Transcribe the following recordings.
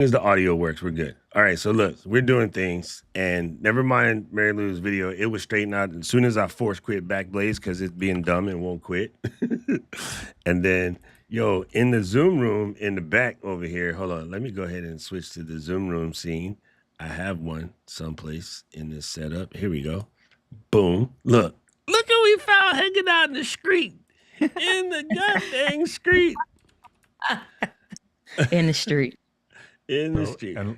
As the audio works, we're good. All right, so look, we're doing things, and never mind Mary Lou's video. It was straightened out as soon as I force quit Backblaze because it's being dumb and won't quit. And then, yo, in the Zoom room in the back over here, hold on, let me go ahead and switch to the Zoom room scene. I have one someplace in this setup. Here we go. Boom. Look who we found hanging out in the street. In the goddamn street. In the street. In the street. And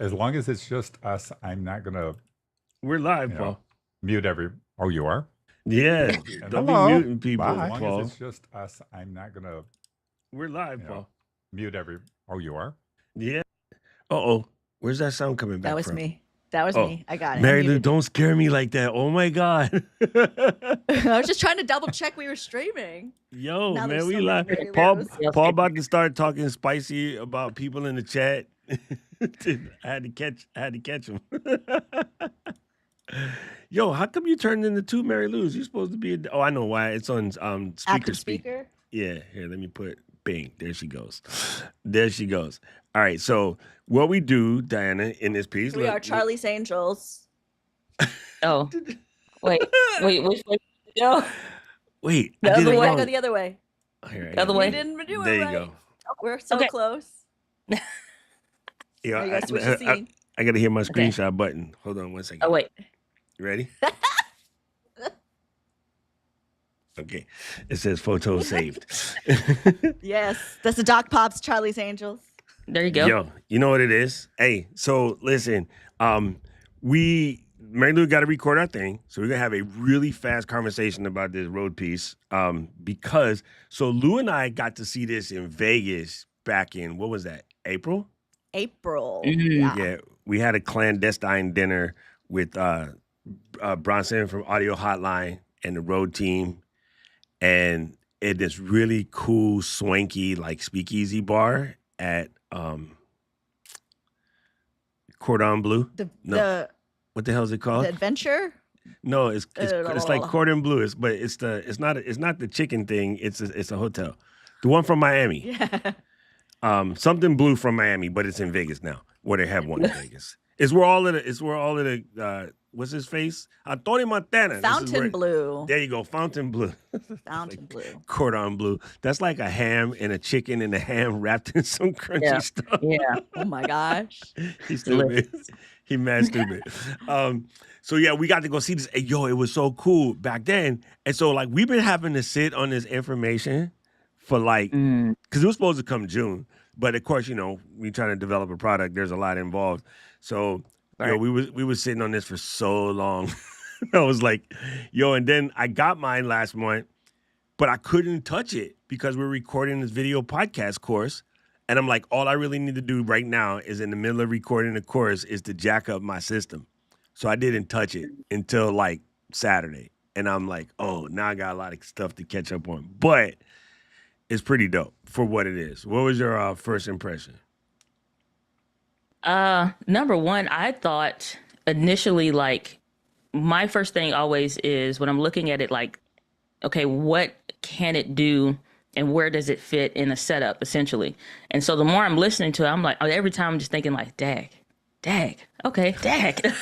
as long as it's just us, I'm not gonna We're live, Paul. mute every. Oh, you are? Yeah. Don't Hello. be muting people, Bye. As long Paul. as it's just us, I'm not gonna We're live, Paul. mute every. Oh, you are? Yeah. Uh-oh. Where's that sound coming back That was from? me. That was me. I got it. Mary I Lou, muted don't scare me like that. Oh my God. it. I was just trying to double check we were streaming. Yo, Now man, there's we so many live. Mary Lou's. Paul about to start talking spicy about people in the chat. I had to catch him. Yo, how come you turned into two Mary Lou's? You're supposed to be I know why. It's on Active speak. speaker. Yeah, here, let me put bing. There she goes. There she goes. All right, so what we do, Diana, in this piece. We are Charlie's Angels. Oh, wait. No, Wait, The I did other it way. wrong. Go the other way. Here, The other We way. didn't do it There you right. go. We're so Okay. close. Yeah, Oh, you gotta switch the scene. I gotta hear my Okay. screenshot button. Hold on one second. Oh, wait. You ready? Okay. It says photo saved. Yes, that's the Doc Pops, Charlie's Angels. There you go. Yo, you know what it is? Hey, so listen, Mary Lou got to record our thing. So we're gonna have a really fast conversation about this road piece. Because Lou and I got to see this in Vegas back in, what was that? April? April. Mhm. Yeah. Yeah. We had a clandestine dinner with Bronson from Audio Hotline and the road team. And at this really cool, swanky, like speakeasy bar at Cordon Bleu. The What the hell is it called? the adventure. No, it's like Cordon Bleu. It's not the chicken thing. It's a hotel. The one from Miami. Yeah. Something blue from Miami, but it's in Vegas now, where they have one in Vegas. It's where all of the what's his face? Tony Montana. This is Fountain where- Blue. There you go, Fountain Blue. Fountain Blue. Cordon Bleu. That's like a ham and a chicken and a ham wrapped in some crunchy Yeah. stuff. Yeah. Oh my gosh. He's stupid. He mad stupid. So yeah, we got to go see this. Yo, it was so cool back then. And so like we've been having to sit on this information for like because it was supposed to come June, but of course, we trying to develop a product. There's a lot involved. So we was sitting on this for so long. I was like, yo, and then I got mine last month, but I couldn't touch it because we're recording this video podcast course. And I'm like, all I really need to do right now is in the middle of recording the course is to jack up my system. So I didn't touch it until like Saturday. And I'm like, oh, now I got a lot of stuff to catch up on. But it's pretty dope for what it is. What was your first impression? Number one, I thought initially, like, my first thing always is when I'm looking at it, like, okay, what can it do and where does it fit in a setup, essentially? And so the more I'm listening to it, I'm like, every time I'm just thinking, like, dag, okay, dag.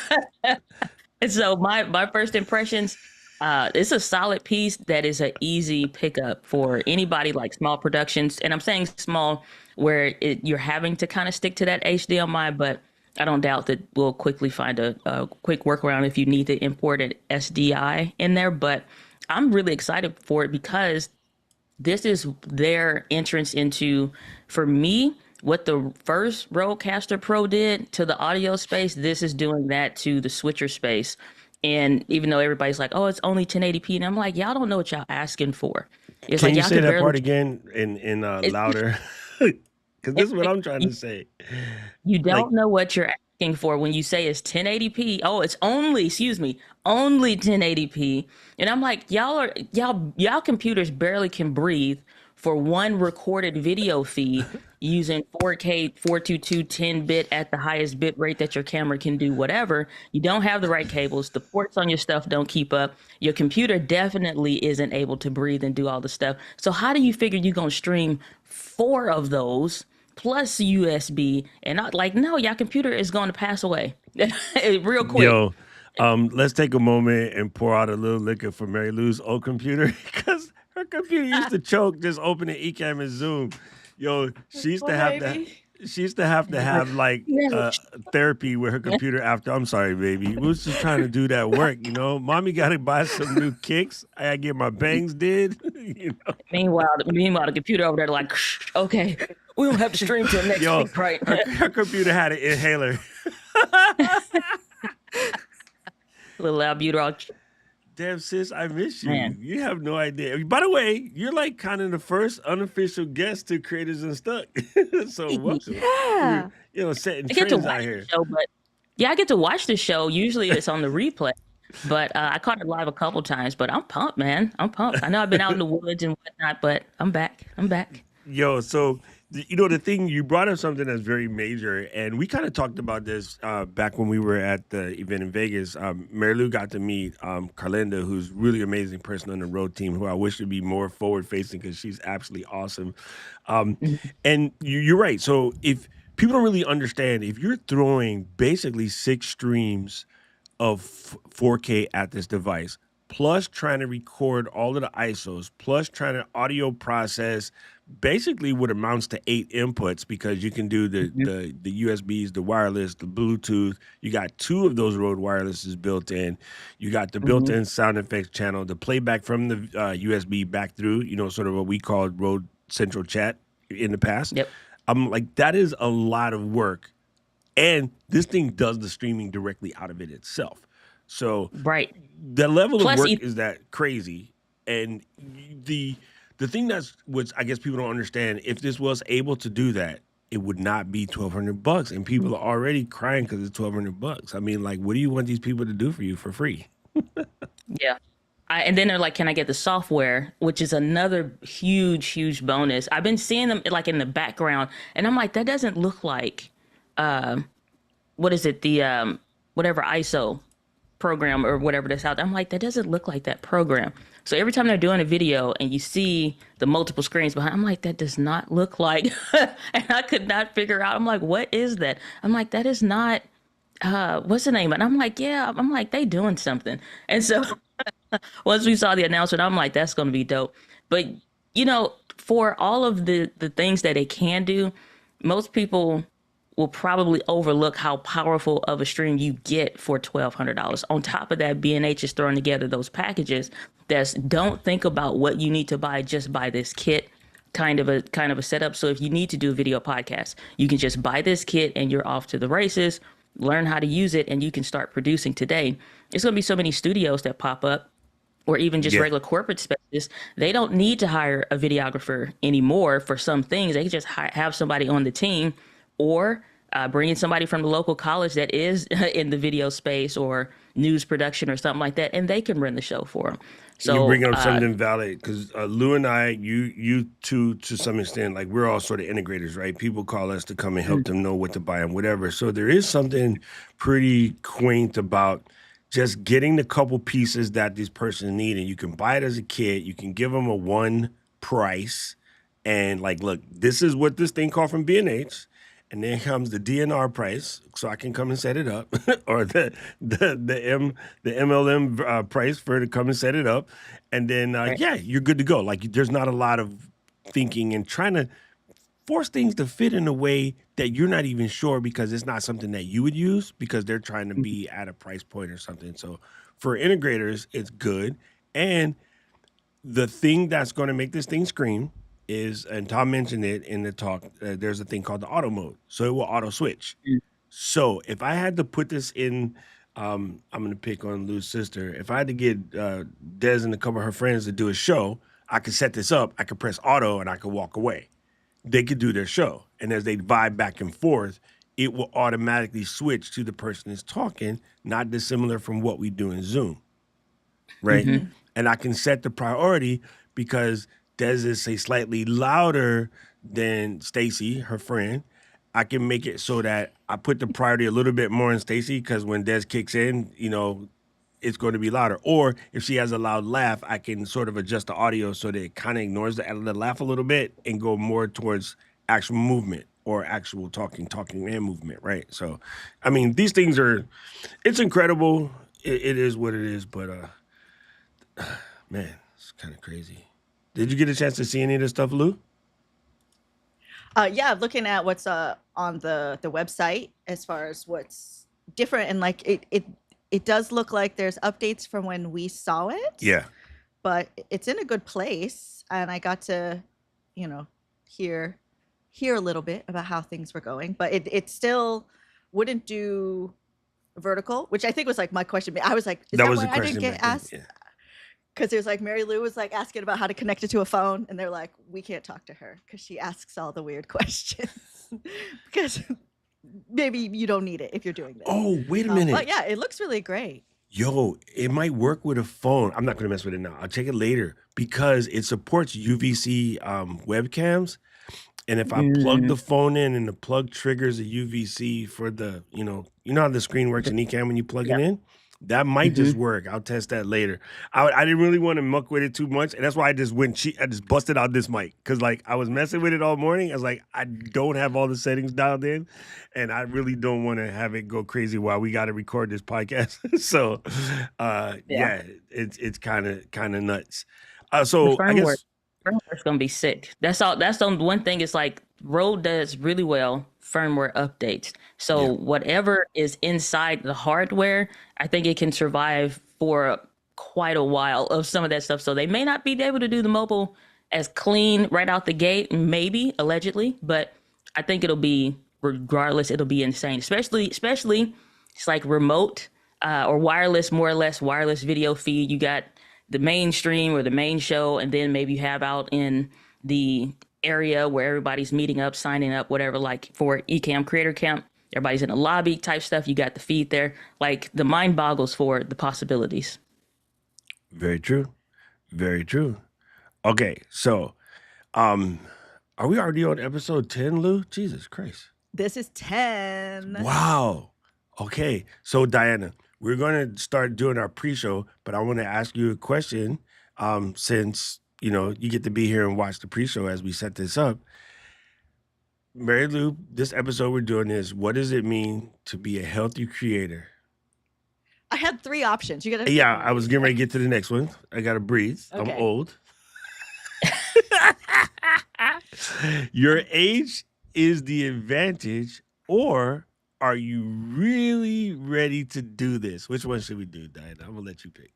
And so my first impressions, it's a solid piece that is an easy pickup for anybody, like small productions. And I'm saying small where you're having to kind of stick to that HDMI, but I don't doubt that we'll quickly find a quick workaround if you need to import an SDI in there. But I'm really excited for it because this is their entrance into, for me, what the first Rodecaster Pro did to the audio space. This is doing that to the switcher space. And even though everybody's like, oh, it's only 1080p, and I'm like, y'all don't know what y'all asking for. It's Can like you y'all say that barely- part again in louder? Because this is what I'm trying to say. You don't Like- know what you're asking for when you say it's 1080p. Oh, it's only 1080p. And I'm like, y'all computers barely can breathe for one recorded video feed using 4K 422 10-bit at the highest bit rate that your camera can do, whatever. You don't have the right cables. The ports on your stuff don't keep up. Your computer definitely isn't able to breathe and do all the stuff. So how do you figure you're going to stream 4 of those plus USB, and not like, no, your computer is going to pass away real quick. Yo, let's take a moment and pour out a little liquor for Mary Lou's old computer because her computer used to choke just opening Ecamm and Zoom. Yo, she used to have to. She used to have like Yeah. therapy with her computer after. I'm sorry, baby. We was just trying to do that work, you know. Mommy got to buy some new kicks. I got to get my bangs did, you know. Meanwhile, the computer over there like, okay, we don't have to stream till next Yo, week, right? her computer had an inhaler. Little albuterol. Damn, sis, I miss you. Man. You have no idea. By the way, you're like kind of the first unofficial guest to Creators Unstuck. So welcome. Yeah. Setting I get to trends out watch here. the show, but yeah, I get to watch the show. Usually it's on the replay, but I caught it live a couple times. But I'm pumped, man. I'm pumped. I know I've been out in the woods and whatnot, but I'm back. I'm back. Yo, so the thing you brought up something that's very major, and we kind of talked about this back when we were at the event in Vegas. Mary Lou got to meet Carlinda, who's really amazing person on the road team, who I wish would be more forward facing because she's absolutely awesome. And you're right. So if people don't really understand, if you're throwing basically 6 streams of 4K at this device, plus trying to record all of the ISOs, plus trying to audio process basically what amounts to 8 inputs because you can do the USBs, the wireless, the Bluetooth. You got 2 of those Rode wirelesses built in. You got the built-in sound effects channel, the playback from the USB back through, sort of what we called Rode Central Chat in the past. Yep. I'm like, that is a lot of work. And this thing does the streaming directly out of it itself. So Right. the level Plus, of work is that crazy. And the thing that's what I guess people don't understand, if this was able to do that, it would not be $1,200. And people are already crying because it's $1,200. I mean, like, what do you want these people to do for you for free? Yeah. And then they're like, can I get the software? Which is another huge, huge bonus. I've been seeing them like in the background, and I'm like, that doesn't look like, what is it? The whatever ISO program or whatever that's out there. I'm like, that doesn't look like that program. So every time they're doing a video and you see the multiple screens behind, I'm like, that does not look like, and I could not figure out. I'm like, what is that? I'm like, that is not, what's the name? And I'm like, yeah, I'm like, they doing something. And so once we saw the announcement, I'm like, that's going to be dope. But, for all of the things that it can do, most people will probably overlook how powerful of a stream you get for $1,200. On top of that, B&H is throwing together those packages that don't think about what you need to buy, just buy this kit kind of a setup. So if you need to do a video podcast, you can just buy this kit and you're off to the races, learn how to use it, and you can start producing today. There's going to be so many studios that pop up, or even just regular corporate spaces. They don't need to hire a videographer anymore for some things. They can just have somebody on the team, or bring in somebody from the local college that is in the video space or news production or something like that, and they can run the show for them. So you bring up something valid because Lou and I, you two, to some extent, like we're all sort of integrators, right? People call us to come and help them know what to buy and whatever. So there is something pretty quaint about just getting the couple pieces that these persons need, and you can buy it as a kit. You can give them a one price, and like, look, this is what this thing cost from B&H. And then comes the DNR price, so I can come and set it up, or the MLM price for to come and set it up, and then yeah, you're good to go. Like there's not a lot of thinking and trying to force things to fit in a way that you're not even sure because it's not something that you would use because they're trying to be at a price point or something. So for integrators, it's good. And the thing that's going to make this thing scream is, and Tom mentioned it in the talk, there's a thing called the auto mode. So it will auto switch. So if I had to put this in, I'm going to pick on Lou's sister. If I had to get Des and a couple of her friends to do a show, I could set this up. I could press auto and I could walk away. They could do their show. And as they vibe back and forth, it will automatically switch to the person that's talking, not dissimilar from what we do in Zoom. Right? And I can set the priority because Des is say slightly louder than Stacy, her friend. I can make it so that I put the priority a little bit more on Stacy because when Des kicks in, it's going to be louder. Or if she has a loud laugh, I can sort of adjust the audio so that it kind of ignores the laugh a little bit and go more towards actual movement. or actual talking and movement, right? So, I mean, these things it's incredible. It is what it is, but man, it's kind of crazy. Did you get a chance to see any of this stuff, Lou? Yeah, looking at what's on the website as far as what's different, and like it does look like there's updates from when we saw it. Yeah. But it's in a good place, and I got to, you know, hear a little bit about how things were going. But it still wouldn't do vertical, which I think was like my question. I was like, is That that was why the I didn't question get back then. asked? Yeah. Because there's like Mary Lou was like asking about how to connect it to a phone, and they're like, we can't talk to her because she asks all the weird questions. Because maybe you don't need it if you're doing this. Oh, wait a minute. But yeah, it looks really great. Yo, it might work with a phone. I'm not going to mess with it now. I'll check it later because it supports UVC webcams. And if I plug the phone in and the plug triggers a UVC for you know how the screen works in Ecamm when you plug it in? That might just work. I'll test that later. I didn't really want to muck with it too much, and that's why I just I just busted out this mic because like I was messing with it all morning. I was like, I don't have all the settings dialed in, and I really don't want to have it go crazy while we got to record this podcast. So, yeah, it's kind of nuts. So I guess Firmware's gonna be sick. That's all. That's the one thing. Is like Rode does really well firmware updates. So whatever is inside the hardware, I think it can survive for quite a while of some of that stuff. So they may not be able to do the mobile as clean right out the gate, maybe allegedly, but I think it'll be regardless. It'll be insane, especially it's like remote or wireless, more or less wireless video feed. You got the mainstream or the main show, and then maybe you have out in the area where everybody's meeting up, signing up, whatever, like for Ecamm Creator Camp, everybody's in a lobby type stuff. You got the feed there. Like the mind boggles for the possibilities. Very true. Very true. Okay, so are we already on episode 10, Lou? Jesus Christ. This is 10. Wow. Okay, so Diana, we're going to start doing our pre-show, but I want to ask you a question since, you know, you get to be here and watch the pre-show as we set this up. Mary Lou, this episode we're doing is, what does it mean to be a healthy creator? I had 3 options. You gotta. Yeah, I was getting ready to get to the next one. I got to breathe. Okay. I'm old. Your age is the advantage, or are you really ready to do this? Which one should we do, Diana? I'm going to let you pick.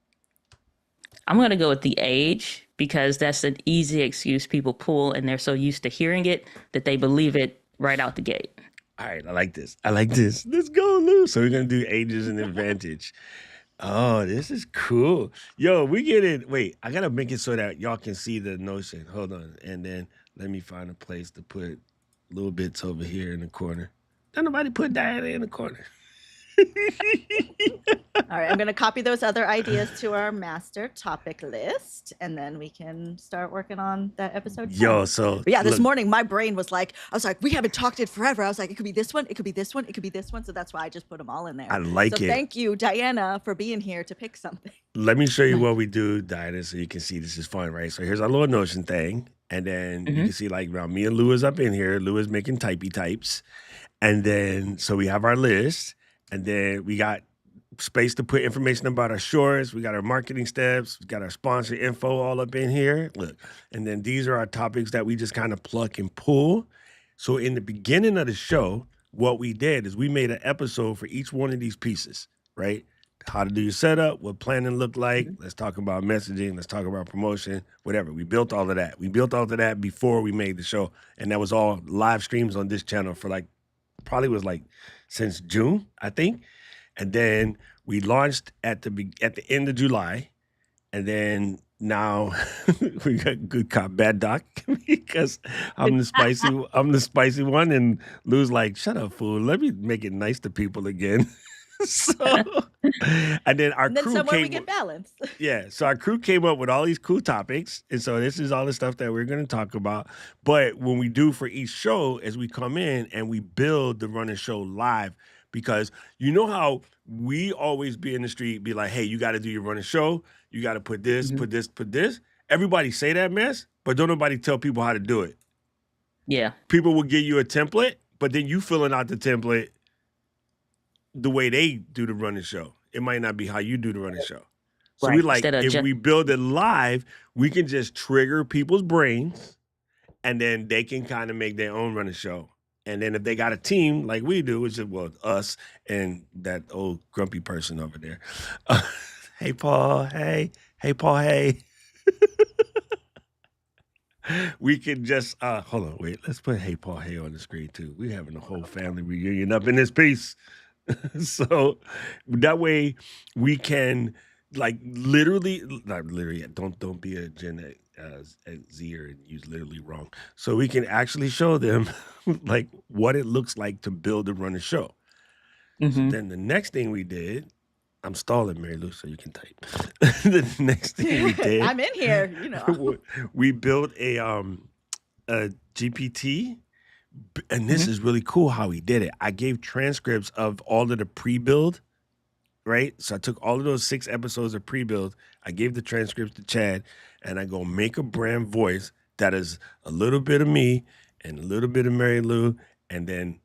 I'm going to go with the age because that's an easy excuse people pull, and they're so used to hearing it that they believe it right out the gate. All right, I like this. Let's go, Lou. So we're going to do ages and advantage. Oh, this is cool. Yo, we get it. Wait, I got to make it so that y'all can see the notion. Hold on. And then let me find a place to put little bits over here in the corner. Don't nobody put Diana in the corner. All right, I'm going to copy those other ideas to our master topic list, and then we can start working on that episode 10. Yo, so But yeah, this look, morning my brain was like, I was like, we haven't talked it forever. I was like, it could be this one, it could be this one, it could be this one. So that's why I just put them all in there. I like so it. Thank you, Diana, for being here to pick something. Let me show you what we do, Diana, so you can see this is fun, right? So here's our little notion thing. And then you can see like me and Lou is up in here. Lou is making typey types. And then, so we have our list. And then we got space to put information about our shorts. We got our marketing steps. We got our sponsor info all up in here. Look, and then these are our topics that we just kind of pluck and pull. So in the beginning of the show, what we did is we made an episode for each one of these pieces, right? How to do your setup, what planning looked like. Let's talk about messaging. Let's talk about promotion, whatever. We built all of that. We built all of that before we made the show. And that was all live streams on this channel for like, probably was like since June, I think. And then we launched at the end of July. And then now we got good cop, bad doc because I'm the spicy one. And Lou's like, shut up, fool. Let me make it nice to people again. So, and then our crew somewhere came. we get balance. Yeah, so our crew came up with all these cool topics, and so this is all the stuff that we're going to talk about. But when we do for each show, as we come in and we build the running show live, because you know how we always be in the street, be like, hey, you got to do your running show, you got to put this, put this, put this. Everybody say that mess, but don't nobody tell people how to do it. Yeah. People will give you a template, but then you filling out the template the way they do the running show. It might not be how you do the running show. So we Right. like, Instead of if just we build it live, we can just trigger people's brains and then they can kind of make their own running show. And then if they got a team like we do, which is, well, us and that old grumpy person over there. Hey, Paul. Hey. Hey, Paul. Hey. We can just, hold on, wait. Let's put Hey, Paul. Hey on the screen, too. We're having a whole family reunion up in this piece. So that way we can like literally, not literally, don't be a Gen Zer and use literally wrong. So we can actually show them like what it looks like to build and run a show. So then the next thing we did, I'm stalling, Mary Lou, so you can type. The next thing we did, I'm in here, you know. we built a GPT. And this is really cool how he did it. I gave transcripts of all of the pre-build, right? So I took all of those 6 episodes of pre-build. I gave the transcripts to Chad, and I go make a brand voice that is a little bit of me and a little bit of Mary Lou, and then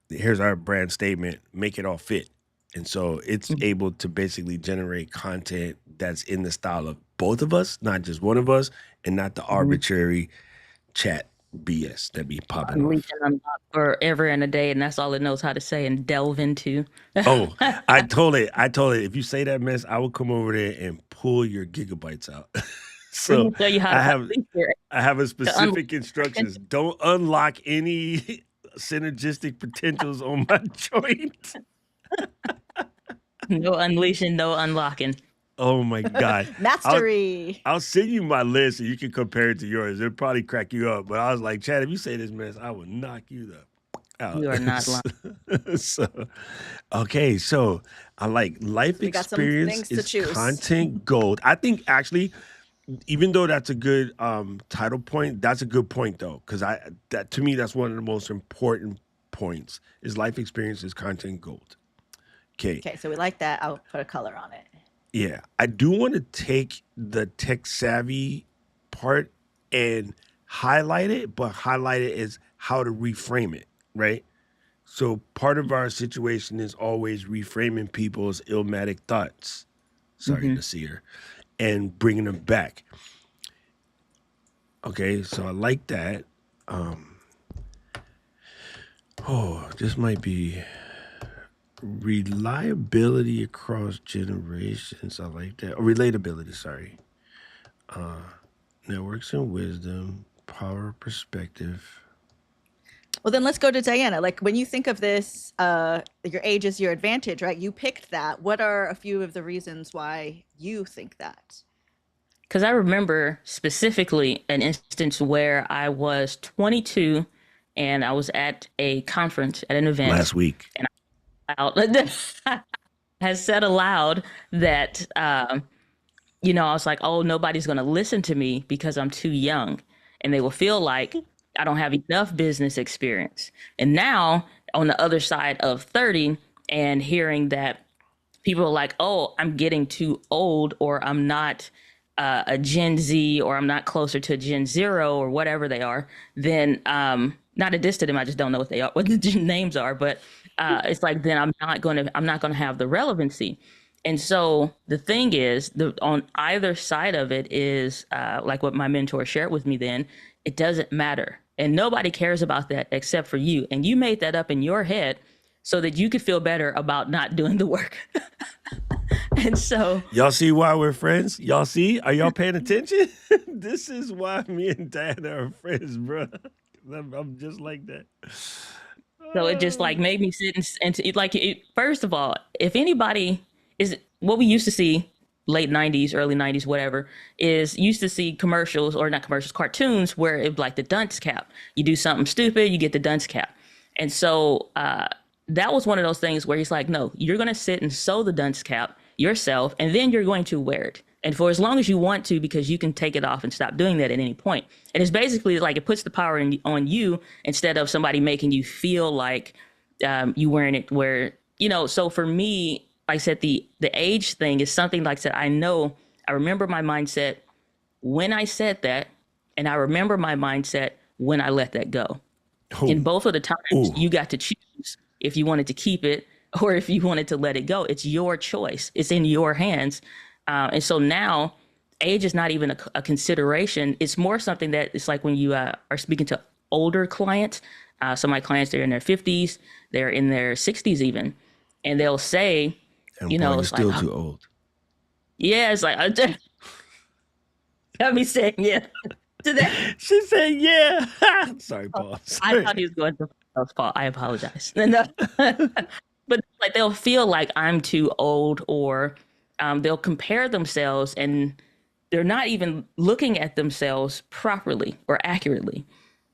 here's our brand statement, make it all fit. And so it's able to basically generate content that's in the style of both of us, not just one of us, and not the arbitrary chat BS that be popping unleash off. and unlock forever and a day, and that's all it knows how to say and delve into. Oh, I told it, if you say that mess, I will come over there and pull your gigabytes out. Let So me show you how I to have unleash your I have a to unlock specific instructions. Don't unlock any synergistic potentials on my joint. no unleashing, no unlocking. Oh my God. Mastery. I'll send you my list so you can compare it to yours. It'll probably crack you up. But I was like, Chad, if you say this mess, I will knock you the out. You are not lying. So, okay, so I like life We got some experience things to is choose. content gold. I think actually, even though that's a good title point, that's a good point though, because that to me that's one of the most important points is life experience is content gold. Okay, so we like that. I'll put a color on it. Yeah, I do want to take the tech savvy part and highlight it, but highlight it as how to reframe it, right? So part of our situation is always reframing people's illmatic thoughts. Sorry, Nasir, and bringing them back. Okay, so I like that. This might be reliability across generations. I like that. Or relatability, sorry. Networks and wisdom, power of perspective. Well, then let's go to Diana. Like when you think of this, your age is your advantage, right? You picked that. What are a few of the reasons why you think that? Because I remember specifically an instance where I was 22 and I was at a conference at an event. Last week. And I said aloud that, I was like, oh, nobody's going to listen to me because I'm too young. And they will feel like I don't have enough business experience. And now on the other side of 30 and hearing that people are like, oh, I'm getting too old, or I'm not a Gen Z, or I'm not closer to Gen Zero, or whatever they are, then not a diss to them. I just don't know what they are, what the names are. But it's like, then I'm not going to have the relevancy. And so the thing is, on either side of it is like what my mentor shared with me then, it doesn't matter. And nobody cares about that except for you. And you made that up in your head so that you could feel better about not doing the work. And so y'all see why we're friends? Y'all see? Are y'all paying attention? This is why me and Diana are friends, bro. I'm just like that. So it just like made me sit and like, first of all, if anybody is what we used to see late 90s, early 90s, whatever, is used to see commercials, or not commercials, cartoons where it like the dunce cap. You do something stupid, you get the dunce cap. And so that was one of those things where he's like, no, you're going to sit and sew the dunce cap yourself, and then you're going to wear it. And for as long as you want to, because you can take it off and stop doing that at any point. And it's basically like it puts the power on you instead of somebody making you feel like you wearing it where, so for me, like I said, the age thing is something like I said, I remember my mindset when I said that, and I remember my mindset when I let that go. In Oh, both of the times, ooh. you got to choose if you wanted to keep it or if you wanted to let it go. It's your choice. It's in your hands. And so now age is not even a consideration. It's more something that it's like when you are speaking to older clients. So my clients, they're in their 50s, they're in their 60s even. And they'll say, And boy, you're it's like, still oh, too old. yeah, it's like, I just got me saying, yeah, to that. She said, yeah. Sorry, Paul. I Sorry. thought he was going to fault. I apologize. No. But like they'll feel like I'm too old, or they'll compare themselves and they're not even looking at themselves properly or accurately.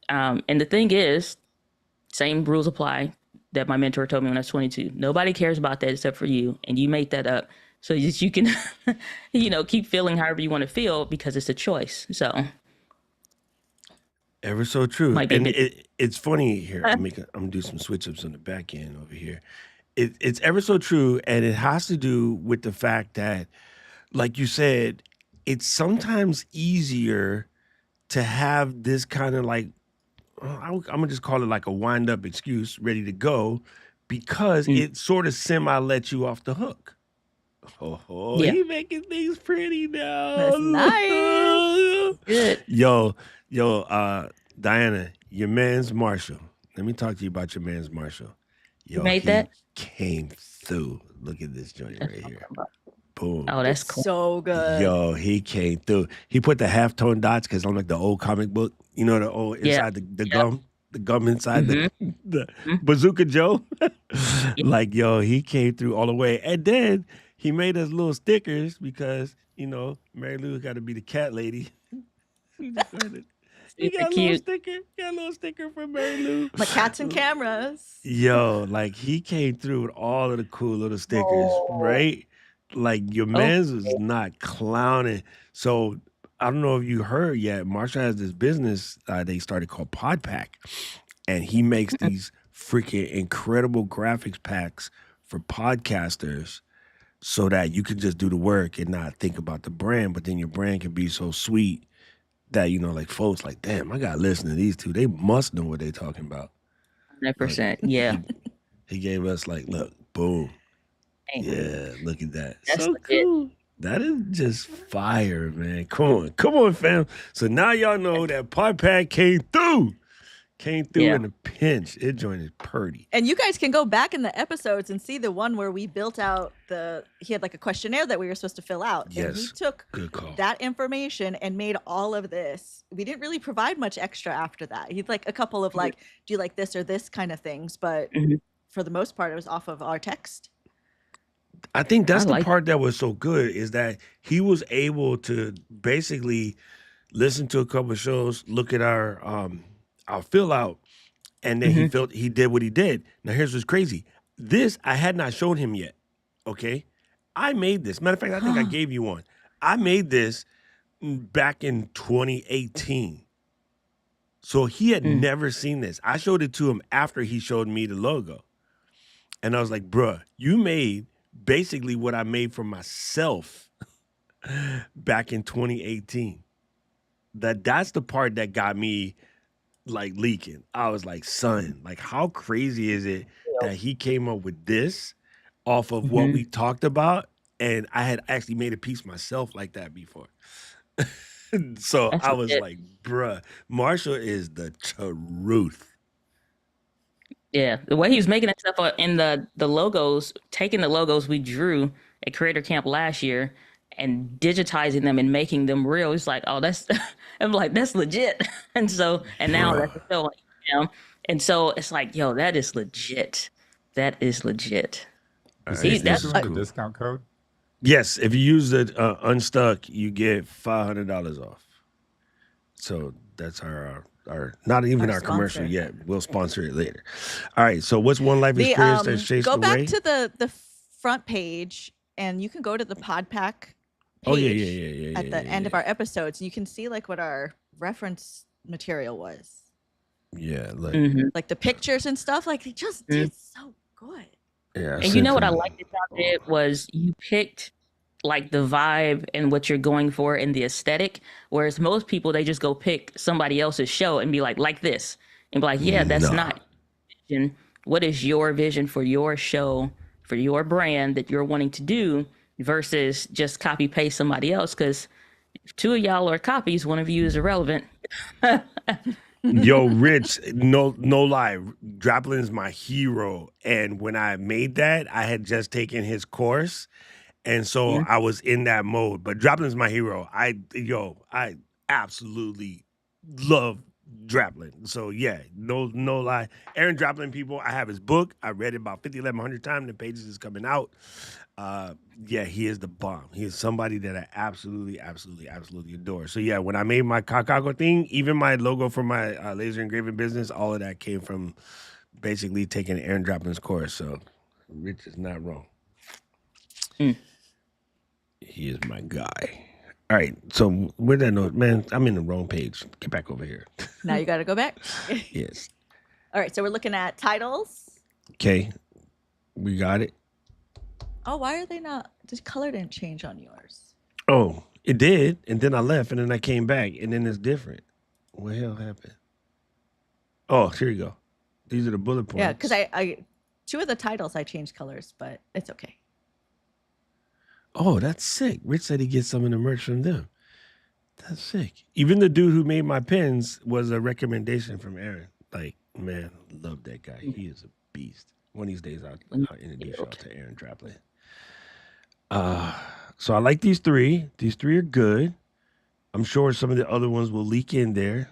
And the thing is, same rules apply that my mentor told me when I was 22. Nobody cares about that except for you, and you made that up so that you can, keep feeling however you want to feel because it's a choice. So Ever so true. might be a And bit. it's funny here. I'm gonna do some switch ups on the back end over here. It's ever so true, and it has to do with the fact that, like you said, it's sometimes easier to have this kind of like I'm gonna just call it like a wind up excuse ready to go because Mm, it sort of semi lets you off the hook. Oh, yeah, he making things pretty now. That's nice. good. Yo, Diana, your man's Marshall. Let me talk to you about your man's Marshall. You Yo, made he that. came through. Look at this joint That's right what I'm here. talking about. Boom. Oh, that's It's cool. so good. Yo, he came through. He put the halftone dots because I'm like the old comic book, the old Yeah. inside the Yep. gum inside Mm-hmm. the Mm-hmm. Bazooka Joe. Yeah. Like, yo, he came through all the way. And then he made us little stickers because, Mary Lou got to be the cat lady. He just started. He Super got a little cute. sticker. Got a little sticker from Mary Lou. My cats and cameras. Yo, like he came through with all of the cool little stickers, Oh, right? Like your okay. man's was not clowning. So I don't know if you heard yet. Marshall has this business they started called Pod Pack, and he makes these freaking incredible graphics packs for podcasters so that you can just do the work and not think about the brand, but then your brand can be so sweet that like folks like, damn, I gotta listen to these two. They must know what they're talking about. Look, 100%. Yeah. he gave us like, look, boom, Hey, yeah, look at that, that's so legit. cool. That is just fire, man. Come on, fam. So now y'all know that Pod Pack came through Yeah. in a pinch. It joined purdy. And you guys can go back in the episodes and see the one where we built out he had like a questionnaire that we were supposed to fill out. And he Yes, took good call. that information and made all of this. We didn't really provide much extra after that. He'd like a couple of like, do you like this or this kind of things? But Mhm. for the most part, it was off of our text. I think I that's the like. part that was so good is that he was able to basically listen to a couple of shows, look at our fill out, and then Hmm. he did what he did. Now here's what's crazy. This I had not shown him yet. Okay. I made this. Matter of fact, I think I gave you one. I made this back in 2018. So he had Mm. never seen this. I showed it to him after he showed me the logo. And I was like, bruh, you made basically what I made for myself back in 2018. That's the part that got me like leaking. I was like, son, like how crazy is it that he came up with this off of what Hmm. we talked about? And I had actually made a piece myself like that before. So That's I was legit. like, bruh, Marshall is the truth. Yeah. The way he was making that stuff in the logos, taking the logos we drew at Creator Camp last year and digitizing them and making them real. It's like, oh, that's I'm like, that's legit. And now Bruh. that's the show. And so it's like, yo, that is legit. That is legit. Is See, he still that's doing the discount code? Yes, if you use the Unstuck, you get $500 off. So that's our not even our commercial sponsor. yet. We'll sponsor it later. All right. So what's one life The experience that's chased go back away? to the front page and you can go to the Pod Pack Oh yeah, page yeah. at the end of our episodes. You can see like what our reference material was. Yeah, look. Mhm. Like the pictures and stuff. Like they just did so good. Yeah. And you know what I liked about it was you picked like the vibe and what you're going for in the aesthetic, whereas most people they just go pick somebody else's show and be like this. and be like, yeah, that's No. not vision. What is your vision for your show, for your brand that you're wanting to do versus just copy paste somebody else? Because if two of y'all are copies, one of you is irrelevant. Yo, Rich, no lie, Draplin's my hero. And when I made that, I had just taken his course. And so I was in that mode. But Draplin's my hero. I absolutely love Draplin. So yeah, no lie. Aaron Draplin, people, I have his book. I read it about 50, 1100 times. The pages is coming out. Yeah, he is the bomb. He is somebody that I absolutely adore. So yeah, when I made my Kakago thing, even my logo for my laser engraving business, all of that came from basically taking Aaron Draplin's course. So Rich is not wrong. He is my guy. All right, so where'd that note? Man, I'm in the wrong page. Get back over here. Now you got to go back. Yes. All right, so we're looking at titles. Okay, we got it. Oh, why are they not? The color didn't change on yours. Oh, it did, and then I left, and then I came back, and then it's different. What the hell happened? Oh, here you go. These are the bullet points. Yeah, because I two of the titles I changed colors, but it's okay. Oh, that's sick. Rich said he gets some of the merch from them. That's sick. Even the dude who made my pins was a recommendation from Aaron. Like, man, love that guy. He is a beast. One of these days I'll introduce y'all to Aaron Draplin. So I like these three. These three are good. I'm sure some of the other ones will leak in there.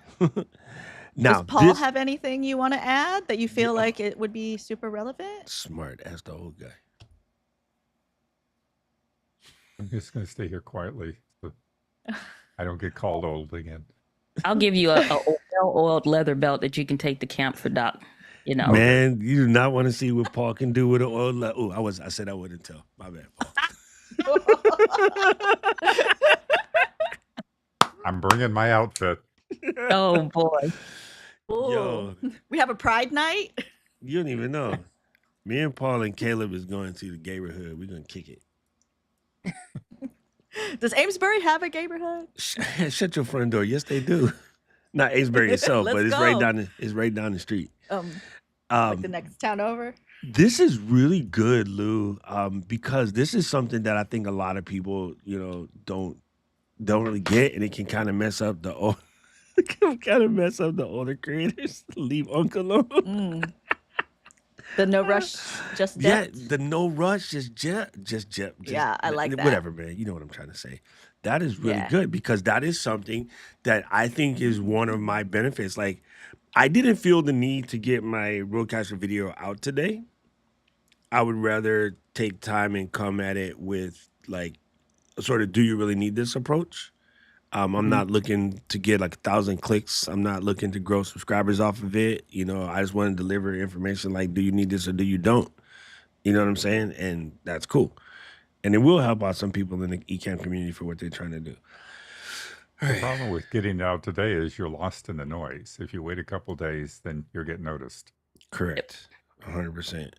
Now, does Paul have anything you want to add that you feel like it would be super relevant? Smart as the old guy. I'm just going to stay here quietly so I don't get called old again. I'll give you a well-oiled leather belt that you can take to camp for Doc. You know, Man, you do not want to see what Paul can do with an oil. Oh, I said I wouldn't tell. My bad, Paul. I'm bringing my outfit. Oh boy. Yo, we have a pride night. You don't even know. Me and Paul and Caleb is going to the neighborhood. We're gonna kick it. Does Amesbury have a neighborhood? Shut your front door. Yes, they do. Not Amesbury itself, but it's right down. It's right down the street. Like the next town over. This is really good, Lou, because this is something that I think a lot of people, don't really get, and it can kind of mess up the old. It can kind of mess up the older creators. Leave Uncle alone. The no rush, just yeah. depth. The no rush, just yeah, I like that. Whatever, man. You know what I'm trying to say. That is really good because that is something that I think is one of my benefits. Like, I didn't feel the need to get my Roadcaster video out today. I would rather take time and come at it with like a sort of do you really need this approach. I'm not looking to get like 1,000 clicks. I'm not looking to grow subscribers off of it. I just want to deliver information like, do you need this or do you don't? You know what I'm saying? And that's cool. And it will help out some people in the eCamp community for what they're trying to do. The problem with getting it out today is you're lost in the noise. If you wait a couple days, then you'll get noticed. Correct. 100%.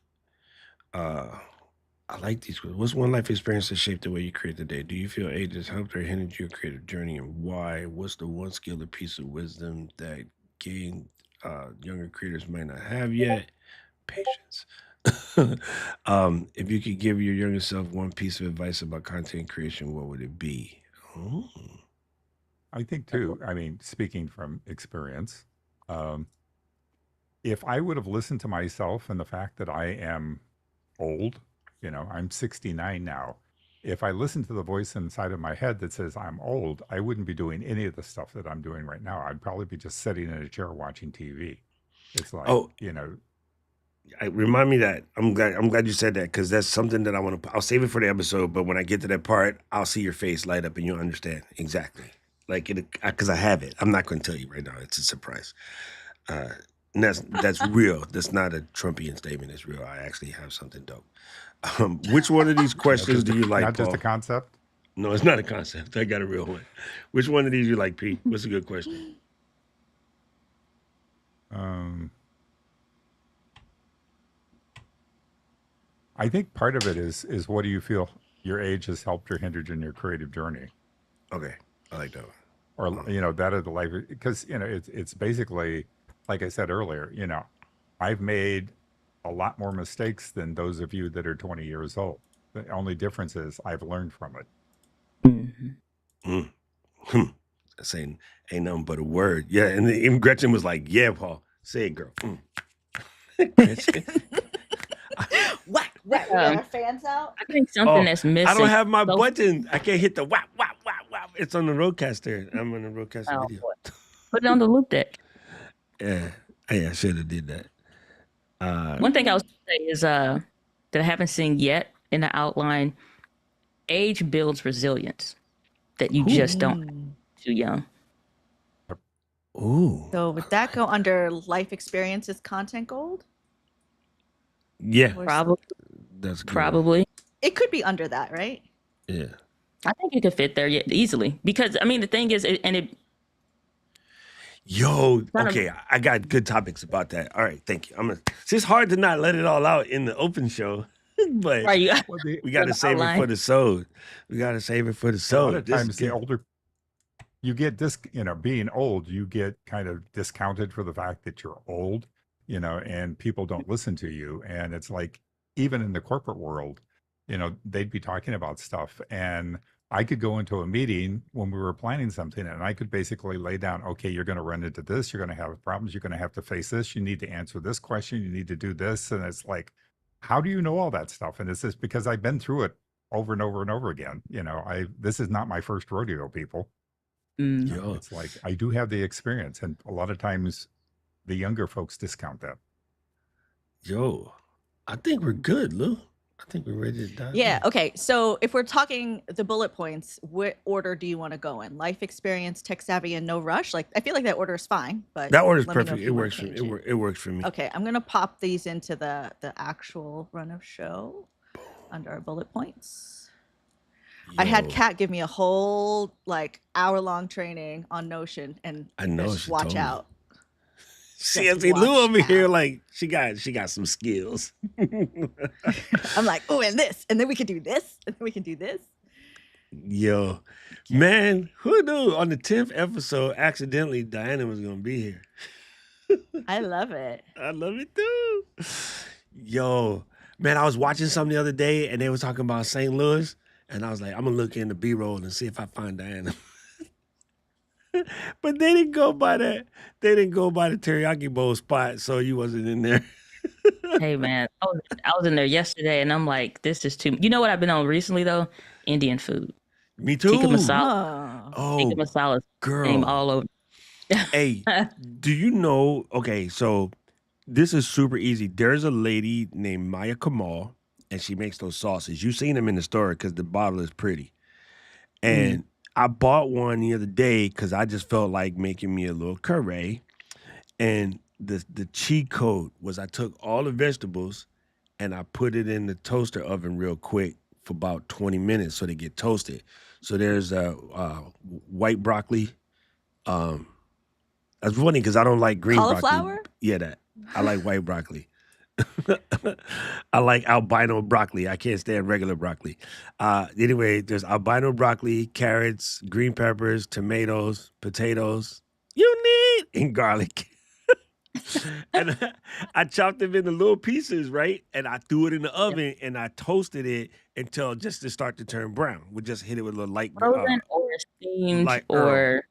I like these. What's one life experience that shaped the way you create the day? Do you feel age has helped or hindered your creative journey, and why? What's the one skill or piece of wisdom that younger creators might not have yet? Patience. If you could give your younger self one piece of advice about content creation, what would it be? Oh. I think too, speaking from experience, if I would have listened to myself and the fact that I am old, I'm 69 now. If I listened to the voice inside of my head that says I'm old, I wouldn't be doing any of the stuff that I'm doing right now. I'd probably be just sitting in a chair watching TV. It's like, remind me that. I'm glad you said that because that's something that I want to. I'll save it for the episode, but when I get to that part, I'll see your face light up and you'll understand exactly. Like it, because I have it. I'm not going to tell you right now. It's a surprise. And that's real. That's not a Trumpian statement. It's real. I actually have something dope. Which one of these questions do you like, Not Paul? just a concept? No, it's not a concept. I got a real one. Which one of these you like, Pete? What's a good question? I think part of it is what do you feel your age has helped or hindered in your creative journey? Okay, I like that one. Or that of the life, because it's basically like I said earlier, I've made a lot more mistakes than those of you that are 20 years old. The only difference is I've learned from it. Mm. That's ain't nothing but a word. Yeah, and even Gretchen was like, "Yeah, Paul, say it, girl." Gretchen. Whack, whack. We got our fans out. I think something that's missing. I don't have my button. I can't hit the whap, whap, whap, whap. It's on the roadcaster. I'm on the roadcaster video. Boy. Put it on the loop deck. Yeah, I should have did that. One thing I was going to say is that I haven't seen yet in the outline, age builds resilience that you just don't have too young. Ooh. So would that go under life experiences content gold? Yeah. Probably. That's good. Probably. It could be under that, right? Yeah. I think you could fit there easily because, I mean, the thing is, Yo, okay, I got good topics about that. All right, thank you. It's just hard to not let it all out in the open show, but we got to save it for the soul. We got to save it for the soul. A lot of times, the older you get, being old, you get kind of discounted for the fact that you're old, and people don't listen to you. And it's like, even in the corporate world, they'd be talking about stuff, and I could go into a meeting when we were planning something, and I could basically lay down, okay, you're going to run into this, you're going to have problems, you're going to have to face this, you need to answer this question, you need to do this. And it's like, how do you know all that stuff? And it's just because I've been through it over and over and over again. This is not my first rodeo, people. It's like, I do have the experience, and a lot of times the younger folks discount that. Yo, I think we're good, Lou. I think we're ready to dive Yeah. in. Okay. So if we're talking the bullet points, what order do you want to go in? Life experience, tech savvy, and no rush. Like, I feel like that order is fine, but That order is let me know perfect. if It you wanna works for me. change It works for me. Okay, I'm gonna pop these into the actual run of show under our bullet points. I had Yo, Kat give me a whole hour-long training on Notion, and I know just she watch told me. out. See, Just Lou over watch here, out. like she got some skills. I'm like, oh, and this, and then we can do this, and then we can do this. Yo, man, who knew on the 10th episode, accidentally Diana was gonna be here? I love it. I love it too. Yo, man, I was watching something the other day, and they were talking about St. Louis, and I was like, I'm gonna look in the B-roll and see if I find Diana. But they didn't go by that. They didn't go by the teriyaki bowl spot, so you wasn't in there. Hey, man, I was in there yesterday, and I'm like, this is too. You know what I've been on recently though? Indian food. Me too. Tikka masala. Oh, Tikka masala girl. all over. Hey, do you know? Okay, so this is super easy. There's a lady named Maya Kamal, and she makes those sauces. You've seen them in the store because the bottle is pretty. And I bought one the other day because I just felt like making me a little curry. And the cheat code was I took all the vegetables and I put it in the toaster oven real quick for about 20 minutes so they get toasted. So there's white broccoli. That's funny because I don't like green cauliflower? broccoli. Yeah, that. I like white broccoli. I like albino broccoli. I can't stand regular broccoli. Anyway, there's albino broccoli, carrots, green peppers, tomatoes, potatoes, and garlic. And I chopped them into little pieces, right? And I threw it in the oven and I toasted it until just to start to turn brown. We just hit it with a little light frozen or steamed light or.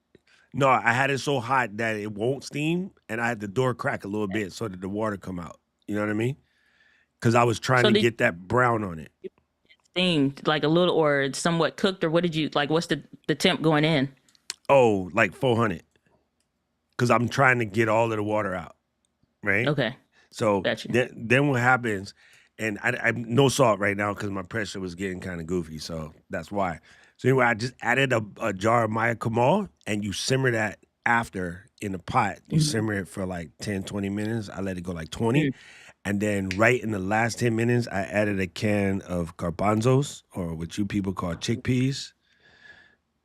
No, I had it so hot that it won't steam, and I had the door crack a little bit so that the water come out. You know what I mean? Because I was trying to get that brown on it. Steamed, like a little or somewhat cooked, or what did you like? What's the temp going in? Oh, like 400. Because I'm trying to get all of the water out, right? Okay. So Gotcha. then what happens? And I'm no salt right now because my pressure was getting kind of goofy, so that's why. So anyway, I just added a jar of Maya Kamal, and you simmer that after in the pot. You simmer it for like 10, 20 minutes. I let it go like 20. And then right in the last 10 minutes, I added a can of garbanzos, or what you people call chickpeas.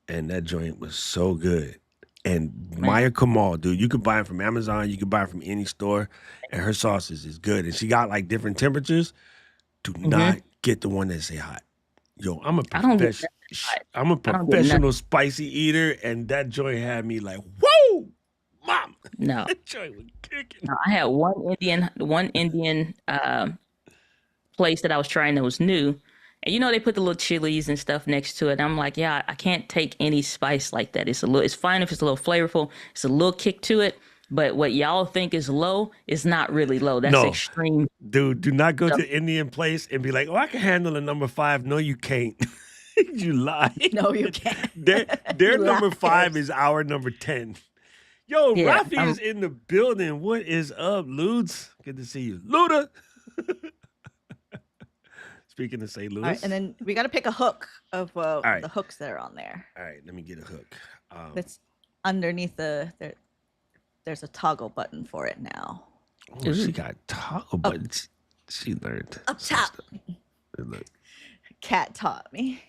And that joint was so good. And Maya Kamal, dude, you could buy them from Amazon. You could buy them from any store. And her sauces is good. And she got like different temperatures. Do not get the one that say hot. Yo, I'm a professional spicy eater, and that joint had me like, whoa, mom. No, That joint was kicking. no. I had one Indian place that I was trying that was new. And you know they put the little chilies and stuff next to it. And I'm like, yeah, I can't take any spice like that. It's fine if it's a little flavorful. It's a little kick to it. But what y'all think is low is not really low. That's No, extreme dude, do not go stuff. to Indian place and be like, oh, I can handle a number 5. No, you can't. You lie. No, you can't. Their You number 5 liars. is our number 10. Yo, Yeah, Rafi is in the building. What is up, Ludes? Good to see you. Luda. Speaking of St. Louis. All right, and then we got to pick a hook of right. the hooks that are on there. All right, let me get a hook. That's underneath there's a toggle button for it now. Oh, she got toggle buttons. She learned. Up some top. stuff. Look. Cat taught me.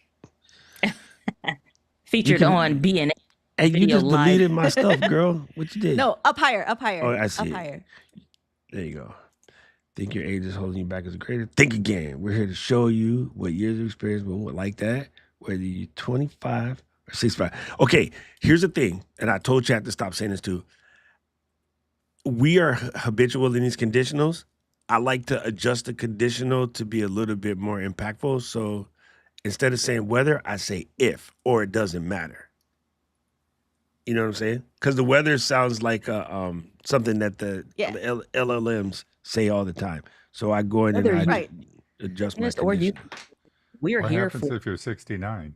featured on BNA. Hey, you Video just live. deleted my stuff, girl. What you did? No, up higher, up higher. Oh, I see Up it. higher. There you go. Think your age is holding you back as a creator? Think again. We're here to show you what years of experience will like that, whether you're 25 or 65. Okay, here's the thing, and I told Chat to stop saying this too. We are habitual in these conditionals. I like to adjust the conditional to be a little bit more impactful. So instead of saying whether, I say if, or it doesn't matter. You know what I'm saying? Because the weather sounds like something that the LLMs say all the time. So I go in and I Right. adjust my Or you, condition. we are What here happens for. if you're 69?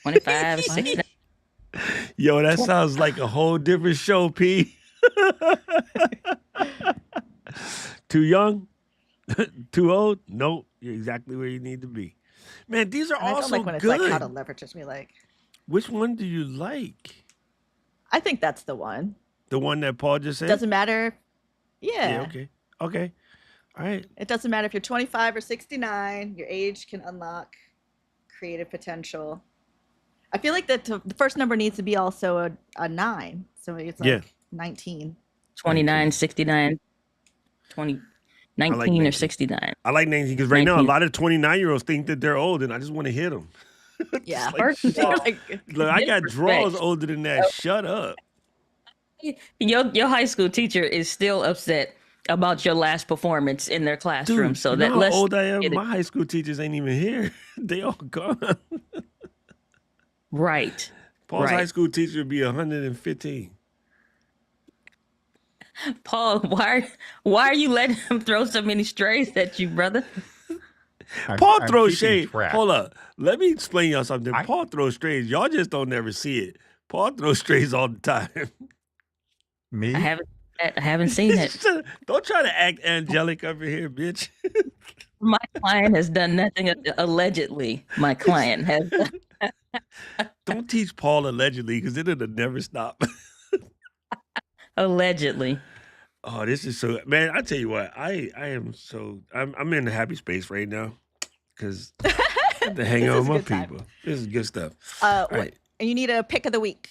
$25, $60. Yo, that sounds like a whole different show, P. Too young? Too old? Nope. You're exactly where you need to be. Man, these are And I all don't so like when it's good. like how to leverage. Just me like, Which one do you like? I think that's the one. The one that Paul just said? Doesn't matter. Yeah. Yeah, okay. Okay. All right. It doesn't matter if you're 25 or 69. Your age can unlock creative potential. I feel like that the first number needs to be also a 9. So it's like 19. 29, 69, 20, 19 or 19. 69. I like 19 because right now a 19. lot of 29-year-olds think that they're old and I just want to hit them. Yeah. First of all, Look, I got draws disrespect. older than that. Shut up. Your high school teacher is still upset about your last performance in their classroom. Dude, So you that know how let's old I am? get it My high school teachers ain't even here. They all gone. right. Paul's Right. high school teacher would be 115. Paul, why are you letting him throw so many strays at you, brother? Paul I'm throws keeping shade. track. Hold up. Let me explain y'all something. Paul throws strays. Y'all just don't never see it. Paul throws strays all the time. Me? I haven't seen it. Don't try to act angelic over here, bitch. My client has done nothing allegedly. My client has Don't teach Paul allegedly because it'll never stop. allegedly. Oh, this is so, man. I tell you what, I'm in a happy space right now because I have to hang This out is with my good time. people. This is good stuff. All right. And you need a pick of the week.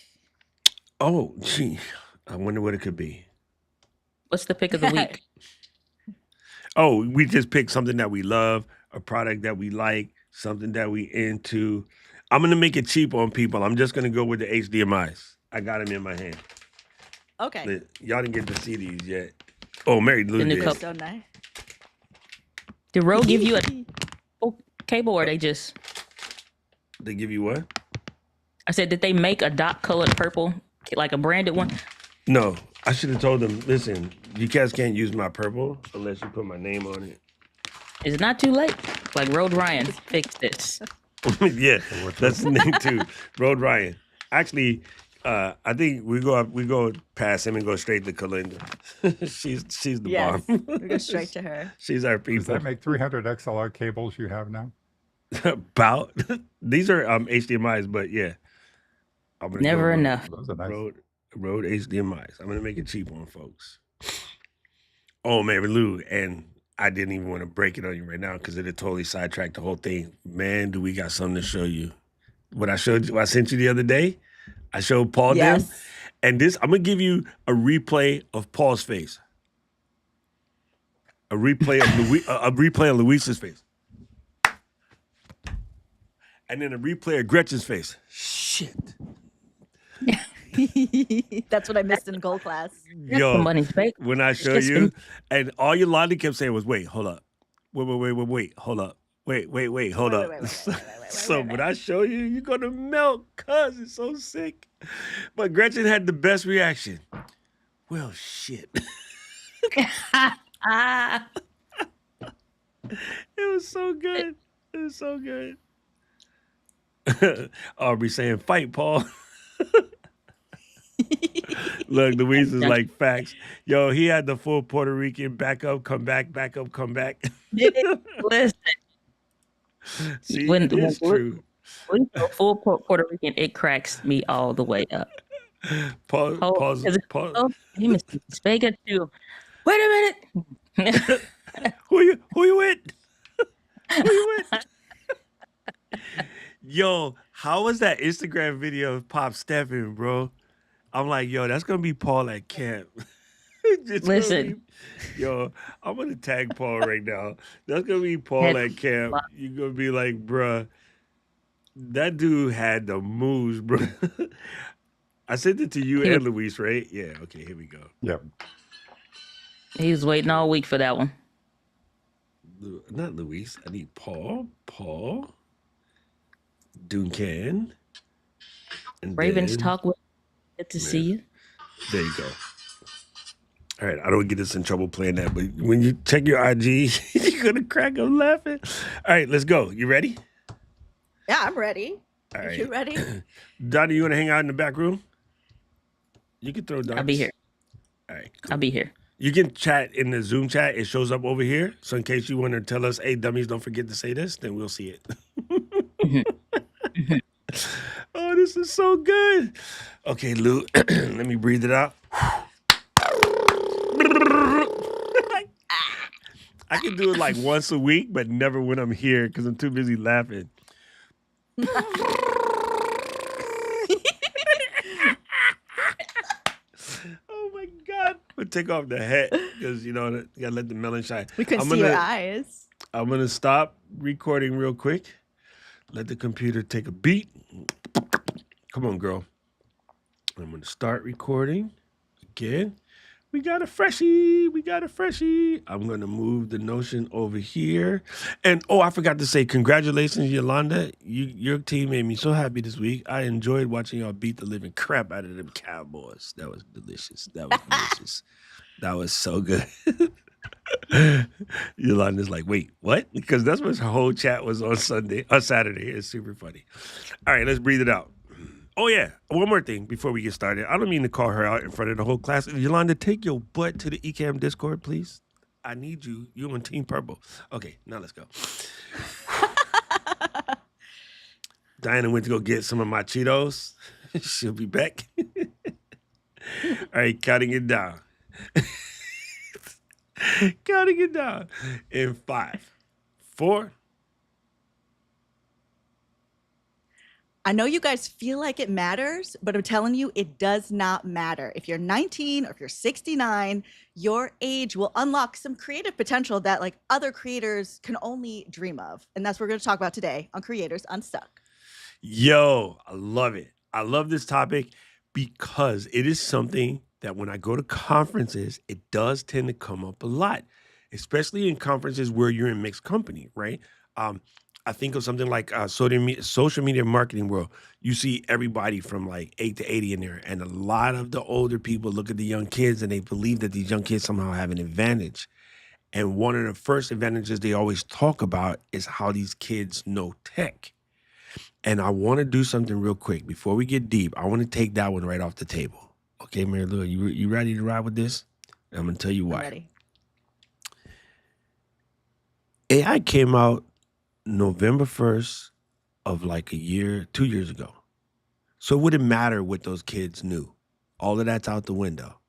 Oh, gee, I wonder what it could be. What's the pick of the week? Oh, we just pick something that we love, a product that we like, something that we into. I'm gonna make it cheap on people. I'm just gonna go with the HDMIs. I got them in my hand. Okay. Y'all didn't get to see these yet. Oh, Mary Lou new did. cup. So nice. Did Rode give you a cable or they just? They give you what? I said, did they make a dot colored purple, like a branded one? No, I should have told them, listen, you guys can't use my purple unless you put my name on it. It's not too late. Like Rode Ryan, fix this. Yeah, that's the name too. Road Ryan. Actually, I think we go past him and go straight to Kalinda. she's the Yes. bomb. We go straight to her. She's our Does people. that make 300 XLR cables you have now? About these are HDMIs, but yeah, I'm gonna Never go with enough. Those are nice. Rode HDMIs. I'm gonna make it cheap on folks. Oh, Mary Lou, and I didn't even want to break it on you right now because it'd totally sidetracked the whole thing. Man, do we got something to show you? What I showed you, what I sent you the other day. I showed Paul Yes. them, and this I'm gonna give you a replay of Paul's face, a replay of Luis's face, and then a replay of Gretchen's face. Shit. That's what I missed in gold class. Yo, Somebody's fake. when I show you, and all Yolanda kept saying was, wait, hold up. Wait, hold up. Wait, hold up. So when I show you, you're going to melt, cuz it's so sick. But Gretchen had the best reaction. Well, shit. It was so good. It was so good. Aubrey saying, fight, Paul. Look, Louise is like, facts. Yo, he had the full Puerto Rican back up, come back, back up, come back. Listen. See, it's true. When you go full Puerto Rican, it cracks me all the way up. Pause. Oh, he must be Vega too. Wait a minute. Who you with? Who you with? Yo, how was that Instagram video of Pop stepping, bro? I'm like, yo, that's gonna be Paul at camp. Listen. Yo, I'm gonna tag Paul right now. That's gonna be Paul at camp. You're gonna be like, bruh, that dude had the moves, bro. I sent it to you and Luis, right? Yeah, okay, here we go. Yep. He was waiting all week for that one. Not Luis. I need Paul. Duncan. And Ravens then, talk with. Good to see you. There you go. All right, I don't get us in trouble playing that, but when you check your IG, you're gonna crack up laughing. All right, let's go. You ready? Yeah, I'm ready. All right. You ready? Donnie, you wanna hang out in the back room? You can throw down. I'll be here. All right, cool. I'll be here. You can chat in the Zoom chat. It shows up over here. So in case you want to tell us, hey, dummies, don't forget to say this, then we'll see it. Oh, this is so good. Okay, Lou, let me breathe it out. I can do it like once a week, but never when I'm here because I'm too busy laughing. Oh my God. We'll take off the hat because, you gotta let the melon shine. We couldn't see your eyes. I'm going to stop recording real quick. Let the computer take a beat. Come on, girl. I'm going to start recording again. We got a freshie. I'm going to move the Notion over here. And, I forgot to say, congratulations, Yolanda. Your team made me so happy this week. I enjoyed watching y'all beat the living crap out of them Cowboys. That was delicious. That was so good. Yolanda's like, wait, what? Because that's what her whole chat was on Saturday. It's super funny. All right, let's breathe it out. Oh, yeah. One more thing before we get started. I don't mean to call her out in front of the whole class. Yolanda, take your butt to the ECAM Discord, please. I need you. You're on Team Purple. Okay, now let's go. Diana went to go get some of my Cheetos. She'll be back. All right, counting it down. Counting it down. In 5, 4. I know you guys feel like it matters, but I'm telling you, it does not matter. If you're 19 or if you're 69, your age will unlock some creative potential that like other creators can only dream of. And that's what we're going to talk about today on Creators Unstuck. Yo, I love it. I love this topic because it is something that when I go to conferences, it does tend to come up a lot, especially in conferences where you're in mixed company, right? I think of something like social media marketing world. You see everybody from like 8 to 80 in there. And a lot of the older people look at the young kids and they believe that these young kids somehow have an advantage. And one of the first advantages they always talk about is how these kids know tech. And I want to do something real quick. Before we get deep, I want to take that one right off the table. Okay, Mary Lou, you ready to ride with this? I'm going to tell you why. I'm ready. AI came out November 1st of like 2 years ago. So it wouldn't matter what those kids knew. All of that's out the window.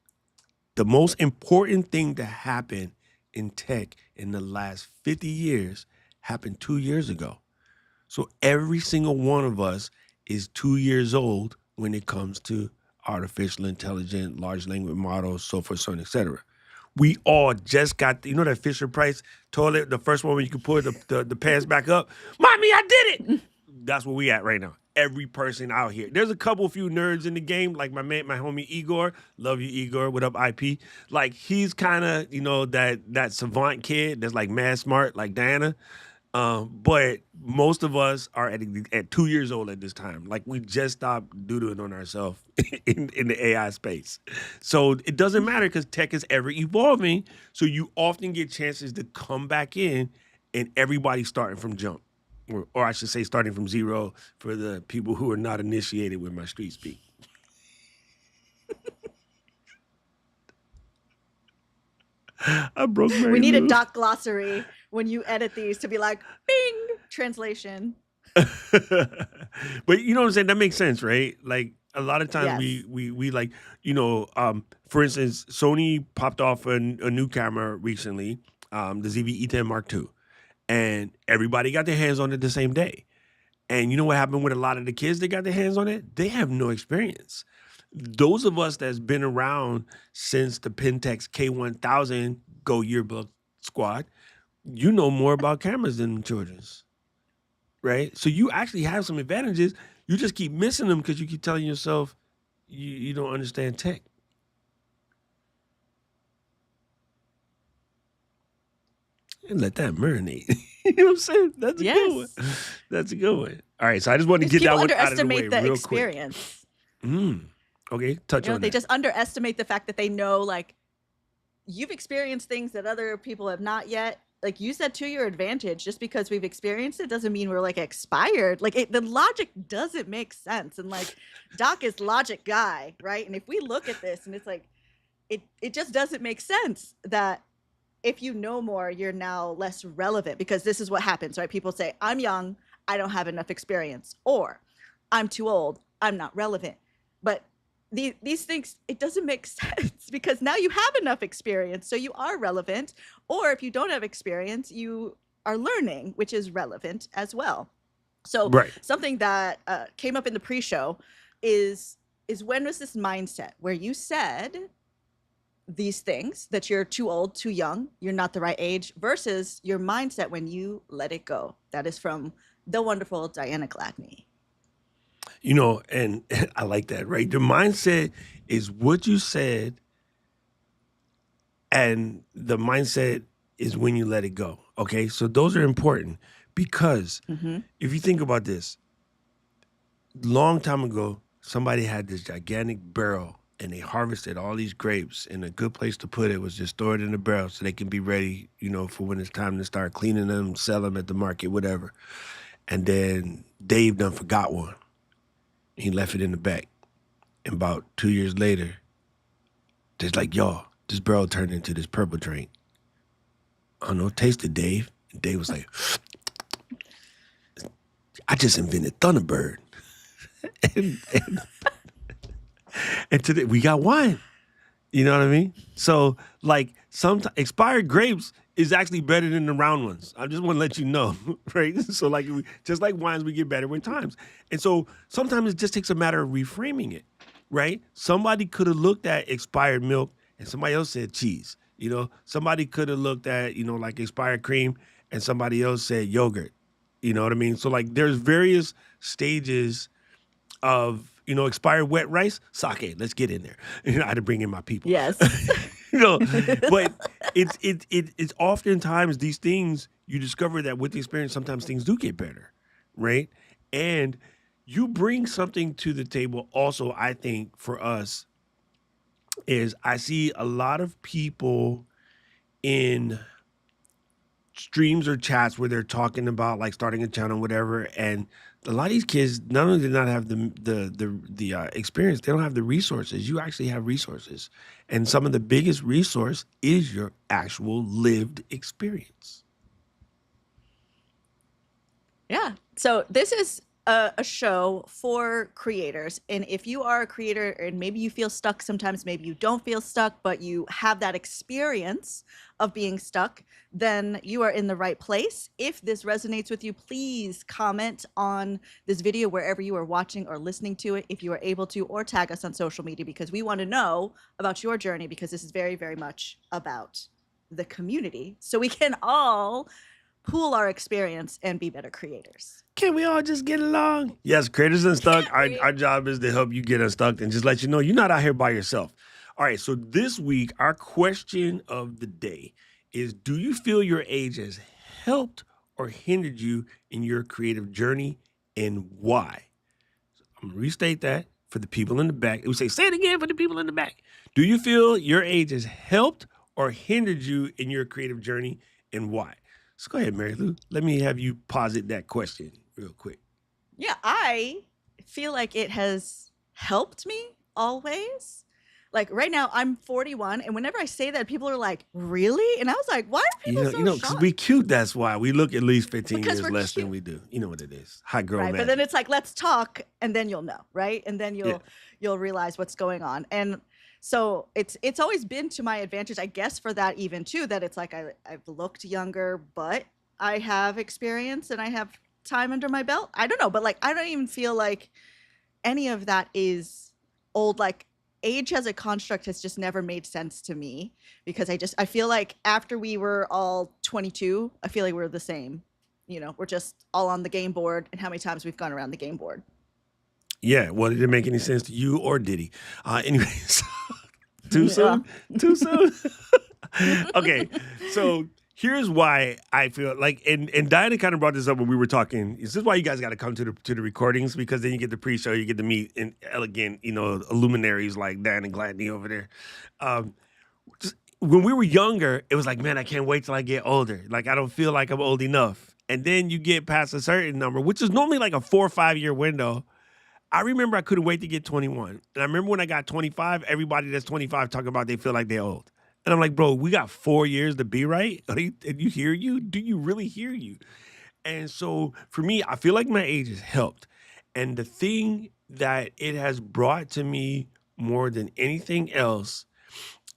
The most important thing to happen in tech in the last 50 years happened 2 years ago. So every single one of us is 2 years old when it comes to artificial intelligence, large language models, so forth, so on, et cetera. We all just got, that Fisher-Price toilet, the first one where you can pull the pants back up? Mommy, I did it! that's where we at right now. Every person out here. There's a few nerds in the game, like my homie Igor. Love you, Igor. What up, IP? Like he's kind of that savant kid that's like mad smart, like Diana. But most of us are at 2 years old at this time. Like we just stopped doodling on ourselves in the AI space. So it doesn't matter because tech is ever evolving. So you often get chances to come back in, and everybody's starting from jump. Or I should say starting from zero for the people who are not initiated with my street speak. I broke my We need a doc glossary when you edit these to be like, bing, translation. But you know what I'm saying? That makes sense, right? Like a lot of times Yes. we like, for instance, Sony popped off a new camera recently, the ZV-E10 Mark II. And everybody got their hands on it the same day. And you know what happened with a lot of the kids that got their hands on it? They have no experience. Those of us that's been around since the Pentax K1000 Go Yearbook Squad, you know more about cameras than the children's, right? So you actually have some advantages. You just keep missing them because you keep telling yourself you don't understand tech. And let that marinate. You know what I'm saying? That's a good one. That's a good one. All right, so I just wanted to get that one out of the way real quick. People underestimate the experience. Okay, touch on that. They just underestimate the fact that they know, like, you've experienced things that other people have not yet. Like, use that to your advantage. Just because we've experienced it doesn't mean we're, like, expired. Like, the logic doesn't make sense. And, like, Doc is logic guy, right? And if we look at this and it's like, it just doesn't make sense that if you know more, you're now less relevant, because this is what happens, right? People say, I'm young, I don't have enough experience, or I'm too old, I'm not relevant. But these things, it doesn't make sense, because now you have enough experience, so you are relevant. Or if you don't have experience, you are learning, which is relevant as well. So something that came up in the pre-show is when was this mindset where you said these things, that you're too old, too young, you're not the right age, versus your mindset when you let it go? That is from the wonderful Diana Gladney. And I like that, right? The mindset is what you said, and the mindset is when you let it go. Okay, so those are important, because if you think about this, long time ago, somebody had this gigantic barrel and they harvested all these grapes, and a good place to put it was just store it in a barrel so they can be ready, for when it's time to start cleaning them, sell them at the market, whatever. And then Dave done forgot one. He left it in the back. And about 2 years later, just like, y'all, this barrel turned into this purple drink. I don't know, taste it, Dave. And Dave was like, I just invented Thunderbird. And today we got wine. You know what I mean? So, like, sometimes expired grapes is actually better than the round ones. I just want to let you know, right? So, like, just like wines, we get better with times. And so sometimes it just takes a matter of reframing it, right? Somebody could have looked at expired milk and somebody else said cheese. Somebody could have looked at, like expired cream and somebody else said yogurt. You know what I mean? So, like, there's various stages of, expired wet rice, sake. Let's get in there. I had to bring in my people. Yes. But it's oftentimes these things, you discover that with the experience, sometimes things do get better, right? And you bring something to the table also, I think, for us, is I see a lot of people in streams or chats where they're talking about like starting a channel, whatever, and a lot of these kids not only do not have the experience, they don't have the resources. You actually have resources, and some of the biggest resource is your actual lived experience. Yeah. So this is a show for creators, and if you are a creator and maybe you feel stuck sometimes, maybe you don't feel stuck, but you have that experience of being stuck, then you are in the right place. If this resonates with you, please comment on this video wherever you are watching or listening to it, if you are able to, or tag us on social media, because we want to know about your journey, because this is very, very much about the community, so we can all pool our experience and be better creators. Can we all just get along? Yes, Creators Unstuck. Our job is to help you get unstuck and just let you know you're not out here by yourself. All right, so this week, our question of the day is, do you feel your age has helped or hindered you in your creative journey, and why? I'm going to restate that for the people in the back. We say it again for the people in the back. Do you feel your age has helped or hindered you in your creative journey, and why? So go ahead, Mary Lou. Let me have you posit that question real quick. Yeah, I feel like it has helped me always. Like right now, I'm 41, and whenever I say that, people are like, "Really?" And I was like, "Why are people so because shocked?" we cute. That's why we look at least 15 Because years we're less than cute. we do. You know what it is? High girl Right, magic. but then it's like, let's talk, and then you'll know, right? And then Yeah. you'll realize what's going on. And so it's always been to my advantage, I guess, for that even too, that it's like I've looked younger, but I have experience and I have time under my belt. I don't know, but like I don't even feel like any of that is old. Like age as a construct has just never made sense to me, because I feel like after we were all 22, I feel like we're the same. You know, we're just all on the game board, and how many times we've gone around the game board. Yeah, well, it didn't make any sense to you or Diddy. Anyways, too Yeah. soon? Too soon? Okay, so here's why I feel like, and Diana kind of brought this up when we were talking. This is why you guys got to come to the recordings, because then you get the pre-show, you get to meet elegant, luminaries like Dan and Gladney over there. When we were younger, it was like, man, I can't wait till I get older. Like, I don't feel like I'm old enough. And then you get past a certain number, which is normally like a 4 or 5 year window. I remember I couldn't wait to get 21. And I remember when I got 25, everybody that's 25 talking about they feel like they're old. And I'm like, bro, we got 4 years to be right. And you hear you? Do you really hear you? And so for me, I feel like my age has helped. And the thing that it has brought to me more than anything else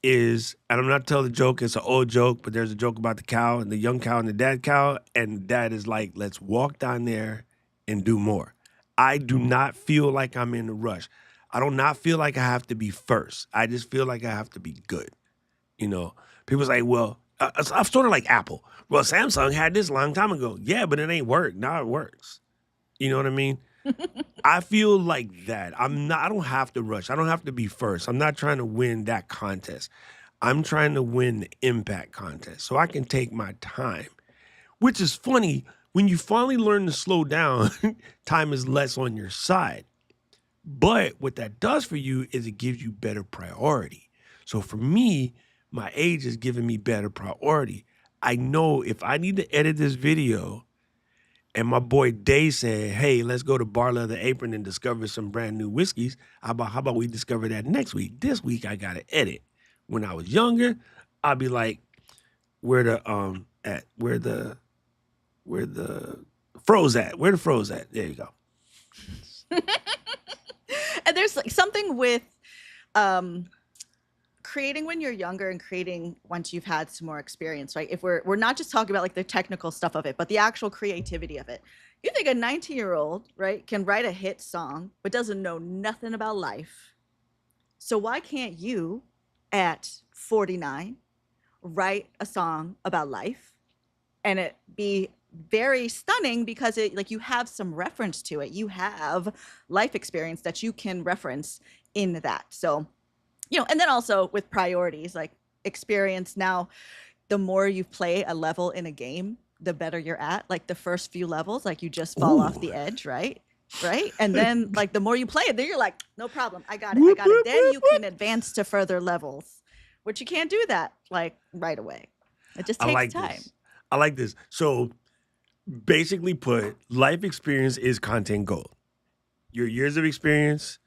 is, and I'm not telling the joke, it's an old joke, but there's a joke about the cow and the young cow and the dad cow. And the dad is like, let's walk down there and do more. I do not feel like I'm in a rush. I do not feel like I have to be first. I just feel like I have to be good. People say, well, I'm sort of like Apple. Well, Samsung had this a long time ago. Yeah, but it ain't worked. Now it works. You know what I mean? I feel like that. I don't have to rush. I don't have to be first. I'm not trying to win that contest. I'm trying to win the impact contest so I can take my time, which is funny. When you finally learn to slow down, time is less on your side. But what that does for you is it gives you better priority. So for me, my age is giving me better priority. I know if I need to edit this video and my boy Day said, hey, let's go to Bar Leather Apron and discover some brand new whiskeys. How about we discover that next week? This week I got to edit. When I was younger, I'd be like, where the froze at? Where the froze at? There you go. And there's like something with creating when you're younger and creating once you've had some more experience, right? If we're not just talking about like the technical stuff of it, but the actual creativity of it. You think a 19-year-old, right, can write a hit song but doesn't know nothing about life. So why can't you at 49 write a song about life and it be very stunning, because it, like, you have some reference to it. You have life experience that you can reference in that. So, and then also with priorities, like experience. Now, the more you play a level in a game, the better you're at. Like the first few levels, like you just fall off the edge, right? And then like the more you play it, then you're like, no problem, I got it. Then you can advance to further levels, which you can't do that like right away. It just takes time. I like this. So basically put, life experience is content gold. Your years of experience,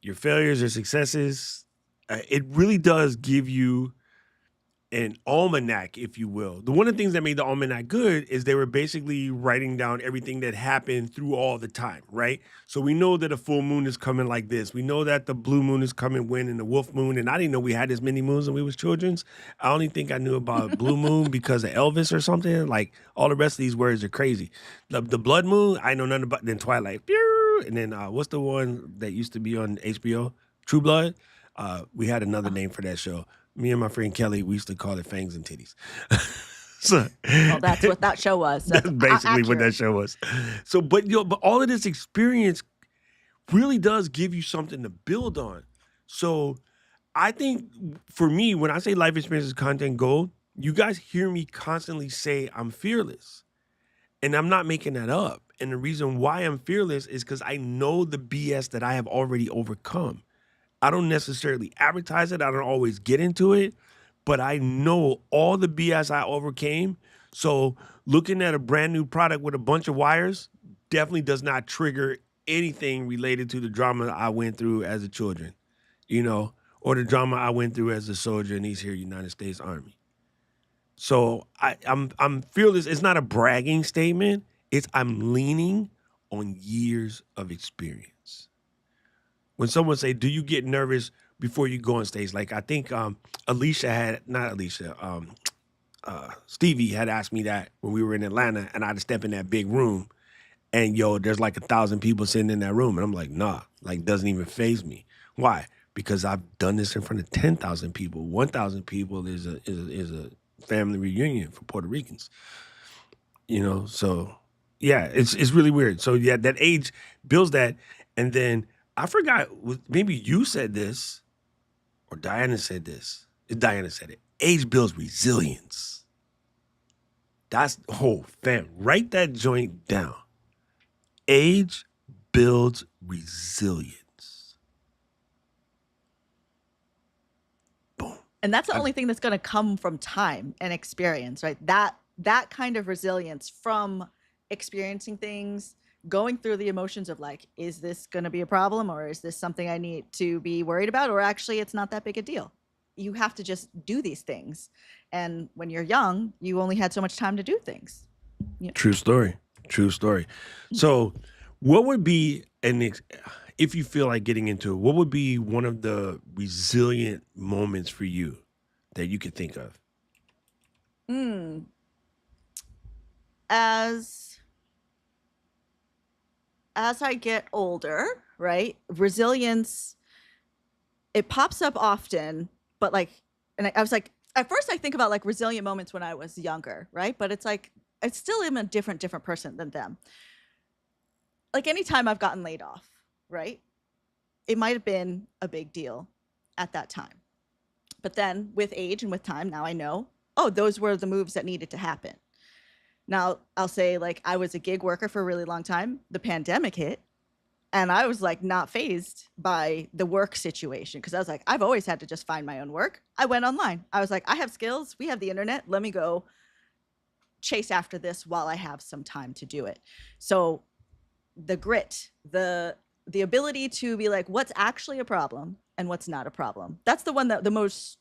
your failures, your successes, it really does give you an almanac, if you will. One of the things that made the almanac good is they were basically writing down everything that happened through all the time, right? So we know that a full moon is coming like this. We know that the blue moon is coming when, and the wolf moon. And I didn't know we had this many moons when we was children. I only think I knew about blue moon because of Elvis or something. Like all the rest of these words are crazy. The blood moon, I know nothing about. Then Twilight, pew! And then what's the one that used to be on HBO? True Blood. We had another name for that show. Me and my friend Kelly, we used to call it Fangs and Titties. So Well, that's what that show was. that's basically what that accurate. show was. So, but but all of this experience really does give you something to build on. So I think for me, when I say life experience is content gold, you guys hear me constantly say I'm fearless. And I'm not making that up. And the reason why I'm fearless is because I know the BS that I have already overcome. I don't necessarily advertise it. I don't always get into it, but I know all the BS I overcame. So looking at a brand new product with a bunch of wires definitely does not trigger anything related to the drama I went through as a children, or the drama I went through as a soldier in these here United States Army. So I'm fearless. It's not a bragging statement. It's I'm leaning on years of experience. When someone say, "Do you get nervous before you go on stage?" Like I think Stevie had asked me that when we were in Atlanta, and I had to step in that big room, and there's like 1,000 people sitting in that room, and I'm like, nah, like doesn't even faze me. Why? Because I've done this in front of 10,000 people. 1,000 people is a family reunion for Puerto Ricans. So yeah, it's really weird. So yeah, that age builds that, and then I forgot, maybe you said this or Diana said this. Diana said it. Age builds resilience. That's fam. Write that joint down. Age builds resilience. Boom. And that's the only thing that's going to come from time and experience, right? That kind of resilience from experiencing things, going through the emotions of like, is this going to be a problem, or is this something I need to be worried about, or actually it's not that big a deal. You have to just do these things. And when you're young, you only had so much time to do things. True story. So what would be if you feel like getting into it, what would be one of the resilient moments for you that you could think of? As I get older, right? Resilience, it pops up often, but I was like, at first I think about like resilient moments when I was younger, right? But it's like, I still am a different person than them. Like anytime I've gotten laid off, right? It might have been a big deal at that time. But then with age and with time, now I know, those were the moves that needed to happen. Now I'll say like I was a gig worker for a really long time. The pandemic hit and I was like not fazed by the work situation because I was like, I've always had to just find my own work. I went online. I was like, I have skills. We have the internet. Let me go chase after this while I have some time to do it. So the grit, the ability to be like, what's actually a problem and what's not a problem. That's the one that the most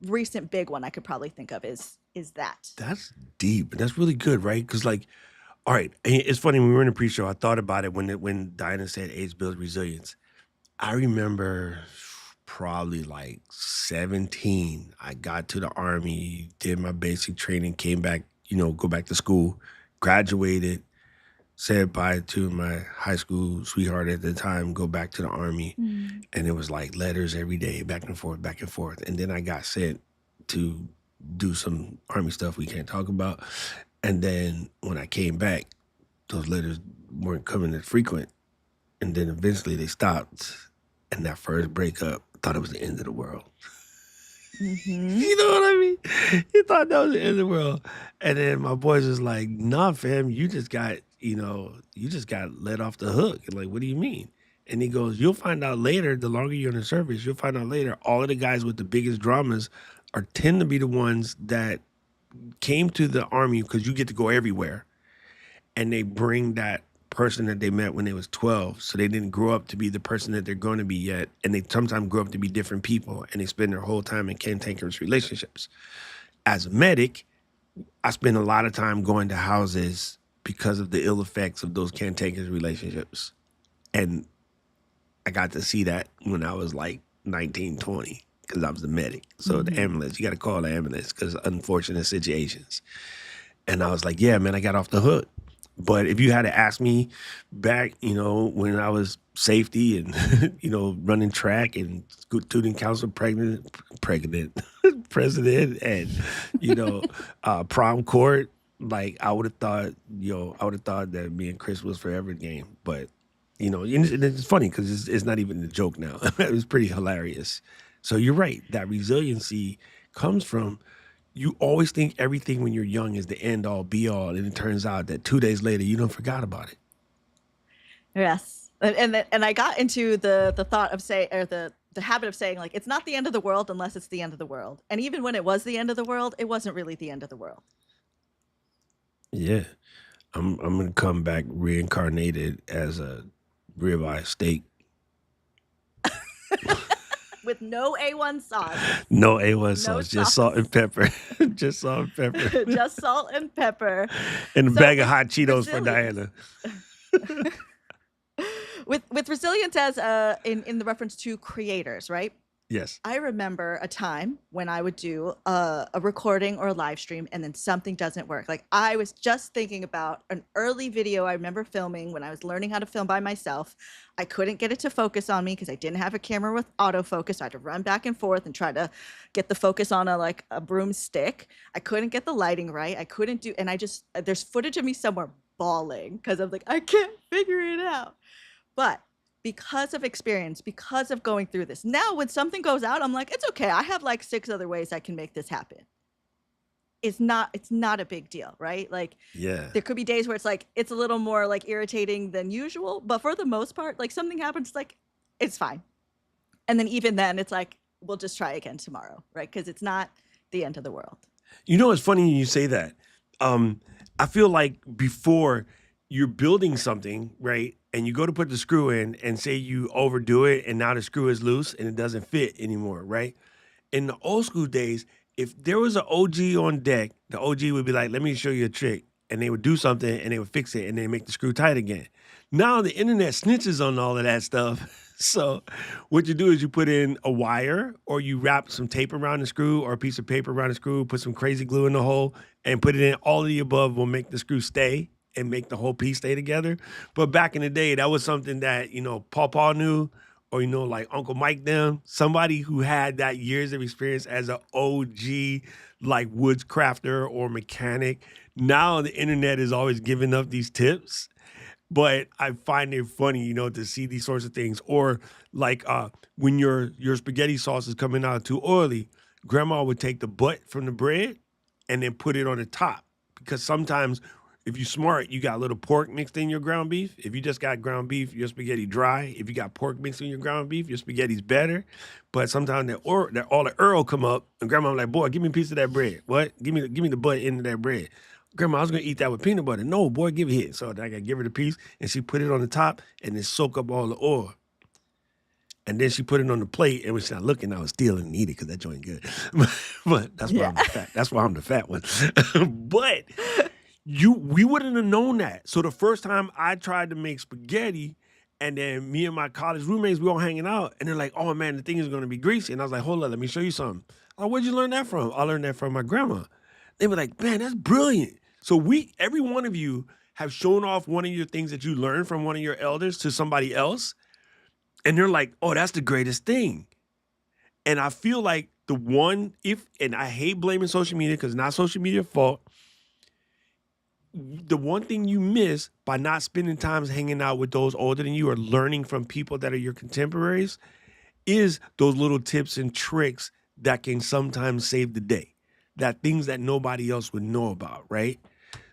recent big one I could probably think of is that. That's deep. That's really good, right? Because like, all right, it's funny, when we were in the pre-show, I thought about it when Diana said age builds resilience. I remember probably like 17, I got to the Army, did my basic training, came back, go back to school, graduated, said bye to my high school sweetheart at the time, go back to the Army. And it was like letters every day, back and forth. And then I got sent to do some Army stuff we can't talk about. And then when I came back, those letters weren't coming as frequent. And then eventually they stopped. And that first breakup, I thought it was the end of the world. You know what I mean? You thought that was the end of the world. And then my boys was like, nah, fam, you just got let off the hook. And like, what do you mean? And he goes, you'll find out later, the longer you're in the service, you'll find out later, all of the guys with the biggest dramas tend to be the ones that came to the Army because you get to go everywhere. And they bring that person that they met when they was 12. So they didn't grow up to be the person that they're going to be yet. And they sometimes grow up to be different people. And they spend their whole time in cantankerous relationships. As a medic, I spend a lot of time going to houses because of the ill effects of those cantankerous relationships. And I got to see that when I was like 19, 20, because I was the medic. So the ambulance, you got to call the ambulance because unfortunate situations. And I was like, yeah, man, I got off the hook. But if you had to ask me back, when I was safety and running track and student council president and prom court. Like I would have thought, that me and Chris was forever game. But and it's funny because it's not even a joke now. It was pretty hilarious. So you're right. That resiliency comes from you always think everything when you're young is the end all be all, and it turns out that 2 days later you don't forgot about it. Yes, and I got into the thought of the habit of saying like it's not the end of the world unless it's the end of the world, and even when it was the end of the world, it wasn't really the end of the world. Yeah, I'm gonna come back reincarnated as a ribeye steak. With no A1 sauce. No A1 sauce, just salt and pepper. Just salt and pepper. Just salt and pepper. And a bag of hot Cheetos for Diana. With resilience as in the reference to creators, right? Yes. I remember a time when I would do a recording or a live stream and then something doesn't work. Like I was just thinking about an early video I remember filming when I was learning how to film by myself. I couldn't get it to focus on me because I didn't have a camera with autofocus. I had to run back and forth and try to get the focus on a broomstick. I couldn't get the lighting right. I couldn't do, and there's footage of me somewhere bawling because I'm like, I can't figure it out. But because of experience, because of going through this, now when something goes out, I'm like, it's okay. I have like 6 other ways I can make this happen. It's not a big deal, right? Like, yeah, there could be days where it's like, it's a little more like irritating than usual, but for the most part, like something happens, like it's fine. And then even then it's like, we'll just try again tomorrow, right? Because it's not the end of the world. It's funny you say that. I feel like before you're building something, right? And you go to put the screw in and say you overdo it and now the screw is loose and it doesn't fit anymore, right? In the old school days, if there was an OG on deck, the OG would be like, let me show you a trick. And they would do something and they would fix it and they make the screw tight again. Now the internet snitches on all of that stuff. So what you do is you put in a wire or you wrap some tape around the screw or a piece of paper around the screw, put some crazy glue in the hole and put it in. All of the above will make the screw stay and make the whole piece stay together. But back in the day, that was something that, Pawpaw knew or, like Uncle Mike them, somebody who had that years of experience as an OG, like woods crafter or mechanic. Now the internet is always giving up these tips. But I find it funny, to see these sorts of things. Or like when your spaghetti sauce is coming out too oily, grandma would take the butt from the bread and then put it on the top. Because sometimes if you're smart, you got a little pork mixed in your ground beef. If you just got ground beef, your spaghetti dry. If you got pork mixed in your ground beef, your spaghetti's better. But sometimes all the Earl come up and grandma like, boy, give me a piece of that bread. What? Give me the butt into that bread. Grandma, I was going to eat that with peanut butter. No, boy, give it here. So I got to give her the piece, and she put it on the top and then soak up all the oil. And then she put it on the plate, and when she's not looking, I was stealing and eat it because that joint good. But that's why I'm the fat. That's why I'm the fat one. But we wouldn't have known that. So the first time I tried to make spaghetti, and then me and my college roommates, we all hanging out, and they're like, oh, man, the thing is going to be greasy. And I was like, hold on, let me show you something. Oh, where'd you learn that from? I learned that from my grandma. They were like, man, that's brilliant. So every one of you have shown off one of your things that you learned from one of your elders to somebody else. And they're like, oh, that's the greatest thing. And I feel like and I hate blaming social media because it's not social media's fault. The one thing you miss by not spending time hanging out with those older than you or learning from people that are your contemporaries is those little tips and tricks that can sometimes save the day. That things that nobody else would know about, right?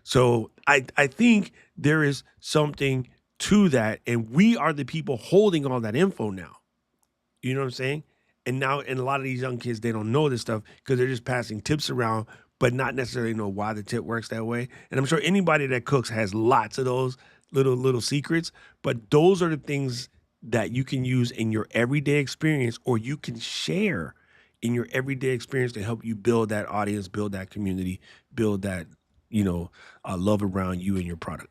So I think there is something to that, and we are the people holding all that info now. You know what I'm saying? And a lot of these young kids, they don't know this stuff because they're just passing tips around, but not necessarily know why the tip works that way. And I'm sure anybody that cooks has lots of those little secrets, but those are the things that you can use in your everyday experience or you can share in your everyday experience to help you build that audience, build that community, build that, love around you and your product.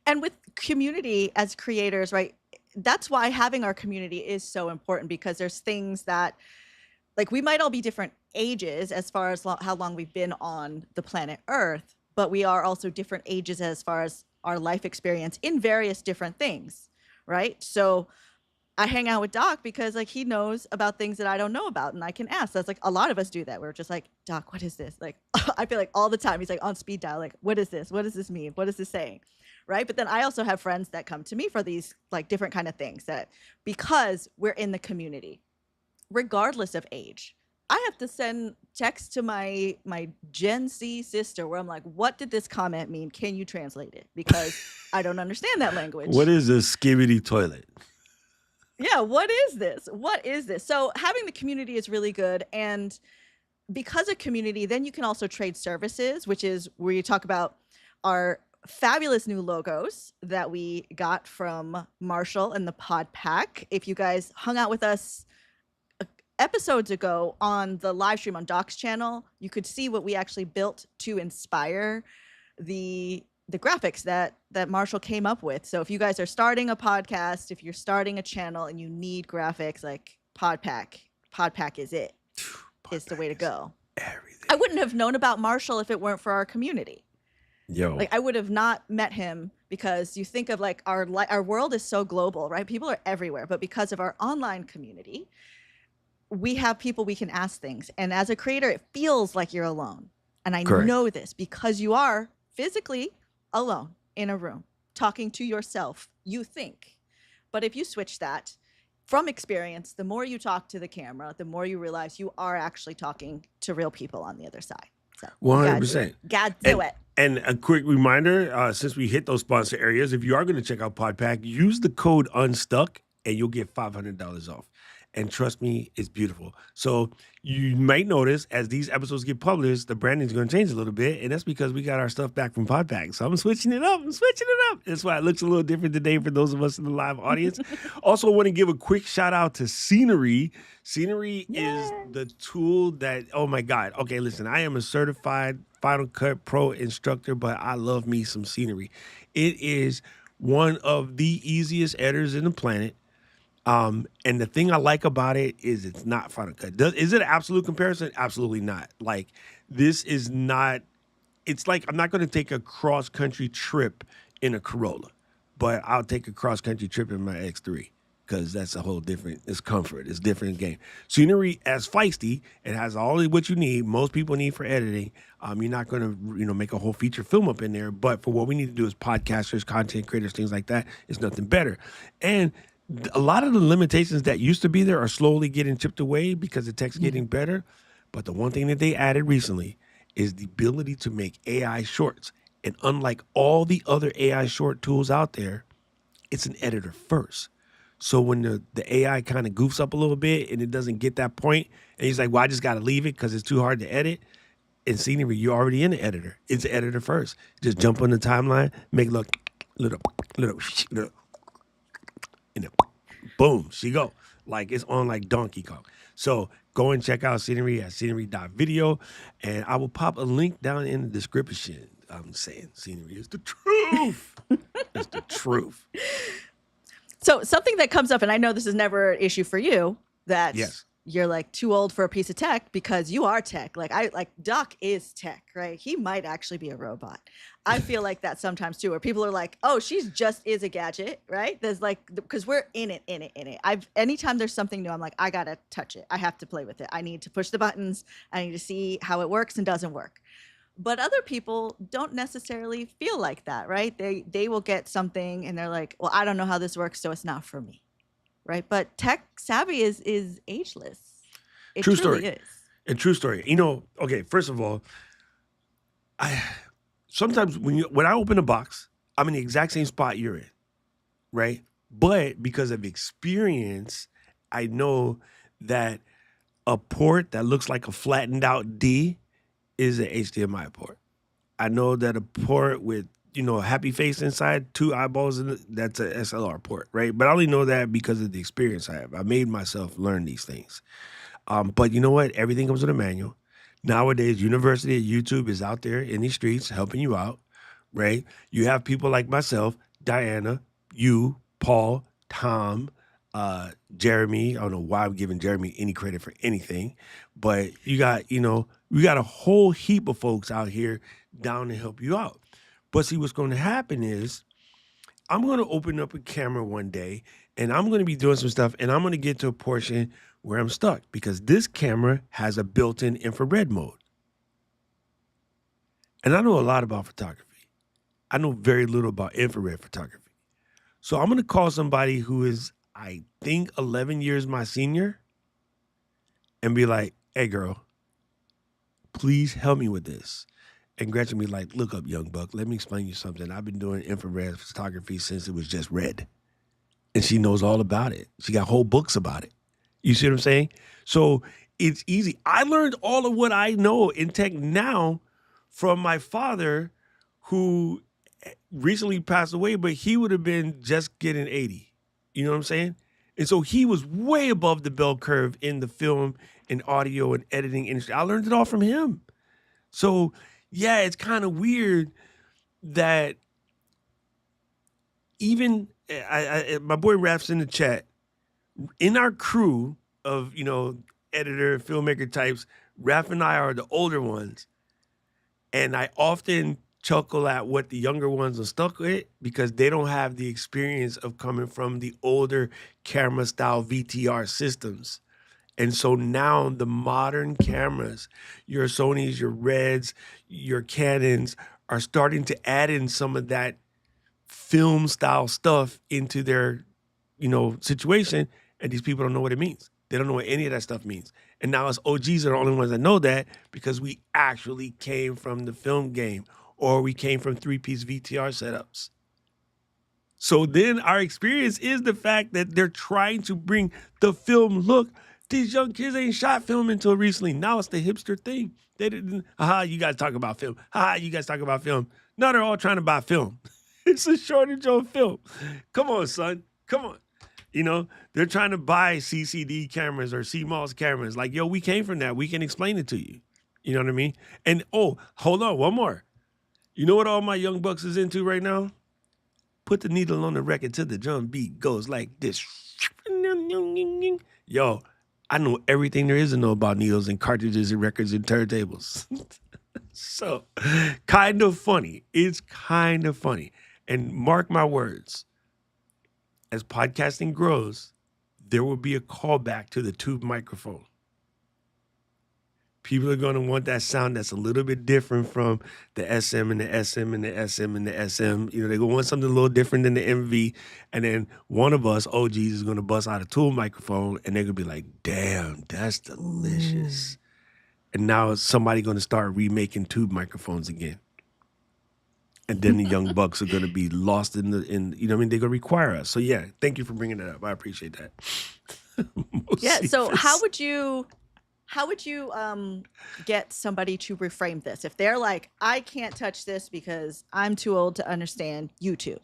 And with community as creators, right? That's why having our community is so important because there's things that, like, we might all be different ages as far as how long we've been on the planet Earth, but we are also different ages as far as our life experience in various different things, right? So I hang out with Doc because like he knows about things that I don't know about and I can ask. That's like a lot of us do that. We're just like, Doc, what is this? Like I feel like all the time he's like on speed dial, like, what is this? What does this mean? What is this saying? Right. But then I also have friends that come to me for these like different kind of things that because we're in the community, regardless of age. I have to send text to my Gen Z sister where I'm like, what did this comment mean? Can you translate it? Because I don't understand that language. What is a skibbity toilet? Yeah, what is this? What is this? So having the community is really good. And because of community, then you can also trade services, which is where you talk about our fabulous new logos that we got from Marshall and the Pod Pack. If you guys hung out with us episodes ago on the live stream on Doc's channel, you could see what we actually built to inspire the graphics that Marshall came up with. So if you guys are starting a podcast, if you're starting a channel and you need graphics, like Pod Pack is it. It's the way to go. Everything. I wouldn't have known about Marshall if it weren't for our community. Yo. Like I would have not met him because you think of like our world is so global, right? People are everywhere, but because of our online community, we have people we can ask things. And as a creator, it feels like you're alone. And I Correct. know this because you are physically alone in a room talking to yourself, you think. But if you switch that from experience, the more you talk to the camera, the more you realize you are actually talking to real people on the other side. So 100%. God do it. And a quick reminder, since we hit those sponsor areas, if you are going to check out PodPack, use the code Unstuck and you'll get $500 off. And trust me, it's beautiful. So you might notice as these episodes get published, the branding is going to change a little bit. And that's because we got our stuff back from PodPack. So I'm switching it up. That's why it looks a little different today for those of us in the live audience. Also, I want to give a quick shout out to Scenery. Scenery is the tool that, oh my God. Okay, listen, I am a certified Final Cut Pro instructor, but I love me some Scenery. It is one of the easiest editors in the planet. And the thing I like about it is it's not Final Cut. Is it an absolute comparison? Absolutely not. Like, this is not, it's like I'm not going to take a cross-country trip in a Corolla, but I'll take a cross-country trip in my X3 because that's a whole different, it's comfort. It's different game. Scenery, as feisty, it has all what you need, most people need for editing. You're not going to, make a whole feature film up in there, but for what we need to do as podcasters, content creators, things like that, it's nothing better. And a lot of the limitations that used to be there are slowly getting chipped away because the tech's getting better. But the one thing that they added recently is the ability to make AI shorts. And unlike all the other AI short tools out there, it's an editor first. So when the AI kind of goofs up a little bit and it doesn't get that point, and he's like, well, I just got to leave it because it's too hard to edit. In Scenery, you're already in the editor. It's the editor first. Just jump on the timeline, make little, and then boom, she go. Like it's on like Donkey Kong. So go and check out Scenery at scenery.video. And I will pop a link down in the description. I'm saying Scenery is the truth. It's the truth. So something that comes up, and I know this is never an issue for you, that Yes. you're like too old for a piece of tech because you are tech. Like Doc is tech, right? He might actually be a robot. I feel like that sometimes too, where people are like, oh, she's just is a gadget, right? There's like, because we're in it. Anytime there's something new, I'm like, I gotta touch it. I have to play with it. I need to push the buttons. I need to see how it works and doesn't work. But other people don't necessarily feel like that, right? They will get something and they're like, well, I don't know how this works, so it's not for me. Right, but tech savvy is ageless. It True truly story. is. A true story. Okay, first of all, I sometimes when I open a box, I'm in the exact same spot you're in, right? But because of experience, I know that a port that looks like a flattened out D is an HDMI port. I know that a port with a happy face inside, two eyeballs in it, that's a SLR port, right? But I only know that because of the experience I have. I made myself learn these things. But you know what? Everything comes with a manual. Nowadays, University of YouTube is out there in these streets helping you out, right? You have people like myself, Diana, you, Paul, Tom, Jeremy. I don't know why I'm giving Jeremy any credit for anything, but we got a whole heap of folks out here down to help you out. But see, what's going to happen is I'm going to open up a camera one day and I'm going to be doing some stuff and I'm going to get to a portion where I'm stuck because this camera has a built-in infrared mode. And I know a lot about photography. I know very little about infrared photography. So I'm going to call somebody who is, I think, 11 years my senior and be like, hey, girl, please help me with this. And Gretchen be like, look up, young buck. Let me explain you something. I've been doing infrared photography since it was just red. And she knows all about it. She got whole books about it. You see what I'm saying? So it's easy. I learned all of what I know in tech now from my father, who recently passed away, but he would have been just getting 80. You know what I'm saying? And so he was way above the bell curve in the film and audio and editing industry. I learned it all from him. So yeah, it's kind of weird that even my boy Raph's in the chat. In our crew of, editor, filmmaker types, Raph and I are the older ones. And I often chuckle at what the younger ones are stuck with because they don't have the experience of coming from the older camera style VTR systems. And so now the modern cameras, your Sonys, your Reds, your Canons are starting to add in some of that film style stuff into their, situation. And these people don't know what it means. They don't know what any of that stuff means. And now us OGs are the only ones that know that because we actually came from the film game or we came from 3-piece VTR setups. So then our experience is the fact that they're trying to bring the film look. These young kids ain't shot film until recently. Now it's the hipster thing. They didn't, you guys talk about film. You guys talk about film. Now they're all trying to buy film. It's a shortage on film. Come on, son. Come on. They're trying to buy CCD cameras or CMOS cameras. Like, yo, we came from that. We can explain it to you. You know what I mean? And, hold on, one more. You know what all my young bucks is into right now? Put the needle on the record till the drum beat goes like this. Yo, I know everything there is to know about needles and cartridges and records and turntables. So, kind of funny. It's kind of funny. And mark my words, as podcasting grows, there will be a callback to the tube microphone. People are going to want that sound that's a little bit different from the SM and the SM and the SM and the SM. They're going to want something a little different than the MV. And then one of us, OGs, is going to bust out a tube microphone and they're going to be like, damn, that's delicious. And now somebody going to start remaking tube microphones again. And then the young bucks are going to be lost in they're going to require us. So yeah, thank you for bringing that up. I appreciate that. Yeah. So how would you get somebody to reframe this? If they're like, I can't touch this because I'm too old to understand YouTube,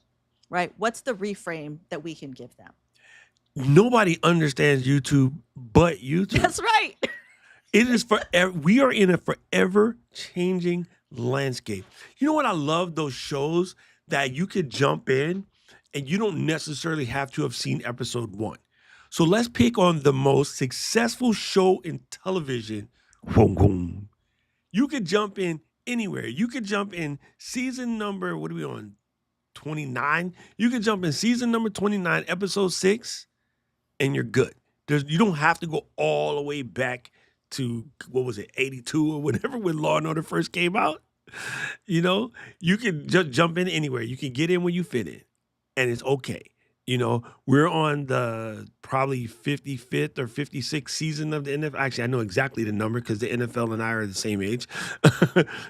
right? What's the reframe that we can give them? Nobody understands YouTube but YouTube. That's right. It is forever. We are in a forever changing landscape. You know what I love? Those shows that you could jump in and you don't necessarily have to have seen episode 1. So let's pick on the most successful show in television. You could jump in anywhere. You could jump in season number, what are we on? 29. You could jump in season number 29, episode 6, and you're good. You don't have to go all the way back to, 82 or whatever, when Law and Order first came out. You can just jump in anywhere. You can get in where you fit in, and it's okay. We're on the probably 55th or 56th season of the NFL. Actually, I know exactly the number because the NFL and I are the same age.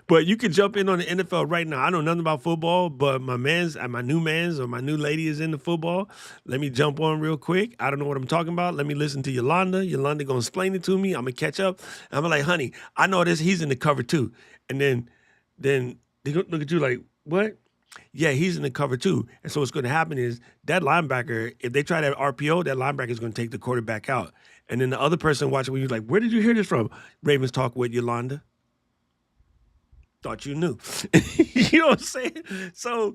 But you can jump in on the NFL right now. I know nothing about football, but my new lady is into football. Let me jump on real quick. I don't know what I'm talking about. Let me listen to Yolanda. Yolanda gonna explain it to me. I'm gonna catch up. I'm like, honey, I know this. He's in the cover too. And then they look at you like, what? Yeah, he's in the cover too. And so what's going to happen is that linebacker, if they try that RPO, that linebacker is going to take the quarterback out. And then the other person watching, when you're like, where did you hear this from? Ravens Talk with Yolanda. Thought you knew. You know what I'm saying? So,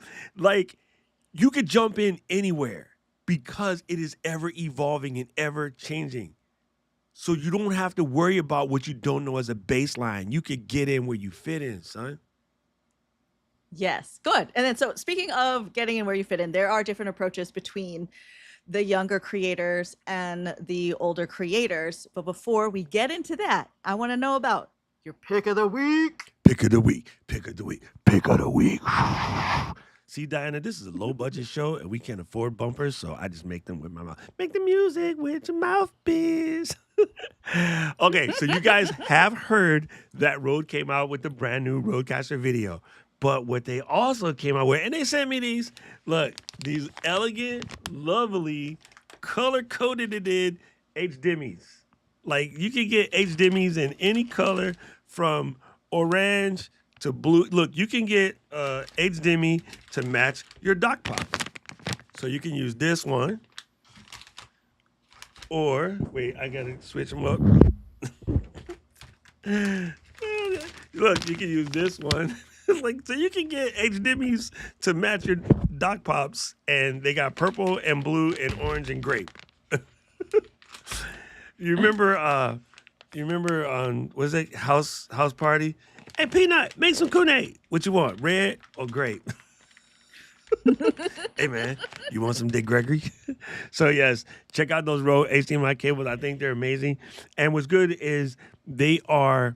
you could jump in anywhere because it is ever evolving and ever changing. So you don't have to worry about what you don't know as a baseline. You could get in where you fit in, son. Yes, good. And then, so speaking of getting in where you fit in, there are different approaches between the younger creators and the older creators. But before we get into that, I want to know about your pick of the week. Pick of the week. Pick of the week. Pick of the week. See, Diana, this is a low budget show and we can't afford bumpers, so I just make them with my mouth. Make the music with your mouthpiece. Okay, so you guys have heard that Rode came out with the brand new Rodecaster video. But what they also came out with, and they sent me these, look, these elegant, lovely, color-coded HDMIs. Like, you can get HDMIs in any color from orange to blue. Look, you can get HDMI to match your dock pops. So you can use this one. Or, wait, I got to switch them up. Look, you can use this one. Like, so you can get HDMIs to match your dock pops, and they got purple and blue and orange and grape. You remember on was it house party? Hey Peanut, make some Kool-Aid. What you want, red or grape? Hey man, you want some Dick Gregory? So yes, check out those Rode HDMI cables. I think they're amazing. And what's good is they are,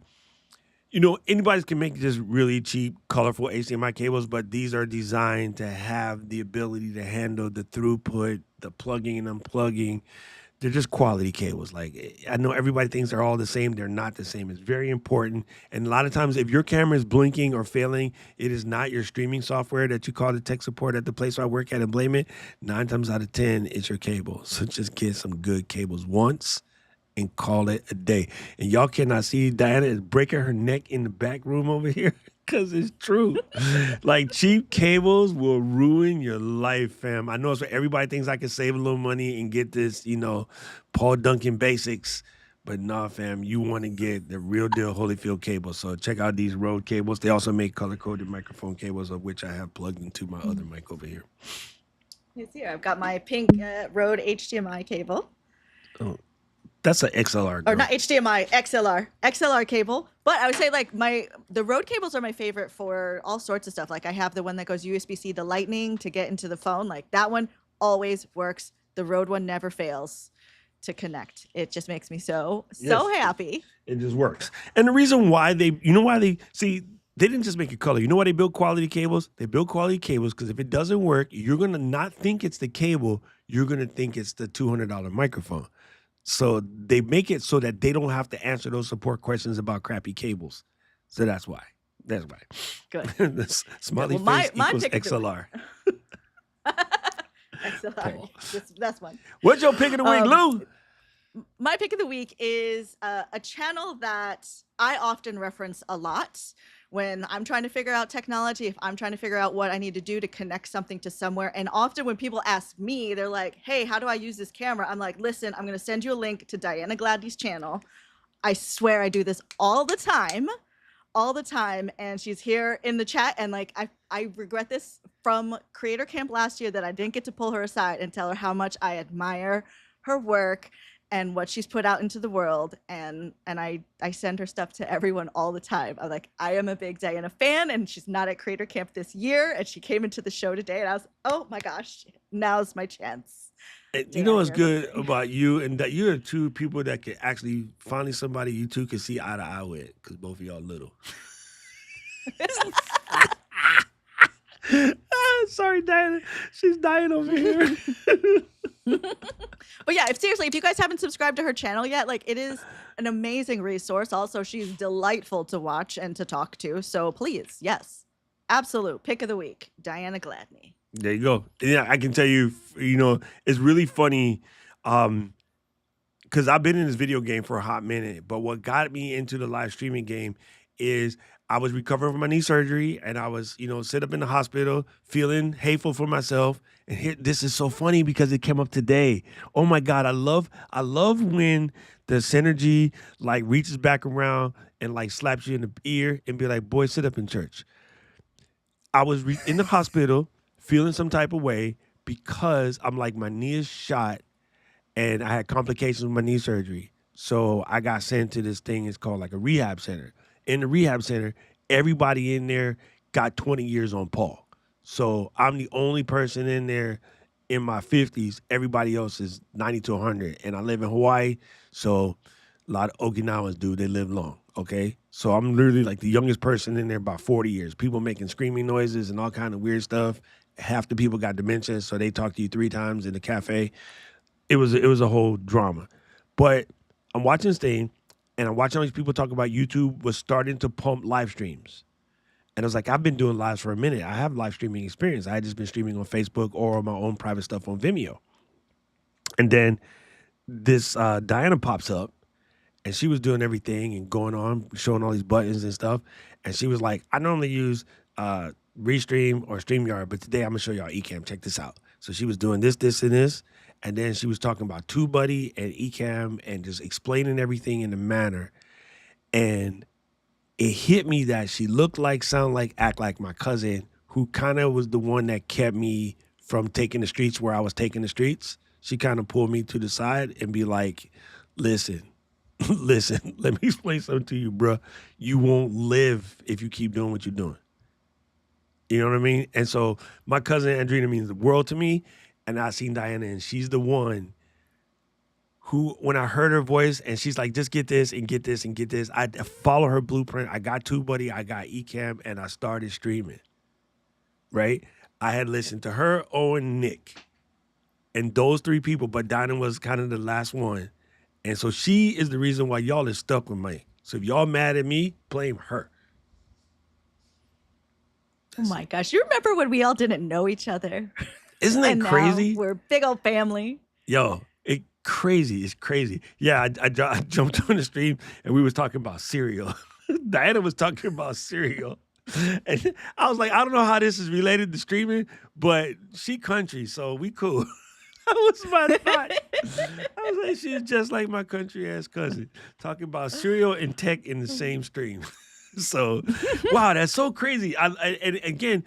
anybody can make just really cheap, colorful HDMI cables, but these are designed to have the ability to handle the throughput, the plugging and unplugging. They're just quality cables. Like, I know everybody thinks they're all the same. They're not the same. It's very important. And a lot of times, if your camera is blinking or failing, it is not your streaming software that you call the tech support at the place I work at and blame it. 9 times out of 10, it's your cable. So just get some good cables once and call it a day. And y'all cannot see Diana is breaking her neck in the back room over here because it's true. Like, cheap cables will ruin your life, fam. I know it's what everybody thinks I can save a little money and get this, Paul Duncan basics. But nah, fam, you want to get the real deal Holyfield cable. So check out these Rode cables. They also make color-coded microphone cables, of which I have plugged into my other mic over here. It's here. I've got my pink Rode HDMI cable. Oh. That's an XLR. Girl. Or not HDMI, XLR cable. But I would say like the Rode cables are my favorite for all sorts of stuff. Like I have the one that goes USB-C to Lightning to get into the phone. Like that one always works. The Rode one never fails to connect. It just makes me so happy. It just works. And the reason why they didn't just make it color. You know why they build quality cables? They build quality cables because if it doesn't work, you're going to not think it's the cable. You're going to think it's the $200 microphone. So they make it so that they don't have to answer those support questions about crappy cables. So that's why. That's why. Good. Smiley face equals XLR. XLR. That's one. What's your pick of the week, Lou? My pick of the week is a channel that I often reference a lot when I'm trying to figure out technology, if I'm trying to figure out what I need to do to connect something to somewhere. And often when people ask me, they're like, hey, how do I use this camera? I'm like, listen, I'm going to send you a link to Diana Gladney's channel. I swear I do this all the time. And she's here in the chat. And like, I regret this from Creator Camp last year that I didn't get to pull her aside and tell her how much I admire her work and what she's put out into the world. And I send her stuff to everyone all the time. I'm like, I am a big Diana fan, and she's not at Creator Camp this year. And she came into the show today, and I was, oh my gosh, now's my chance. You know what's good about you, and that you're two people that can actually finally somebody you two can see eye to eye with, because both of y'all little. Sorry, Diana. She's dying over here. But yeah, if you guys haven't subscribed to her channel yet, like it is an amazing resource. Also, she's delightful to watch and to talk to. So please, yes, absolute pick of the week, Diana Gladney. There you go. Yeah, I can tell you, it's really funny because I've been in this video game for a hot minute. But what got me into the live streaming game is I was recovering from my knee surgery, and I was, sit up in the hospital feeling hateful for myself. And here, this is so funny because it came up today. Oh my God, I love when the synergy like reaches back around and like slaps you in the ear and be like, boy, sit up in church. I was in the hospital feeling some type of way because I'm like, my knee is shot and I had complications with my knee surgery. So I got sent to this thing. It's called like a rehab center. In the rehab center, everybody in there got 20 years on Paul. So I'm the only person in there in my 50s. Everybody else is 90 to 100. And I live in Hawaii. So a lot of Okinawans do. They live long. Okay. So I'm literally like the youngest person in there by 40 years. People making screaming noises and all kind of weird stuff. Half the people got dementia. So they talk to you 3 times in the cafe. It was a whole drama. But I'm watching this thing and I'm watching all these people talk about YouTube was starting to pump live streams. And I was like, I've been doing lives for a minute. I have live streaming experience. I had just been streaming on Facebook or my own private stuff on Vimeo. And then this Diana pops up and she was doing everything and going on, showing all these buttons and stuff. And she was like, I normally use Restream or StreamYard, but today I'm going to show y'all Ecamm. Check this out. So she was doing this, and this. And then she was talking about TubeBuddy and Ecamm and just explaining everything in a manner. And it hit me that she looked like, sound like, act like my cousin, who kind of was the one that kept me from taking the streets where I was taking the streets. She kind of pulled me to the side and be like, listen, listen, let me explain something to you, bro. You won't live if you keep doing what you're doing. You know what I mean? And so my cousin Andrina means the world to me. And I seen Diana, and she's the one who, when I heard her voice, and she's like, just get this and get this and get this, I follow her blueprint. I got TubeBuddy, I got Ecamm, and I started streaming, right? I had listened to her, Owen, Nick, and those 3 people, but Diana was kind of the last one. And so she is the reason why y'all is stuck with me. So if y'all mad at me, blame her. Oh my gosh. You remember when we all didn't know each other? Isn't that and crazy? Now we're a big old family. Yo, it's crazy. Yeah, I jumped on the stream and we was talking about cereal. Diana was talking about cereal. And I was like, I don't know how this is related to streaming, but she country, so we cool. That was my thought. I was like, she's just like my country ass cousin, talking about cereal and tech in the same stream. So, wow, that's so crazy. And again,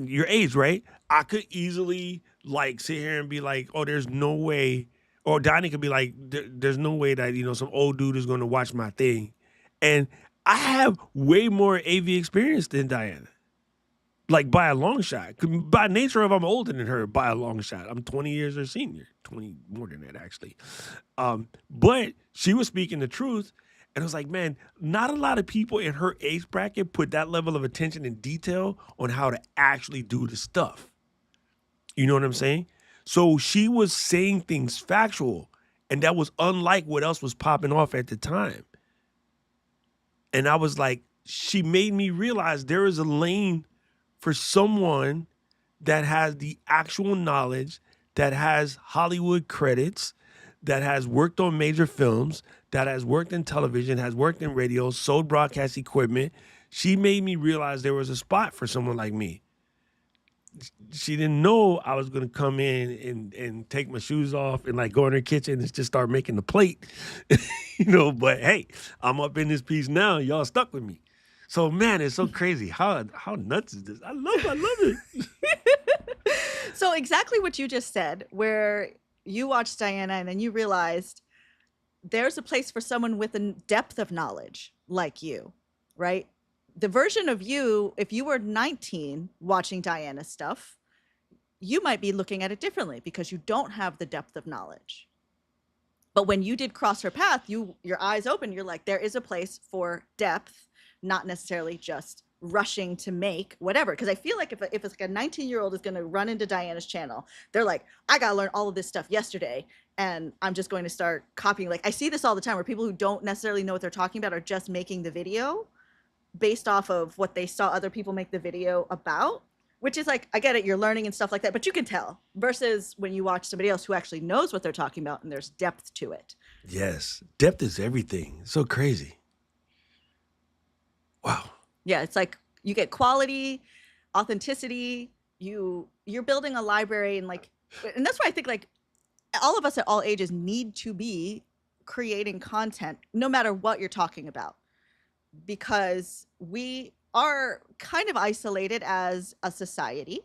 your age, right? I could easily like sit here and be like, oh, there's no way. Or Donnie could be like, there's no way that, some old dude is going to watch my thing. And I have way more AV experience than Diana. Like by a long shot. By nature of I'm older than her by a long shot. I'm 20 years her senior. 20 more than that, actually. But she was speaking the truth. And I was like, man, not a lot of people in her age bracket put that level of attention and detail on how to actually do the stuff. You know what I'm saying? So she was saying things factual, and that was unlike what else was popping off at the time. And I was like, she made me realize there is a lane for someone that has the actual knowledge, that has Hollywood credits, that has worked on major films, that has worked in television, has worked in radio, sold broadcast equipment. She made me realize there was a spot for someone like me. She didn't know I was going to come in and take my shoes off and like go in her kitchen and just start making the plate, but hey, I'm up in this piece now. Y'all stuck with me. So man, it's so crazy. How nuts is this? I love it. So exactly what you just said, where you watched Diana and then you realized there's a place for someone with a depth of knowledge like you, right? The version of you, if you were 19 watching Diana's stuff, you might be looking at it differently because you don't have the depth of knowledge. But when you did cross her path, your eyes open, you're like, there is a place for depth, not necessarily just rushing to make whatever. Because I feel like if it's like a 19-year-old is going to run into Diana's channel, they're like, I got to learn all of this stuff yesterday, and I'm just going to start copying. Like, I see this all the time where people who don't necessarily know what they're talking about are just making the video based off of what they saw other people make the video about, which is like, I get it, you're learning and stuff like that, but you can tell, versus when you watch somebody else who actually knows what they're talking about and there's depth to it. Yes, depth is everything. It's so crazy. Wow. Yeah, it's like you get quality, authenticity, you're building a library, and that's why I think like all of us at all ages need to be creating content no matter what you're talking about, because we are kind of isolated as a society.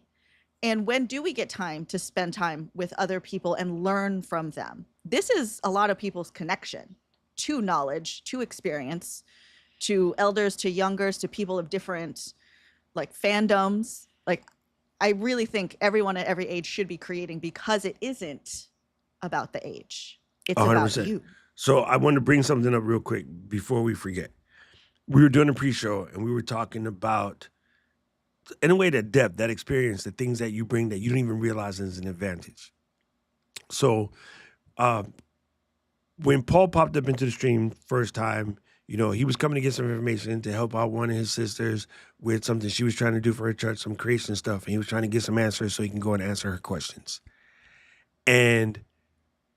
And when do we get time to spend time with other people and learn from them? This is a lot of people's connection to knowledge, to experience, to elders, to youngers, to people of different like fandoms. Like, I really think everyone at every age should be creating, because it isn't about the age. It's about 100%. you. So I want to bring something up real quick before we forget. We were doing a pre-show and we were talking about, in a way, that depth, that experience, the things that you bring that you don't even realize is an advantage. So when Paul popped up into the stream first time, he was coming to get some information to help out one of his sisters with something she was trying to do for her church, some creation stuff. And he was trying to get some answers so he can go and answer her questions. And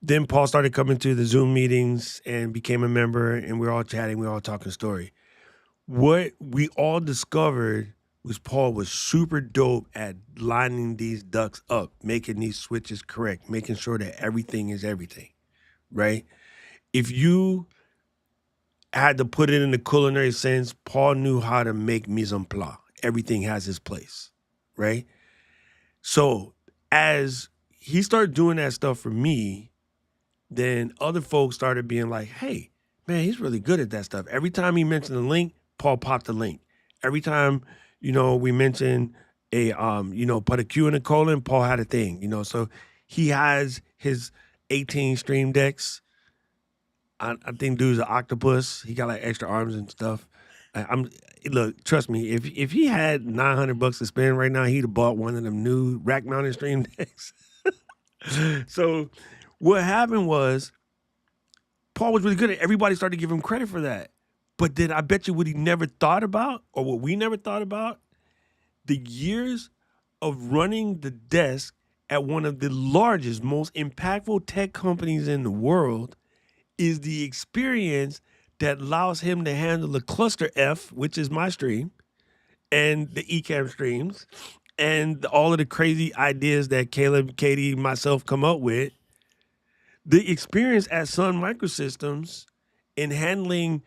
then Paul started coming to the Zoom meetings and became a member, and we were all chatting, we were all talking story. What we all discovered was Paul was super dope at lining these ducks up, making these switches correct, making sure that everything is everything, right? If you had to put it in the culinary sense, Paul knew how to make mise en place. Everything has its place, right? So as he started doing that stuff for me, then other folks started being like, hey, man, he's really good at that stuff. Every time he mentioned the link, Paul popped the link. Every time, we mentioned put a Q in a colon, Paul had a thing, so he has his 18 stream decks. I think dude's an octopus. He got like extra arms and stuff. Look, trust me, if he had $900 to spend right now, he'd have bought one of them new rack mounted stream decks. So what happened was Paul was really good at it. Everybody started to give him credit for that. But then I bet you what he never thought about, or what we never thought about, the years of running the desk at one of the largest, most impactful tech companies in the world is the experience that allows him to handle the cluster F, which is my stream, and the eCam streams, and all of the crazy ideas that Caleb, Katie, myself come up with. The experience at Sun Microsystems in handling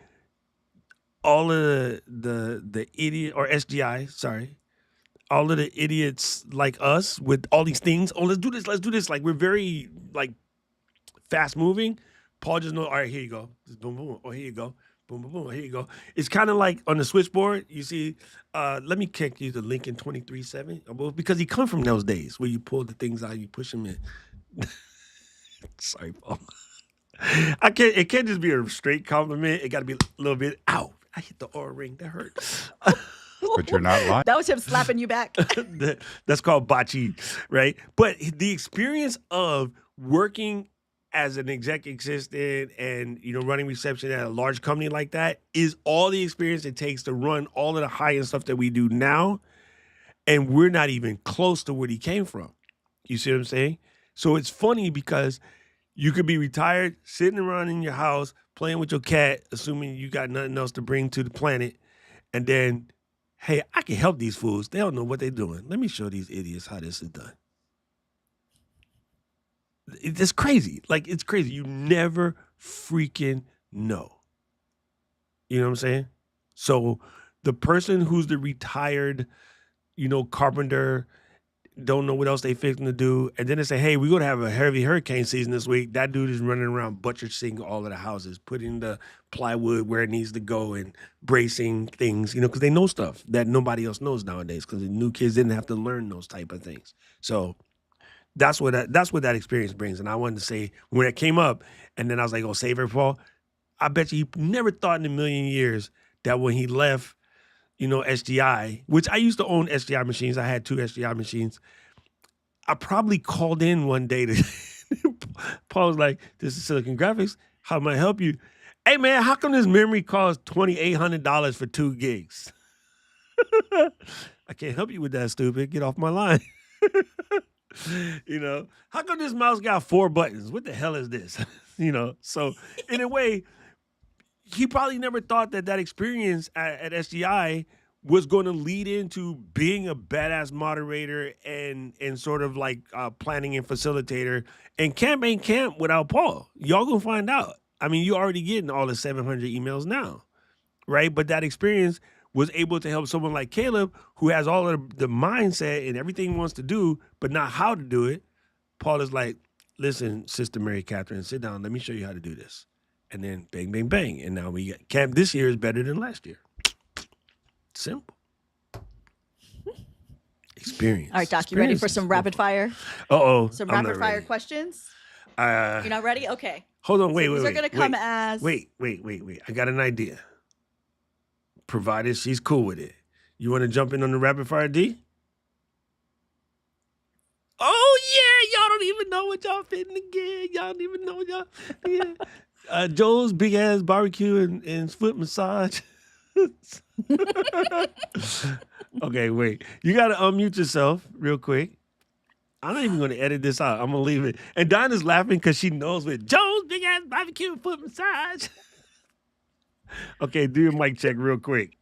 all of the idiot, or SGI, sorry, all of the idiots like us with all these things. Oh, let's do this. Like, we're very like fast moving. Paul just knows, all right, here you go. Just boom, boom. Oh, here you go. Boom, boom, boom. Here you go. It's kind of like on the switchboard, you see, let me kick you the Lincoln 2370. Because he come from those days where you pull the things out, you push them in. Sorry, Paul. It can't just be a straight compliment. It got to be a little bit, ow, I hit the aura ring. That hurt. But you're not lying. That was him slapping you back. That's called bachi, right? But the experience of working as an executive assistant and, running reception at a large company like that is all the experience it takes to run all of the high-end stuff that we do now. And we're not even close to where he came from. You see what I'm saying? So it's funny because you could be retired, sitting around in your house, playing with your cat, assuming you got nothing else to bring to the planet. And then, hey, I can help these fools. They don't know what they're doing. Let me show these idiots how this is done. It's crazy. Like, it's crazy. You never freaking know. You know what I'm saying? So the person who's the retired, carpenter, don't know what else they fixing to do, and then they say, hey, we're going to have a heavy hurricane season this week. That dude is running around butcher-seeing all of the houses, putting the plywood where it needs to go and bracing things, because they know stuff that nobody else knows nowadays, because the new kids didn't have to learn those type of things. So that's what that experience brings. And I wanted to say, when it came up, and then I was like, oh, save her, Paul. I bet you he never thought in a million years that when he left, SGI, which I used to own SGI machines. I had 2 SGI machines. I probably called in one day to Paul was like, this is Silicon Graphics. How may I help you? Hey, man, how come this memory costs $2,800 for 2 gigs? I can't help you with that, stupid. Get off my line. How come this mouse got 4 buttons? What the hell is this? So in a way, he probably never thought that experience at SGI was going to lead into being a badass moderator and sort of like planning and facilitator. And camp ain't camp without Paul. Y'all gonna find out. I mean, you're already getting all the 700 emails now, right? But that experience was able to help someone like Caleb, who has all of the mindset and everything he wants to do, but not how to do it. Paul is like, listen, Sister Mary Catherine, sit down. Let me show you how to do this. And then bang, bang, bang. And now we got camp this year is better than last year. Simple. Experience. All right, Doc, you ready for some rapid fire? Uh-oh. Some I'm rapid not fire ready. questions? You're not ready? Okay. Hold on, wait. These are going to come as... Wait. I got an idea. Provided she's cool with it. You want to jump in on the rapid fire, D? Oh, yeah. Y'all don't even know what y'all fitting to get. Y'all don't even know what y'all... Yeah. Joe's big-ass barbecue and foot massage. Okay, wait. You got to unmute yourself real quick. I'm not even going to edit this out. I'm going to leave it. And Dinah's laughing because she knows with Joe's big-ass barbecue and foot massage. Okay, do your mic check real quick.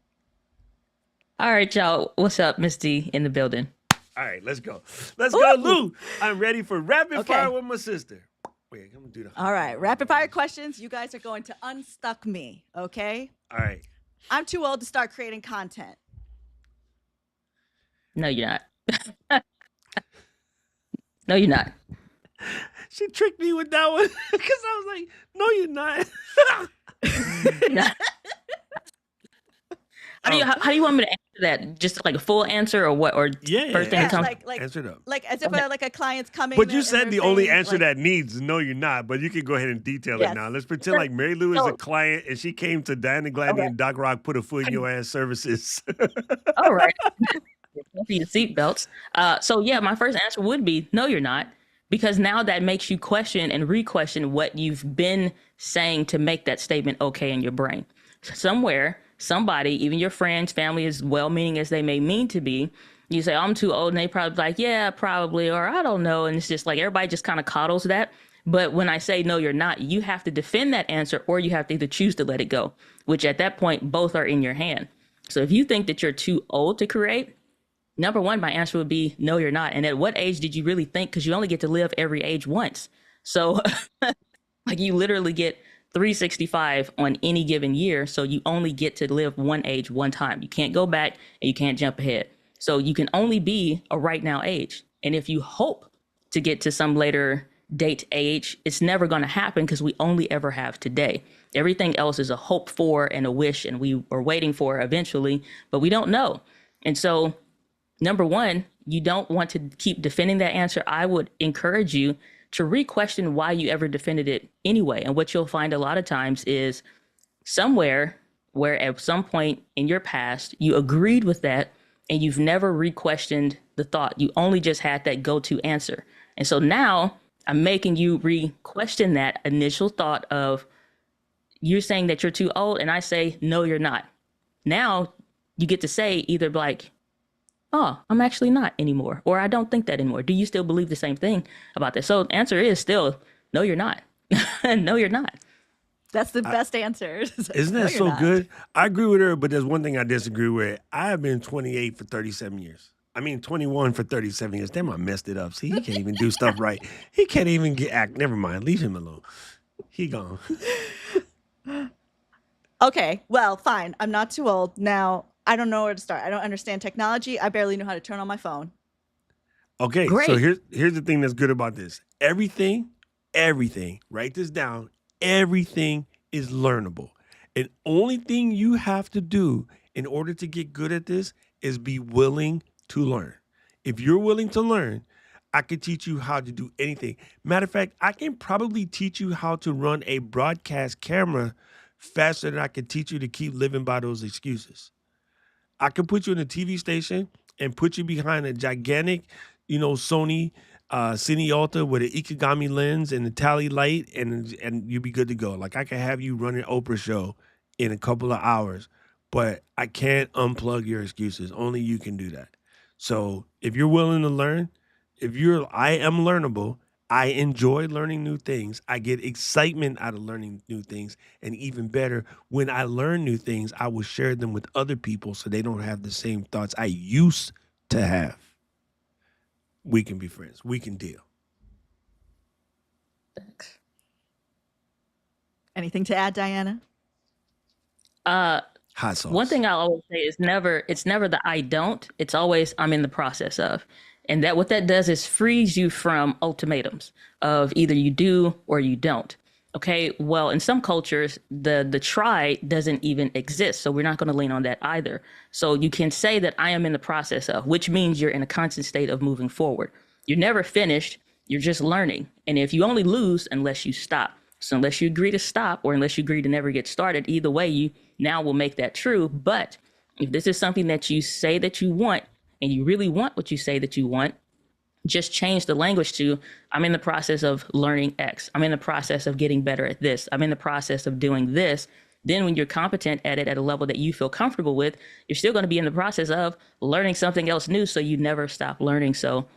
All right, y'all. What's up, Miss D in the building? All right, let's go. Let's go, Lou. I'm ready for rapid Okay. fire with my sister. Wait, I'm going to do that. All right, rapid fire questions. You guys are going to unstuck me, okay? All right. I'm too old to start creating content. No, you're not. No, you're not. She tricked me with that one because I was like, no, you're not. Nah. How do you want me to answer that? Just like a full answer or what? Or Yeah, first thing that comes? like answer it up. like as if like a client's coming. But you and said they're the only saying, answer like, that needs is no, you're not. But you can go ahead and detail Yes. it now. Let's pretend like Mary Lou is a client and she came to Diana Gladney and Doc Rock put a foot in your ass services. All right. For your seatbelts. So yeah, my first answer would be no, you're not, because now that makes you question and re-question what you've been saying to make that statement okay in your brain. Somewhere, somebody, even your friends, family, as well-meaning as they may mean to be, you say, I'm too old, and they probably like, yeah, probably, or I don't know, and it's just like everybody just kind of coddles that. But when I say no, you're not, you have to defend that answer, or you have to either choose to let it go, which at that point, both are in your hand. So if you think that you're too old to create, number one, my answer would be no, you're not. And at what age did you really think? Because you only get to live every age once. So like you literally get 365 on any given year. So you only get to live one age one time. You can't go back and you can't jump ahead. So you can only be a right now age. And if you hope to get to some later date age, it's never going to happen because we only ever have today. Everything else is a hope for and a wish, and we are waiting for eventually, but we don't know. And so number one, you don't want to keep defending that answer. I would encourage you to re-question why you ever defended it anyway. And what you'll find a lot of times is somewhere where at some point in your past, you agreed with that and you've never re-questioned the thought. You only just had that go-to answer. And so now I'm making you re-question that initial thought of you're saying that you're too old and I say, no, you're not. Now you get to say either like, oh, I'm actually not anymore, or I don't think that anymore. Do you still believe the same thing about this? So the answer is still, no, you're not. No, you're not. That's the best answer. Isn't that so good? I agree with her, but there's one thing I disagree with. I have been 28 for 37 years. I mean, 21 for 37 years. Damn, I messed it up. See, he can't even do stuff right. He can't even act. Never mind. Leave him alone. He gone. Okay, well, fine. I'm not too old. Now, I don't know where to start. I don't understand technology. I barely know how to turn on my phone. Okay, Great. so here's the thing that's good about this. Everything, write this down. Everything is learnable. And only thing you have to do in order to get good at this is be willing to learn. If you're willing to learn, I can teach you how to do anything. Matter of fact, I can probably teach you how to run a broadcast camera faster than I can teach you to keep living by those excuses. I can put you in a TV station and put you behind a gigantic, Sony Cine Alta with an Ikegami lens and a tally light, and you'll be good to go. Like I can have you run an Oprah show in a couple of hours, but I can't unplug your excuses. Only you can do that. So if you're willing to learn, I am learnable. I enjoy learning new things. I get excitement out of learning new things. And even better, when I learn new things, I will share them with other people so they don't have the same thoughts I used to have. We can be friends. We can deal. Thanks. Anything to add, Diana? Hot sauce. One thing I'll always say is it's never the I don't, it's always I'm in the process of. And that what that does is frees you from ultimatums of either you do or you don't. Okay, well, in some cultures, the try doesn't even exist, so we're not going to lean on that either. So you can say that I am in the process of, which means you're in a constant state of moving forward. You're never finished, you're just learning. And if you only lose unless you stop. So unless you agree to stop or unless you agree to never get started, either way, you now will make that true. But if this is something that you say that you want and you really want what you say that you want, just change the language to I'm in the process of learning X. I'm in the process of getting better at this. I'm in the process of doing this. Then when you're competent at it at a level that you feel comfortable with, you're still going to be in the process of learning something else new, so you never stop learning. So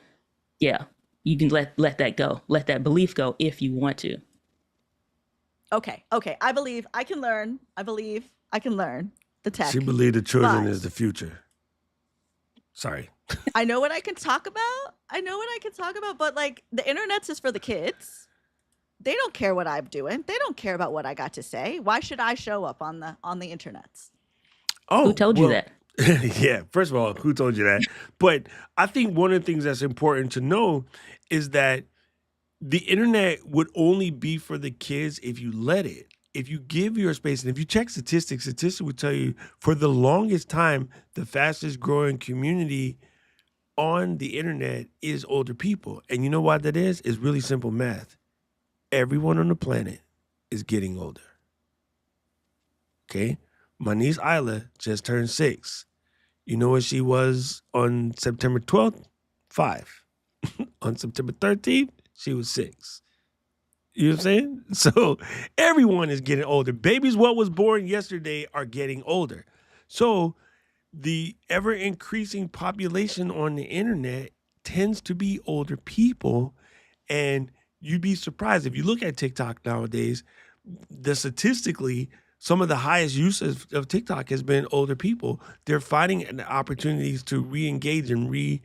yeah, you can let that go. Let that belief go if you want to. Okay. I believe I can learn. I believe I can learn the tech. She believed the children but is the future. Sorry. I know what I can talk about. But like the internet's is for the kids. They don't care what I'm doing. They don't care about what I got to say. Why should I show up on the internets? Oh, Who told you that? Yeah, first of all, who told you that? But I think one of the things that's important to know is that the internet would only be for the kids if you let it. If you give your space, and if you check statistics would tell you for the longest time, the fastest growing community on the internet is older people. And you know why that is? It's really simple math. Everyone on the planet is getting older. Okay? My niece Isla just turned 6. You know what she was on September 12th? 5. On September 13th, she was 6. You know what I'm saying? So everyone is getting older. Babies what was born yesterday are getting older. So the ever increasing population on the internet tends to be older people. And you'd be surprised if you look at TikTok nowadays, statistically, some of the highest uses of TikTok has been older people. They're finding opportunities to re-engage and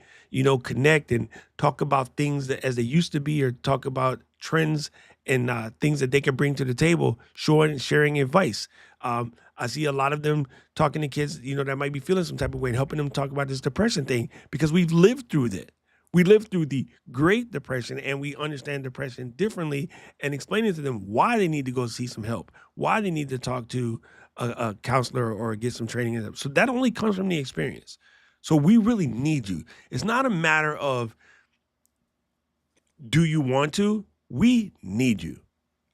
connect and talk about things that as they used to be, or talk about trends and things that they can bring to the table, sharing advice. I see a lot of them talking to kids, that might be feeling some type of way, and helping them talk about this depression thing, because we've lived through that. We lived through the Great Depression, and we understand depression differently, and explaining to them why they need to go see some help, why they need to talk to a counselor or get some training. So that only comes from the experience. So we really need you. It's not a matter of do you want to? We need you,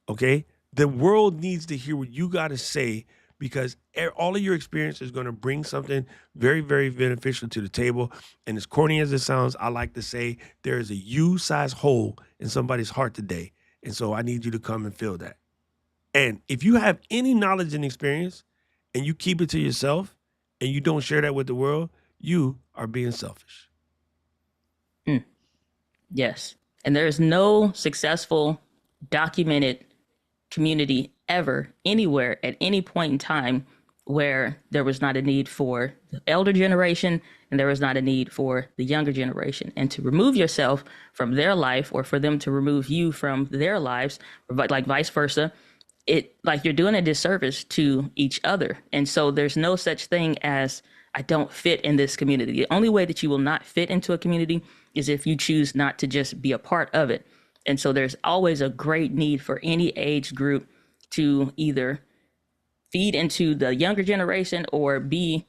okay? The world needs to hear what you got to say, because all of your experience is going to bring something very, very beneficial to the table. And as corny as it sounds, I like to say there is a U-sized hole in somebody's heart today. And so I need you to come and fill that. And if you have any knowledge and experience and you keep it to yourself and you don't share that with the world, you are being selfish. Yes. And there is no successful documented community ever, anywhere, at any point in time, where there was not a need for the elder generation and there was not a need for the younger generation. And to remove yourself from their life, or for them to remove you from their lives, or like vice versa, you're doing a disservice to each other. And so there's no such thing as I don't fit in this community. The only way that you will not fit into a community is if you choose not to just be a part of it. And so there's always a great need for any age group to either feed into the younger generation or be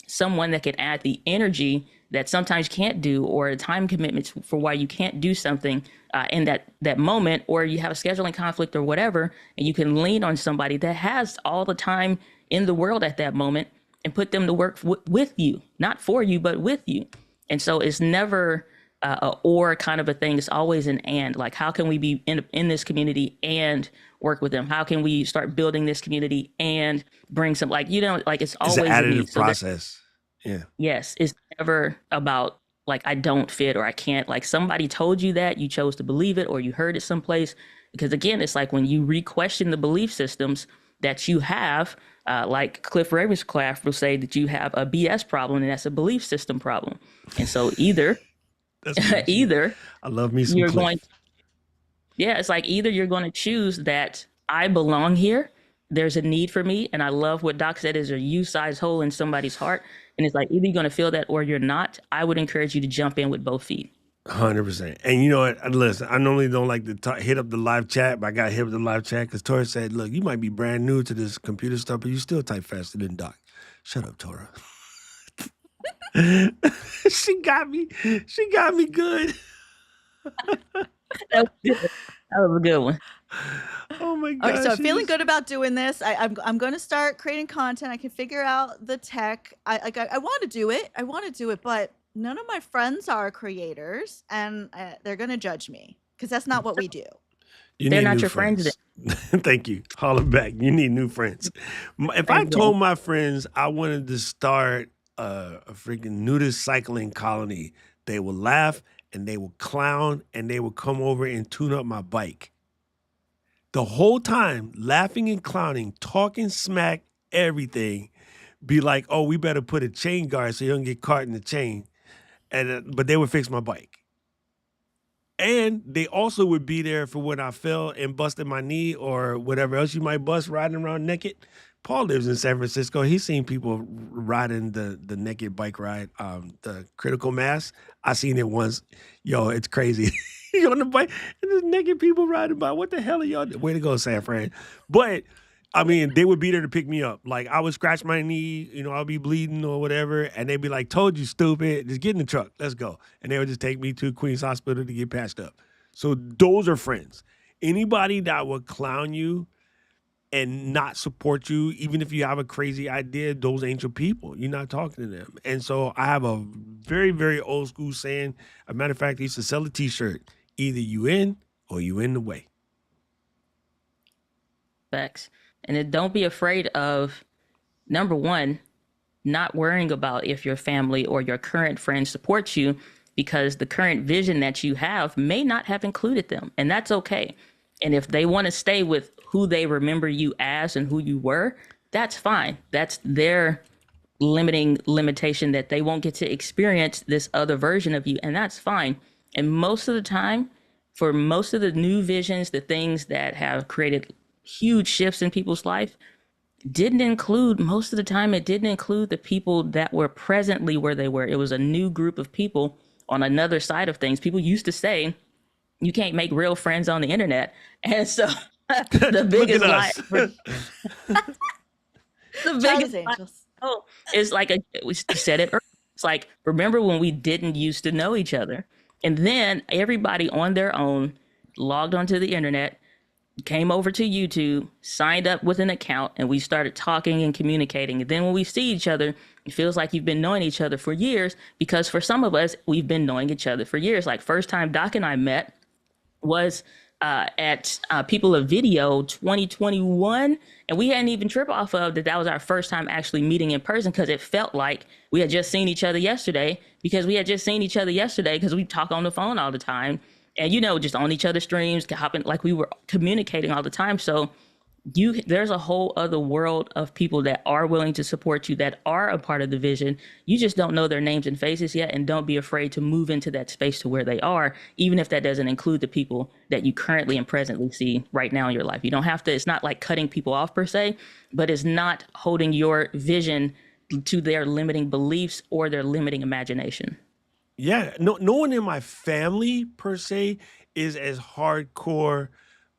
someone that can add the energy that sometimes you can't do, or time commitments for why you can't do something in that moment, or you have a scheduling conflict or whatever, and you can lean on somebody that has all the time in the world at that moment and put them to work with you, not for you, but with you. And so it's never a or kind of a thing. It's always an and. Like, how can we be in this community and work with them? How can we start building this community and bring some, it's always an additive so process. Yeah. Yes. It's never about I don't fit or I can't. Like, somebody told you that, you chose to believe it, or you heard it someplace. Because again, it's like when you re-question the belief systems that you have, like Cliff Ravenscraft will say that you have a BS problem, and that's a belief system problem. And so either I love me some you're Cliff. it's like either you're going to choose that I belong here, there's a need for me, and I love what Doc said is a U-sized hole in somebody's heart, and it's like either you're going to feel that or you're not. I would encourage you to jump in with both feet. 100%. And you know what? Listen, I normally don't like to hit up the live chat, but I got hit up the live chat because Tora said, "Look, you might be brand new to this computer stuff, but you still type faster than Doc." Shut up, Tora. She got me. She got me good. That was good. That was a good one. Oh my All right, so gosh. I'm feeling good about doing this. I'm going to start creating content. I can figure out the tech. I want to do it. I want to do it, but none of my friends are creators, and they're going to judge me because that's not what we do. You They're need not new your friends friends. Thank you. Holler back. You need new friends. If I Exactly. told my friends I wanted to start a freaking nudist cycling colony, they would laugh and they would clown and they would come over and tune up my bike. The whole time, laughing and clowning, talking smack, everything. Be like, oh, we better put a chain guard so you don't get caught in the chain. And but they would fix my bike. And they also would be there for when I fell and busted my knee or whatever else you might bust riding around naked. Paul lives in San Francisco. He's seen people riding the naked bike ride, the critical mass. I seen it once. Yo, it's crazy. You on the bike and there's naked people riding by. What the hell are y'all doing? Way to go, San Fran. But I mean, they would be there to pick me up. Like I would scratch my knee, you know, I'll be bleeding or whatever, and they'd be like, "Told you, stupid. Just get in the truck. Let's go." And they would just take me to Queens Hospital to get patched up. So those are friends. Anybody that would clown you and not support you, even if you have a crazy idea, those ain't your people. You're not talking to them. And so I have a very, very old school saying. As a matter of fact, I used to sell a T-shirt. Either you in or you in the way. Facts. And don't be afraid of, number one, not worrying about if your family or your current friends support you, because the current vision that you have may not have included them. And that's okay. And if they want to stay with who they remember you as and who you were, that's fine. That's their limitation, that they won't get to experience this other version of you. And that's fine. And most of the time, for most of the new visions, the things that have created huge shifts in people's life, didn't include, most of the time, it didn't include the people that were presently where they were. It was a new group of people on another side of things. People used to say, you can't make real friends on the internet. And so the Look biggest at lie, us. the Charlie's biggest lie Angels. is like, we said it earlier. It's like, remember when we didn't used to know each other? And then everybody on their own logged onto the internet, came over to YouTube, signed up with an account, and we started talking and communicating. And then when we see each other, it feels like you've been knowing each other for years, because for some of us, we've been knowing each other for years. Like first time Doc and I met was at People of Video 2021, and we hadn't even tripped off of that. That was our first time actually meeting in person, because it felt like we had just seen each other yesterday, because we talk on the phone all the time, and just on each other's streams, hopping, like we were communicating all the time. So there's a whole other world of people that are willing to support you, that are a part of the vision. You just don't know their names and faces yet, and don't be afraid to move into that space to where they are, even if that doesn't include the people that you currently and presently see right now in your life. You don't have to, it's not like cutting people off per se, but it's not holding your vision to their limiting beliefs or their limiting imagination. Yeah, no one in my family per se is as hardcore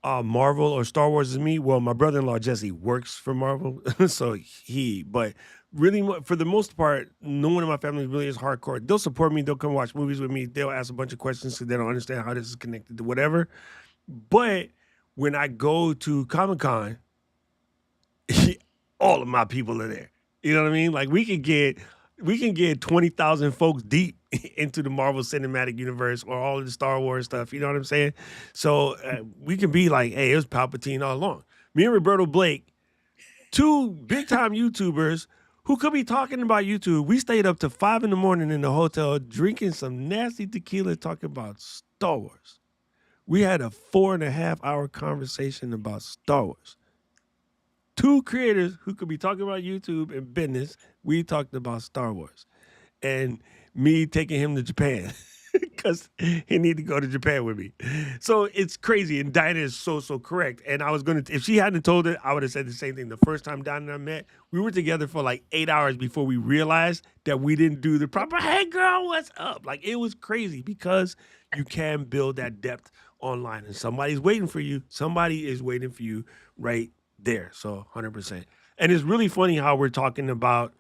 Marvel or Star Wars as me. Well, my brother-in-law Jesse works for Marvel, so but really for the most part, no one in my family really is hardcore. They'll support me. They'll come watch movies with me. They'll ask a bunch of questions because they don't understand how this is connected to whatever. But when I go to Comic-Con, all of my people are there. You know what I mean? Like we can get 20,000 folks deep into the Marvel Cinematic Universe or all of the Star Wars stuff. You know what I'm saying? So we can be like, hey, it was Palpatine all along. Me and Roberto Blake, two big time YouTubers who could be talking about YouTube. We stayed up to 5 a.m. in the hotel drinking some nasty tequila, talking about Star Wars. We had a 4.5-hour conversation about Star Wars. Two creators who could be talking about YouTube and business. We talked about Star Wars. And me taking him to Japan. because he need to go to Japan with me. So it's crazy. And Diana is so correct. And I was going to, if she hadn't told it, I would have said the same thing. The first time Diana and I met, we were together for like 8 hours before we realized that we didn't do the proper, hey girl, what's up? Like it was crazy because you can build that depth online and somebody's waiting for you. Somebody is waiting for you right there. So 100%. And it's really funny how we're talking about,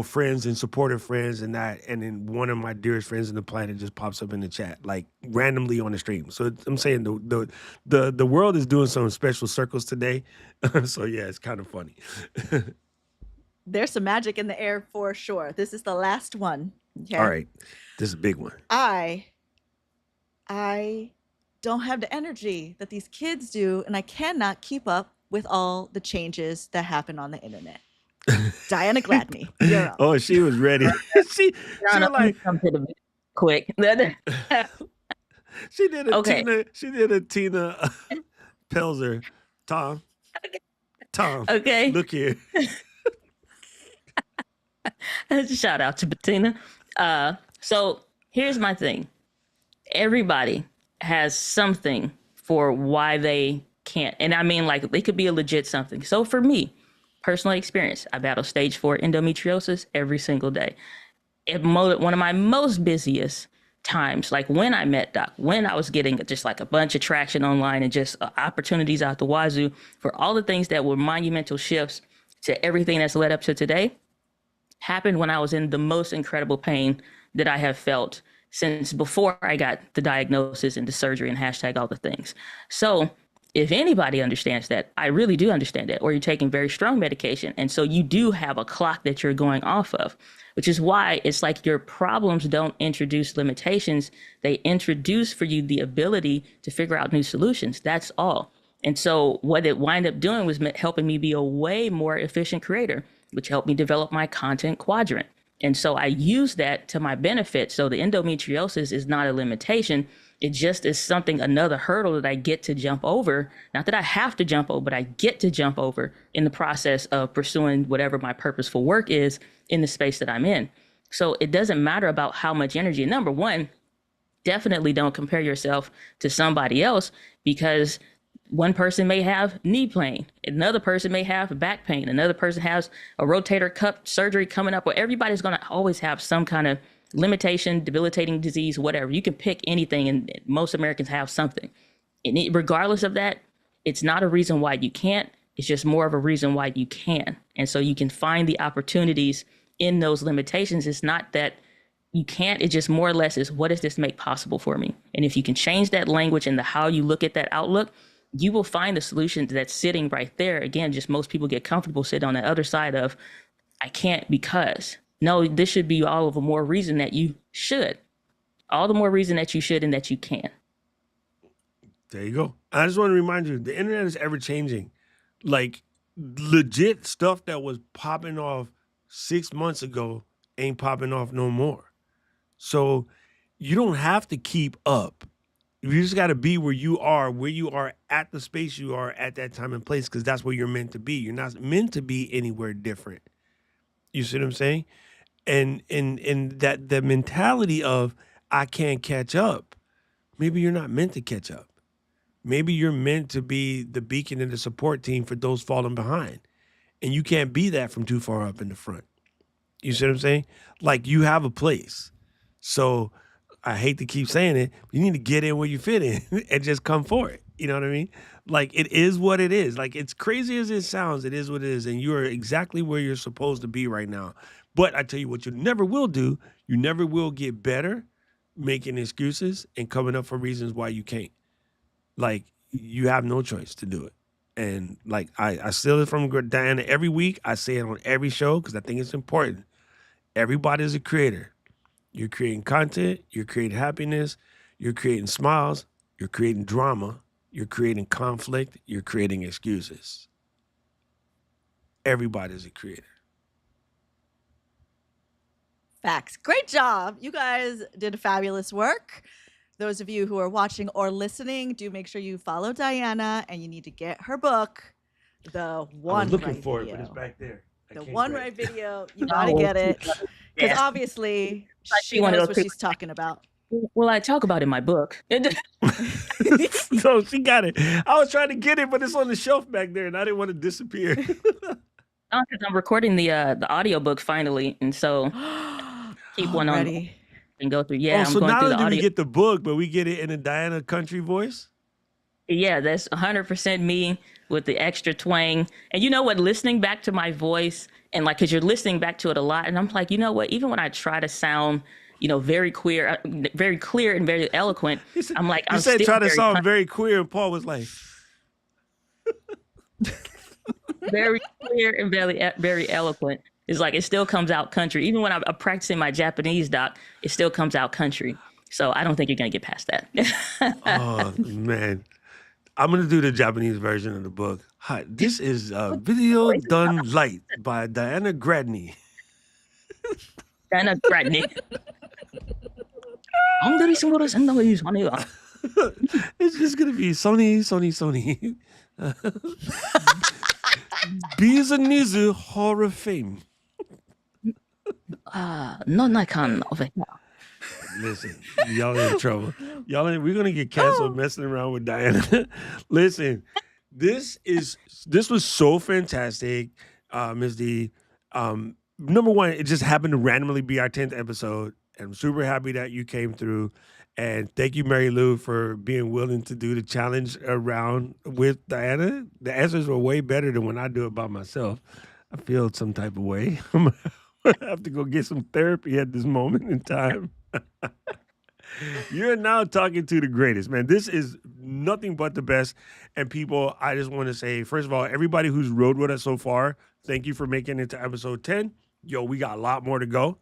friends and supportive friends and that. And then one of my dearest friends on the planet just pops up in the chat, like randomly on the stream. So I'm saying the world is doing some special circles today. So yeah, it's kind of funny. There's some magic in the air for sure. This is the last one. Okay? All right. This is a big one. I don't have the energy that these kids do, and I cannot keep up with all the changes that happen on the internet. Diana Gladney, you're up. Oh, she was ready. she like come to the quick. she did a Okay. Tina Pelzer. Tom. Okay. Look here. Shout out to Bettina. So here's my thing. Everybody has something for why they can't. And I mean, like, it could be a legit something. So for me, personal experience, I battle stage 4 endometriosis every single day. One of my most busiest times, like when I met Doc, when I was getting just like a bunch of traction online and just opportunities out the wazoo for all the things that were monumental shifts to everything that's led up to today, happened when I was in the most incredible pain that I have felt since before I got the diagnosis and the surgery and hashtag all the things. So if anybody understands that, I really do understand that, or you're taking very strong medication. And so you do have a clock that you're going off of, which is why it's like your problems don't introduce limitations. They introduce for you the ability to figure out new solutions. That's all. And so what it wound up doing was helping me be a way more efficient creator, which helped me develop my content quadrant. And so I use that to my benefit. So the endometriosis is not a limitation. It just is something, another hurdle that I get to jump over. Not that I have to jump over, but I get to jump over in the process of pursuing whatever my purposeful work is in the space that I'm in. So it doesn't matter about how much energy. Number one, definitely don't compare yourself to somebody else, because one person may have knee pain, another person may have back pain, another person has a rotator cuff surgery coming up, where everybody's going to always have some kind of limitation, debilitating disease, whatever. You can pick anything, and most Americans have something. And regardless of that, it's not a reason why you can't. It's just more of a reason why you can. And so you can find the opportunities in those limitations. It's not that you can't, it just more or less is, what does this make possible for me? And if you can change that language and how you look at that outlook, you will find a solution that's sitting right there. Again, just most people get comfortable sitting on the other side of, I can't because. No, this should be all of the more reason that you should. All the more reason that you should and that you can. There you go. I just want to remind you, the internet is ever changing. Like, legit stuff that was popping off 6 months ago ain't popping off no more. So you don't have to keep up. You just got to be where you are at the space you are at that time and place, because that's where you're meant to be. You're not meant to be anywhere different. You see what I'm saying? And that the mentality of, I can't catch up. Maybe you're not meant to catch up. Maybe you're meant to be the beacon and the support team for those falling behind. And you can't be that from too far up in the front. You see what I'm saying? Like, you have a place. So I hate to keep saying it, but you need to get in where you fit in and just come for it. You know what I mean? Like, it is what it is. Like, it's crazy as it sounds, it is what it is. And you are exactly where you're supposed to be right now. But I tell you what you never will do, you never will get better making excuses and coming up for reasons why you can't. Like, you have no choice to do it. And like, I steal it from Diana every week. I say it on every show because I think it's important. Everybody's a creator. You're creating content, you're creating happiness, you're creating smiles, you're creating drama, you're creating conflict, you're creating excuses. Everybody's a creator. Facts. Great job. You guys did fabulous work. Those of you who are watching or listening, do make sure you follow Diana, and you need to get her book, The One I was looking Right for Video. it, but it's back there. The One Right Video. You got to get it. Because obviously, she knows what she's talking about. Well, I talk about it in my book. So she got it. I was trying to get it, but it's on the shelf back there, and I didn't want to disappear. Because I'm recording the audiobook finally, and so keep one on Already. and go through. Oh, Yeah, I'm so going not through only the do we audio. get the book, but we get it in a Diana country voice. Yeah, that's 100% me with the extra twang. And you know what? Listening back to my voice and like, cause you're listening back to it a lot, and I'm like, you know what? Even when I try to sound, very very clear and very eloquent, I'm like, You I'm said still try to very, sound very queer, and Paul was like, very clear and very eloquent. It's like it still comes out country. Even when I'm practicing my Japanese, doc, it still comes out country. So I don't think you're gonna get past that. "Oh man, I'm gonna do the Japanese version of the book. Hi, this is a video done light by Diana Gradney. Dana Gradney. I'm It's just gonna be Sony. Bees and Nizu Hall of Fame. non over here. Listen, y'all in trouble. We're gonna get canceled messing around with Diana. Listen, this was so fantastic, Ms. D. Number one, it just happened to randomly be our 10th episode. And I'm super happy that you came through. And thank you, Mary Lou, for being willing to do the challenge around with Diana. The answers were way better than when I do it by myself. I feel some type of way. I'm gonna have to go get some therapy at this moment in time. You're now talking to the greatest, man. This is nothing but the best. And people, I just want to say, first of all, everybody who's rode with us so far, thank you for making it to episode 10. Yo, we got a lot more to go.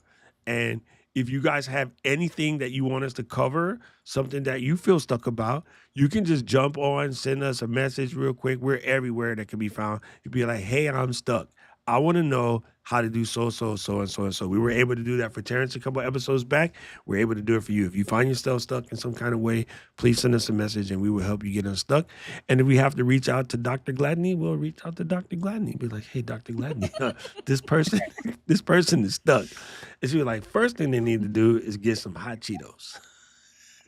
And if you guys have anything that you want us to cover, something that you feel stuck about, you can just jump on, send us a message real quick. We're everywhere that can be found. You'd be like, hey, I'm stuck. I want to know how to do so, and so. We were able to do that for Terrence a couple episodes back. We're able to do it for you. If you find yourself stuck in some kind of way, please send us a message and we will help you get unstuck. And if we have to reach out to Dr. Gladney, we'll reach out to Dr. Gladney. Be like, hey, Dr. Gladney, this person is stuck. And she'll be like, first thing they need to do is get some hot Cheetos.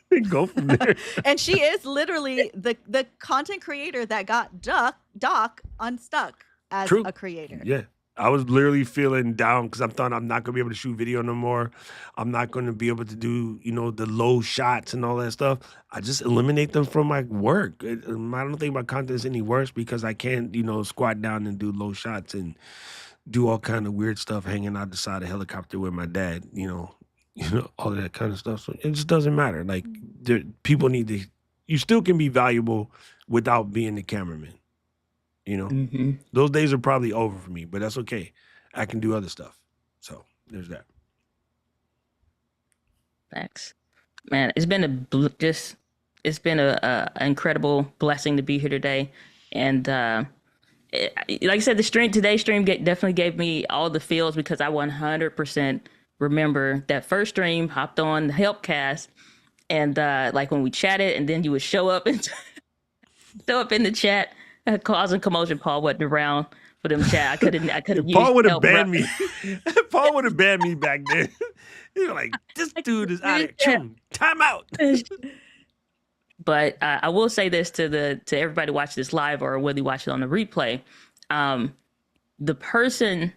And go from there. And she is literally the content creator that got Doc unstuck as True. a creator. Yeah. I was literally feeling down because I thought I'm not going to be able to shoot video no more. I'm not going to be able to do, the low shots and all that stuff. I just eliminate them from my work. I don't think my content is any worse because I can't, squat down and do low shots and do all kind of weird stuff hanging out the side of a helicopter with my dad, all of that kind of stuff. So it just doesn't matter. Like people need to, you still can be valuable without being the cameraman. Those days are probably over for me, but that's okay. I can do other stuff. So there's that. Thanks, man. It's been it's been a incredible blessing to be here today, and like I said, today's stream definitely gave me all the feels because I 100% remember that first stream. Hopped on the Helpcast, and like when we chatted, and then you would show up and show up in the chat. Causing commotion. Paul wasn't around for them chat. I couldn't. Paul would have banned me. Paul would have banned me back then. He was like, "This dude is out of tune. Time out." But I will say this to everybody watch this live or whether you watch it on the replay. The person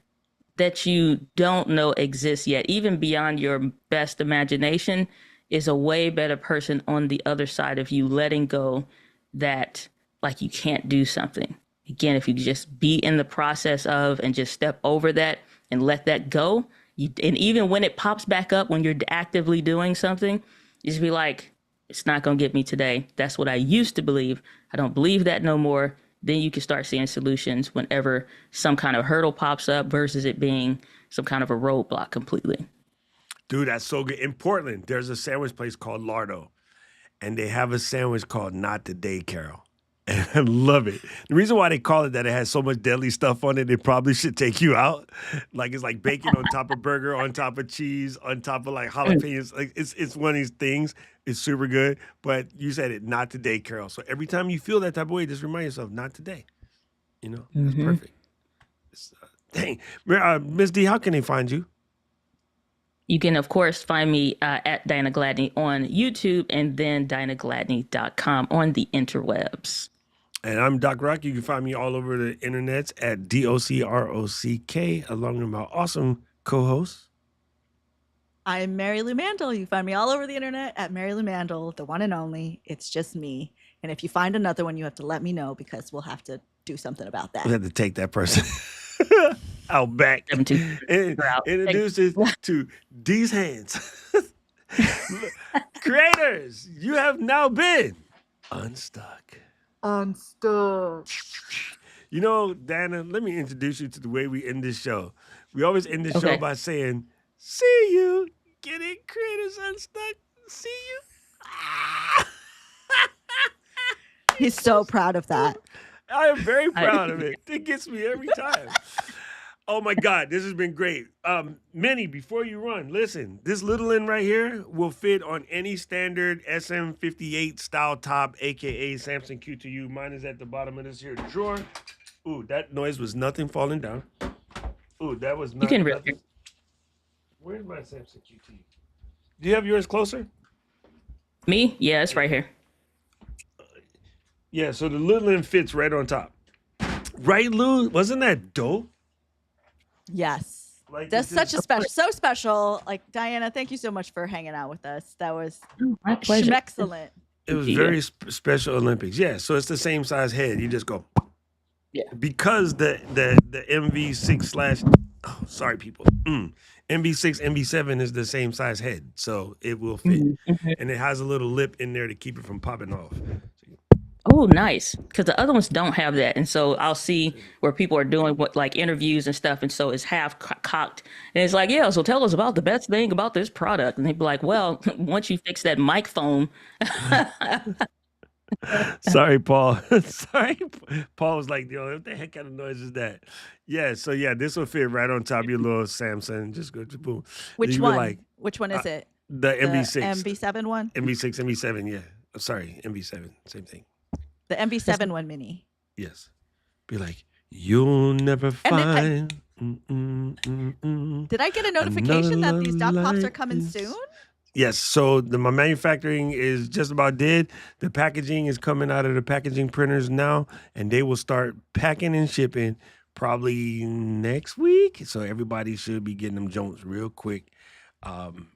that you don't know exists yet, even beyond your best imagination, is a way better person on the other side of you letting go that. Like you can't do something. Again, if you just be in the process of and just step over that and let that go, and even when it pops back up when you're actively doing something, you just be like, it's not going to get me today. That's what I used to believe. I don't believe that no more. Then you can start seeing solutions whenever some kind of hurdle pops up versus it being some kind of a roadblock completely. Dude, that's so good. In Portland, there's a sandwich place called Lardo, and they have a sandwich called Not Today, Carol. And I love it. The reason why they call it that, it has so much deadly stuff on it, it probably should take you out. Like it's like bacon on top of burger, on top of cheese, on top of like jalapenos. Like it's one of these things. It's super good. But you said it, not today, Carol. So every time you feel that type of way, just remind yourself, not today. That's perfect. Dang. Miss D, how can they find you? You can, of course, find me at Diana Gladney on YouTube and then DianaGladney.com on the interwebs. And I'm Doc Rock. You can find me all over the internets at DOCROCK, along with my awesome co-host. I'm Mary Lou Mandel. You find me all over the internet at Mary Lou Mandel, the one and only. It's just me. And if you find another one, you have to let me know because we'll have to do something about that. We have to take that person out back and introduce it to D's hands. Creators, you have now been unstuck. Unstuck. You know, Dana, let me introduce you to the way we end this show. We always end this show by saying, see you. Get it, creators unstuck. See you. He's so proud of that. I am very proud of it. It gets me every time. Oh my God, this has been great. Minnie, before you run, listen, this little end right here will fit on any standard SM58 style top, aka Samson Q2U. Mine is at the bottom of this here drawer. Ooh, that noise was nothing falling down. Ooh, that was not. You can really. Where's my Samson Q2U? Do you have yours closer? Me? Yeah, it's right here. Yeah, so the little end fits right on top. Right, Lou? Wasn't that dope? Yes. Like that's such a so special. Like, Diana, thank you so much for hanging out with us. That was my pleasure. Excellent. It was very special Olympics. Yeah, so it's the same size head. You just go. Yeah. Because the MV6 sorry people. MV6, MV7 is the same size head. So it will fit. Mm-hmm. And it has a little lip in there to keep it from popping off. Oh, nice. Because the other ones don't have that. And so I'll see where people are doing like interviews and stuff. And so it's half cocked. And it's like, yeah, so tell us about the best thing about this product. And they'd be like, well, once you fix that mic foam. Sorry, Paul. Sorry. Paul was like, yo, what the heck kind of noise is that? Yeah, so yeah, this will fit right on top of your little Samsung. Just go to boom. Which one? Like, which one is it? The MV6. MV7 one? MV6, MV7, yeah. Sorry, MV7, same thing. The MV7 one mini. Yes. Be like, you'll never find. Did I get a notification that these dot pops are coming soon? Yes. So my manufacturing is just about dead. The packaging is coming out of the packaging printers now, and they will start packing and shipping probably next week. So everybody should be getting them Jones real quick. And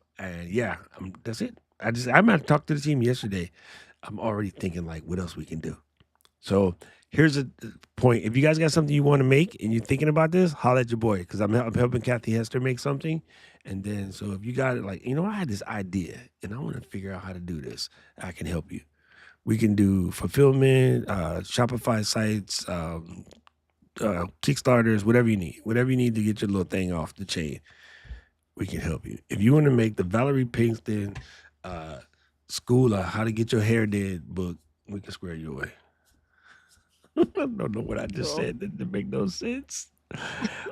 yeah, that's it. I'm going to talk to the team yesterday. I'm already thinking like what else we can do. So here's a point. If you guys got something you want to make and you're thinking about this, holler at your boy because I'm helping Kathy Hester make something. And then so if you got it like, I had this idea and I want to figure out how to do this, I can help you. We can do fulfillment, Shopify sites, Kickstarters, whatever you need. Whatever you need to get your little thing off the chain, we can help you. If you want to make the Valerie Pinkston school how to get your hair did book, we can square you away. I don't know what I just said. That didn't make no sense.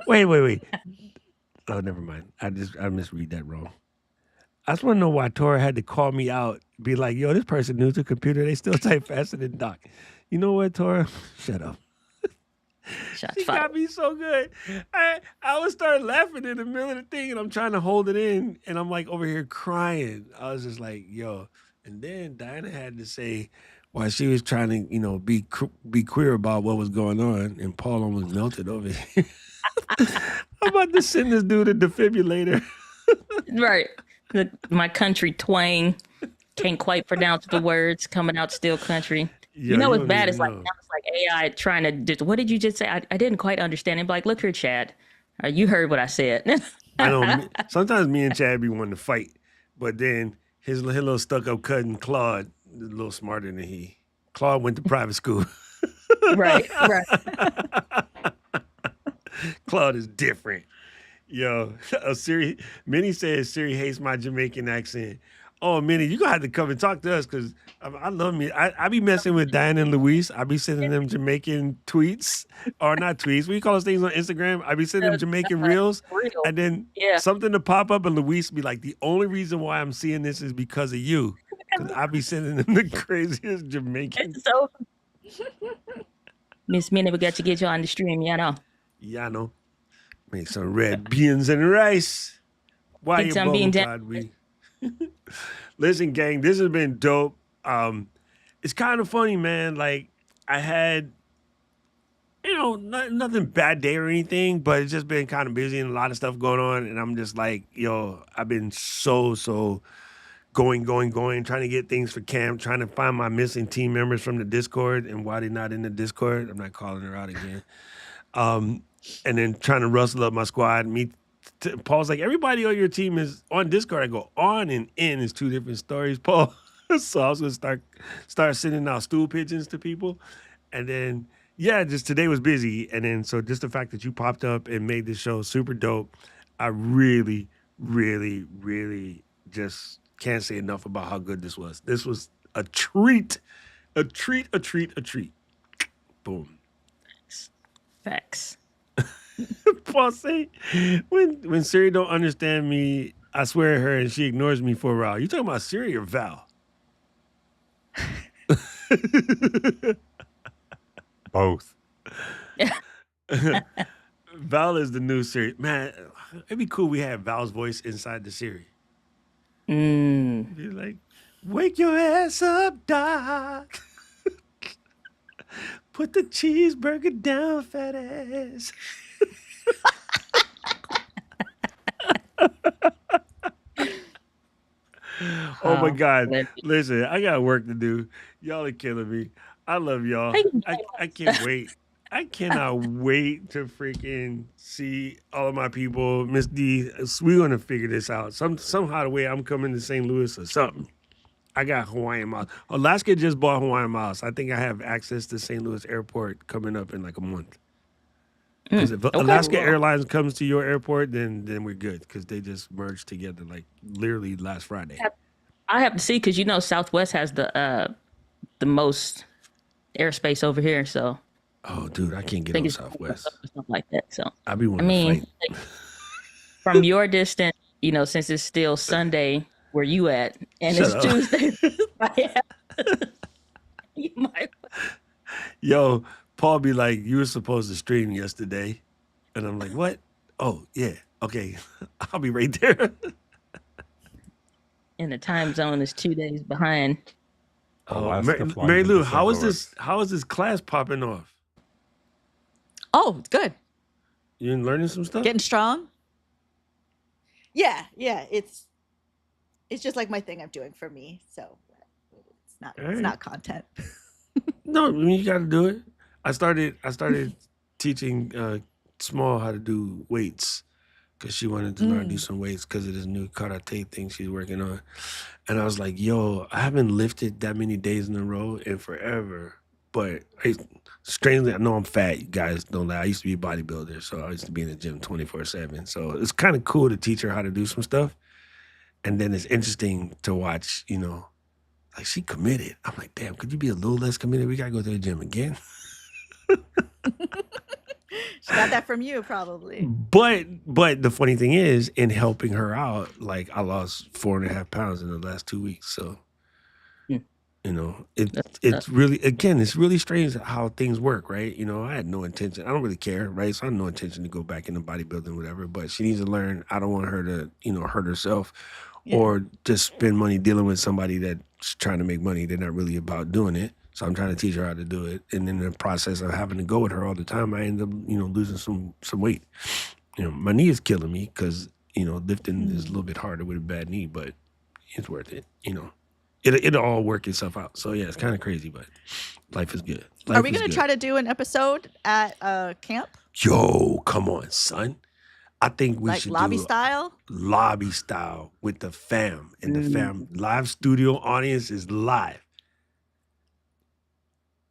Wait. Oh, never mind. I misread that wrong. I just want to know why Tora had to call me out, be like, yo, this person new to computer, they still type faster than Doc. You know what, Tora? Shut up. She got me so good. I would start laughing in the middle of the thing, and I'm trying to hold it in, and I'm like over here crying. I was just like, yo. And then Diana had to say, while she was trying to, be queer about what was going on, and Paul almost melted over here. I'm about to send this dude a defibrillator. Right. My country twang. Can't quite pronounce the words coming out still country. Yeah, what's bad is like AI trying to just, what did you just say? I didn't quite understand it. Like, look here, Chad. You heard what I said. I know. Sometimes me and Chad be wanting to fight, but then his little stuck-up cousin Claude is a little smarter than he. Claude went to private school. Right. Claude is different. Yo, Minnie says Siri hates my Jamaican accent. Oh, Minnie, you're going to have to come and talk to us because I love me. I be messing with Diane and Luis. I be sending them Jamaican tweets, or not tweets. What do you call those things on Instagram? I be sending them Jamaican reels. And then something to pop up and Luis be like, the only reason why I'm seeing this is because of you. Because I be sending them the craziest Jamaican. So, Miss Minnie, we got to get you on the stream, Yeah, I know. Make some red beans and rice. Why Thinks you I'm being glad we listen, gang, this has been dope. It's kind of funny, man. Like I had, nothing bad day or anything, but it's just been kind of busy and a lot of stuff going on. And I'm just like, yo, I've been so going, trying to get things for camp, trying to find my missing team members from the Discord and why they're not in the Discord. I'm not calling her out again. And then trying to rustle up my squad. Paul's like, everybody on your team is on Discord. I go, on and in is two different stories, Paul. So I was gonna start sending out stool pigeons to people. And then just today was busy. And then so just the fact that you popped up and made this show super dope, I really, really, really just can't say enough about how good this was. This was a treat. A treat. Boom. Facts. Paul say, when Siri don't understand me, I swear at her and she ignores me for a while. You talking about Siri or Val? Both. Val is the new Siri. Man, it'd be cool we had Val's voice inside the Siri. Be like, wake your ass up, Doc. Put the cheeseburger down, fat ass. Oh my God. Listen, I got work to do. Y'all are killing me. I love y'all. I can't wait. I cannot wait to freaking see all of my people. Miss D, we're going to figure this out. Somehow the way I'm coming to St. Louis or something. I got Hawaiian Miles. Alaska just bought Hawaiian Miles. I think I have access to St. Louis Airport coming up in like a month. Because if Alaska Airlines comes to your airport, then we're good. Because they just merged together like literally last Friday. I have to see because Southwest has the most airspace over here. So. Oh, dude, I can't get on Southwest. Stuff like that. So I be wanting to fight. Like, from your distance, since it's still Sunday where you at, and it's Tuesday. You might. Yo, Paul be like, you were supposed to stream yesterday. And I'm like, what? Oh, yeah. Okay. I'll be right there. And the time zone is 2 days behind. Oh, Mary Lou, how is this class popping off? Oh, it's good. You learning some stuff? Getting strong? Yeah. It's just like my thing I'm doing for me. So it's not content. No, I mean, you got to do it. I started teaching Small how to do weights because she wanted to learn to do some weights because of this new karate thing she's working on. And I was like, yo, I haven't lifted that many days in a row in forever. But strangely, I know I'm fat. You guys don't lie. I used to be a bodybuilder, so I used to be in the gym 24/7. So it's kind of cool to teach her how to do some stuff. And then it's interesting to watch, like she committed. I'm like, damn, could you be a little less committed? We got to go to the gym again. She got that from you, probably. But the funny thing is, in helping her out, like I lost 4.5 pounds in the last 2 weeks. So, it's really, again, it's really strange how things work, right? I had no intention. I don't really care, right? So I had no intention to go back into bodybuilding, whatever. But she needs to learn. I don't want her to, hurt herself or just spend money dealing with somebody that's trying to make money. They're not really about doing it. So I'm trying to teach her how to do it. And in the process of having to go with her all the time, I end up, losing some weight. My knee is killing me because, lifting is a little bit harder with a bad knee, but it's worth it. It'll all work itself out. So yeah, it's kind of crazy, but life is good. Are we going to try to do an episode at camp? Yo, come on, son. I think we should lobby do style? Lobby style with the fam. And the fam live studio audience is live.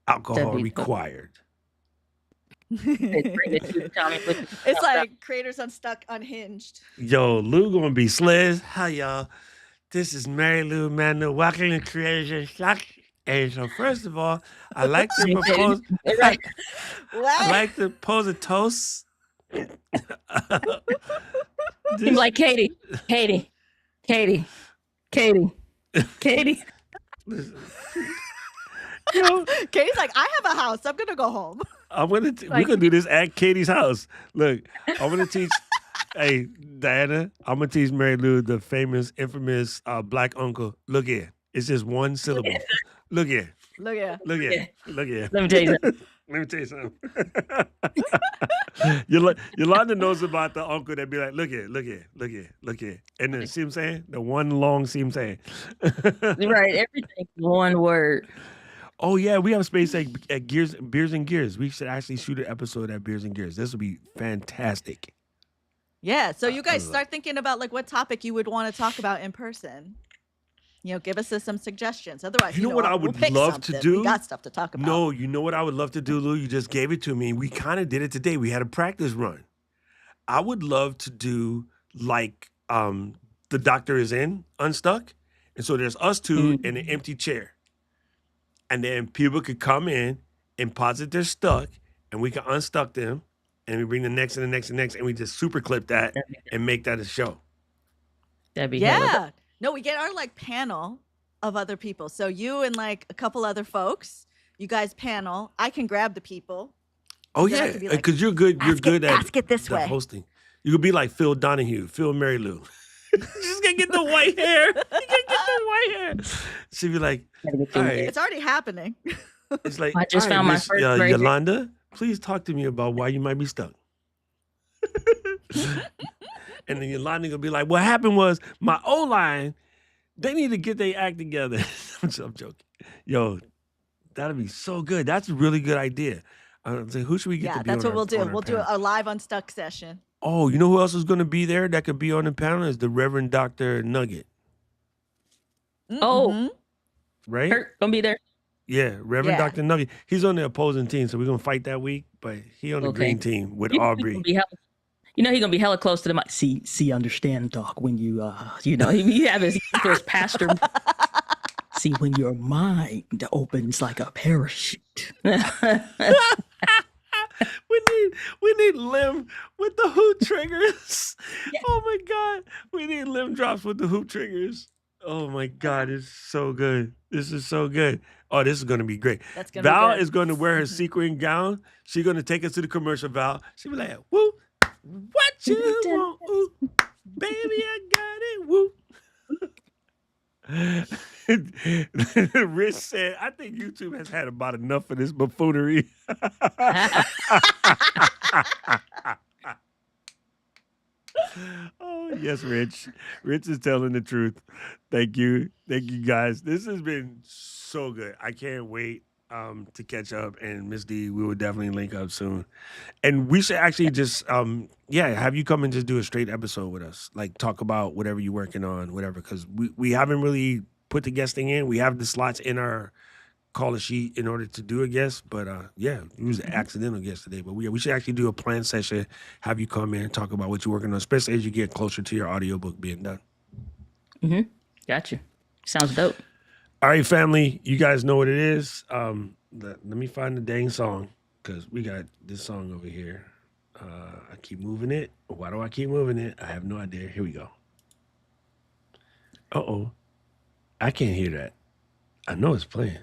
Alcohol required. It's like Creators Unstuck Unhinged. Yo, Lou gonna be Sliz. Hi y'all. This is Mary Lou Manuel, welcome to Creators Unstuck. And so first of all, I like to propose I like to pose a toast. I'm like Katie. Katie's like, I have a house. I'm gonna go home. We're gonna do this at Katie's house. Look, I'm gonna teach Hey, Diana, I'm gonna teach Mary Lou the famous, infamous black uncle. Look here. It's just one syllable. Look here. Look at Look here. Yeah. Look here. Let me tell you something. Let me tell you something. Yolanda knows about the uncle that be like, look here, look here, look here, look here. And then, see what I'm saying? The one long, see what I'm saying? Right. Everything one word. Oh, yeah, we have space at Beers and Gears. We should actually shoot an episode at Beers and Gears. This would be fantastic. Yeah, so you guys love start thinking about like what topic you would want to talk about in person. Give us some suggestions. Otherwise, You know what I we'll would pick love to something. do? We got stuff to talk about. No, you know what I would love to do, Lou? You just gave it to me. We kind of did it today. We had a practice run. I would love to do like the doctor is in Unstuck. And so there's us two in an empty chair. And then people could come in and posit they're stuck, and we can unstuck them, and we bring the next and the next and the next, and we just super clip that and make that a show. That'd be hella Yeah. No, we get our like panel of other people. So you and like a couple other folks, you guys panel. I can grab the people. Oh Then I yeah, could be like, because you're good. You're good at ask it this the way. hosting. You could be like Phil Donahue, Phil Mary Lou. You just gotta get the white hair. You gotta get the white hair. She'd be like, all right. It's already happening. It's like, I just all right, found my Miss, first gray hair. Yolanda, please talk to me about why you might be stuck. And then Yolanda gonna be like, what happened was my O-line, they need to get their act together. I'm joking. Yo, that'd be so good. That's a really good idea. So who should we get Yeah, to be that's on what we'll our- do. on our We'll do panel? a live Unstuck session. Oh, you know who else is going to be there that could be on the panel is the Reverend Dr. Nugget, Oh, Mhm. right? Kurt gonna be there. Yeah, Reverend Yeah. Dr. Nugget. He's on the opposing team, so we're going to fight that week, but he on the Okay. green team with You know he Aubrey. gonna be hella- You know he gonna be hella close to the mic. See, understand, Doc. When you, he have his pastor. See, when your mind opens like a parachute. We need Lim with the hoop triggers. Oh my God. We need Lim drops with the hoop triggers. Oh my God, it's so good. This is so good. Oh, this is going to be great. That's gonna Val be good. is going to wear her sequin gown. She's going to take us to the commercial, Val. She'll be like, woo, what you want, ooh, baby, I got it, woo. Rich said, I think YouTube has had about enough of this buffoonery. Oh, yes, Rich. Rich is telling the truth. Thank you. Thank you, guys. This has been so good. I can't wait to catch up. And Miss D, we will definitely link up soon. And we should actually just, have you come and just do a straight episode with us. Like, talk about whatever you're working on, whatever. Because we haven't really put the guesting in. We have the slots in our caller sheet in order to do a guest. But, it was an accidental guest today. But we should actually do a planned session, have you come in and talk about what you're working on, especially as you get closer to your audiobook being done. Gotcha. Sounds dope. All right, family, you guys know what it is. Let me find the dang song, because we got this song over here. I keep moving it. Why do I keep moving it? I have no idea. Here we go. Uh-oh. I can't hear that. I know it's playing.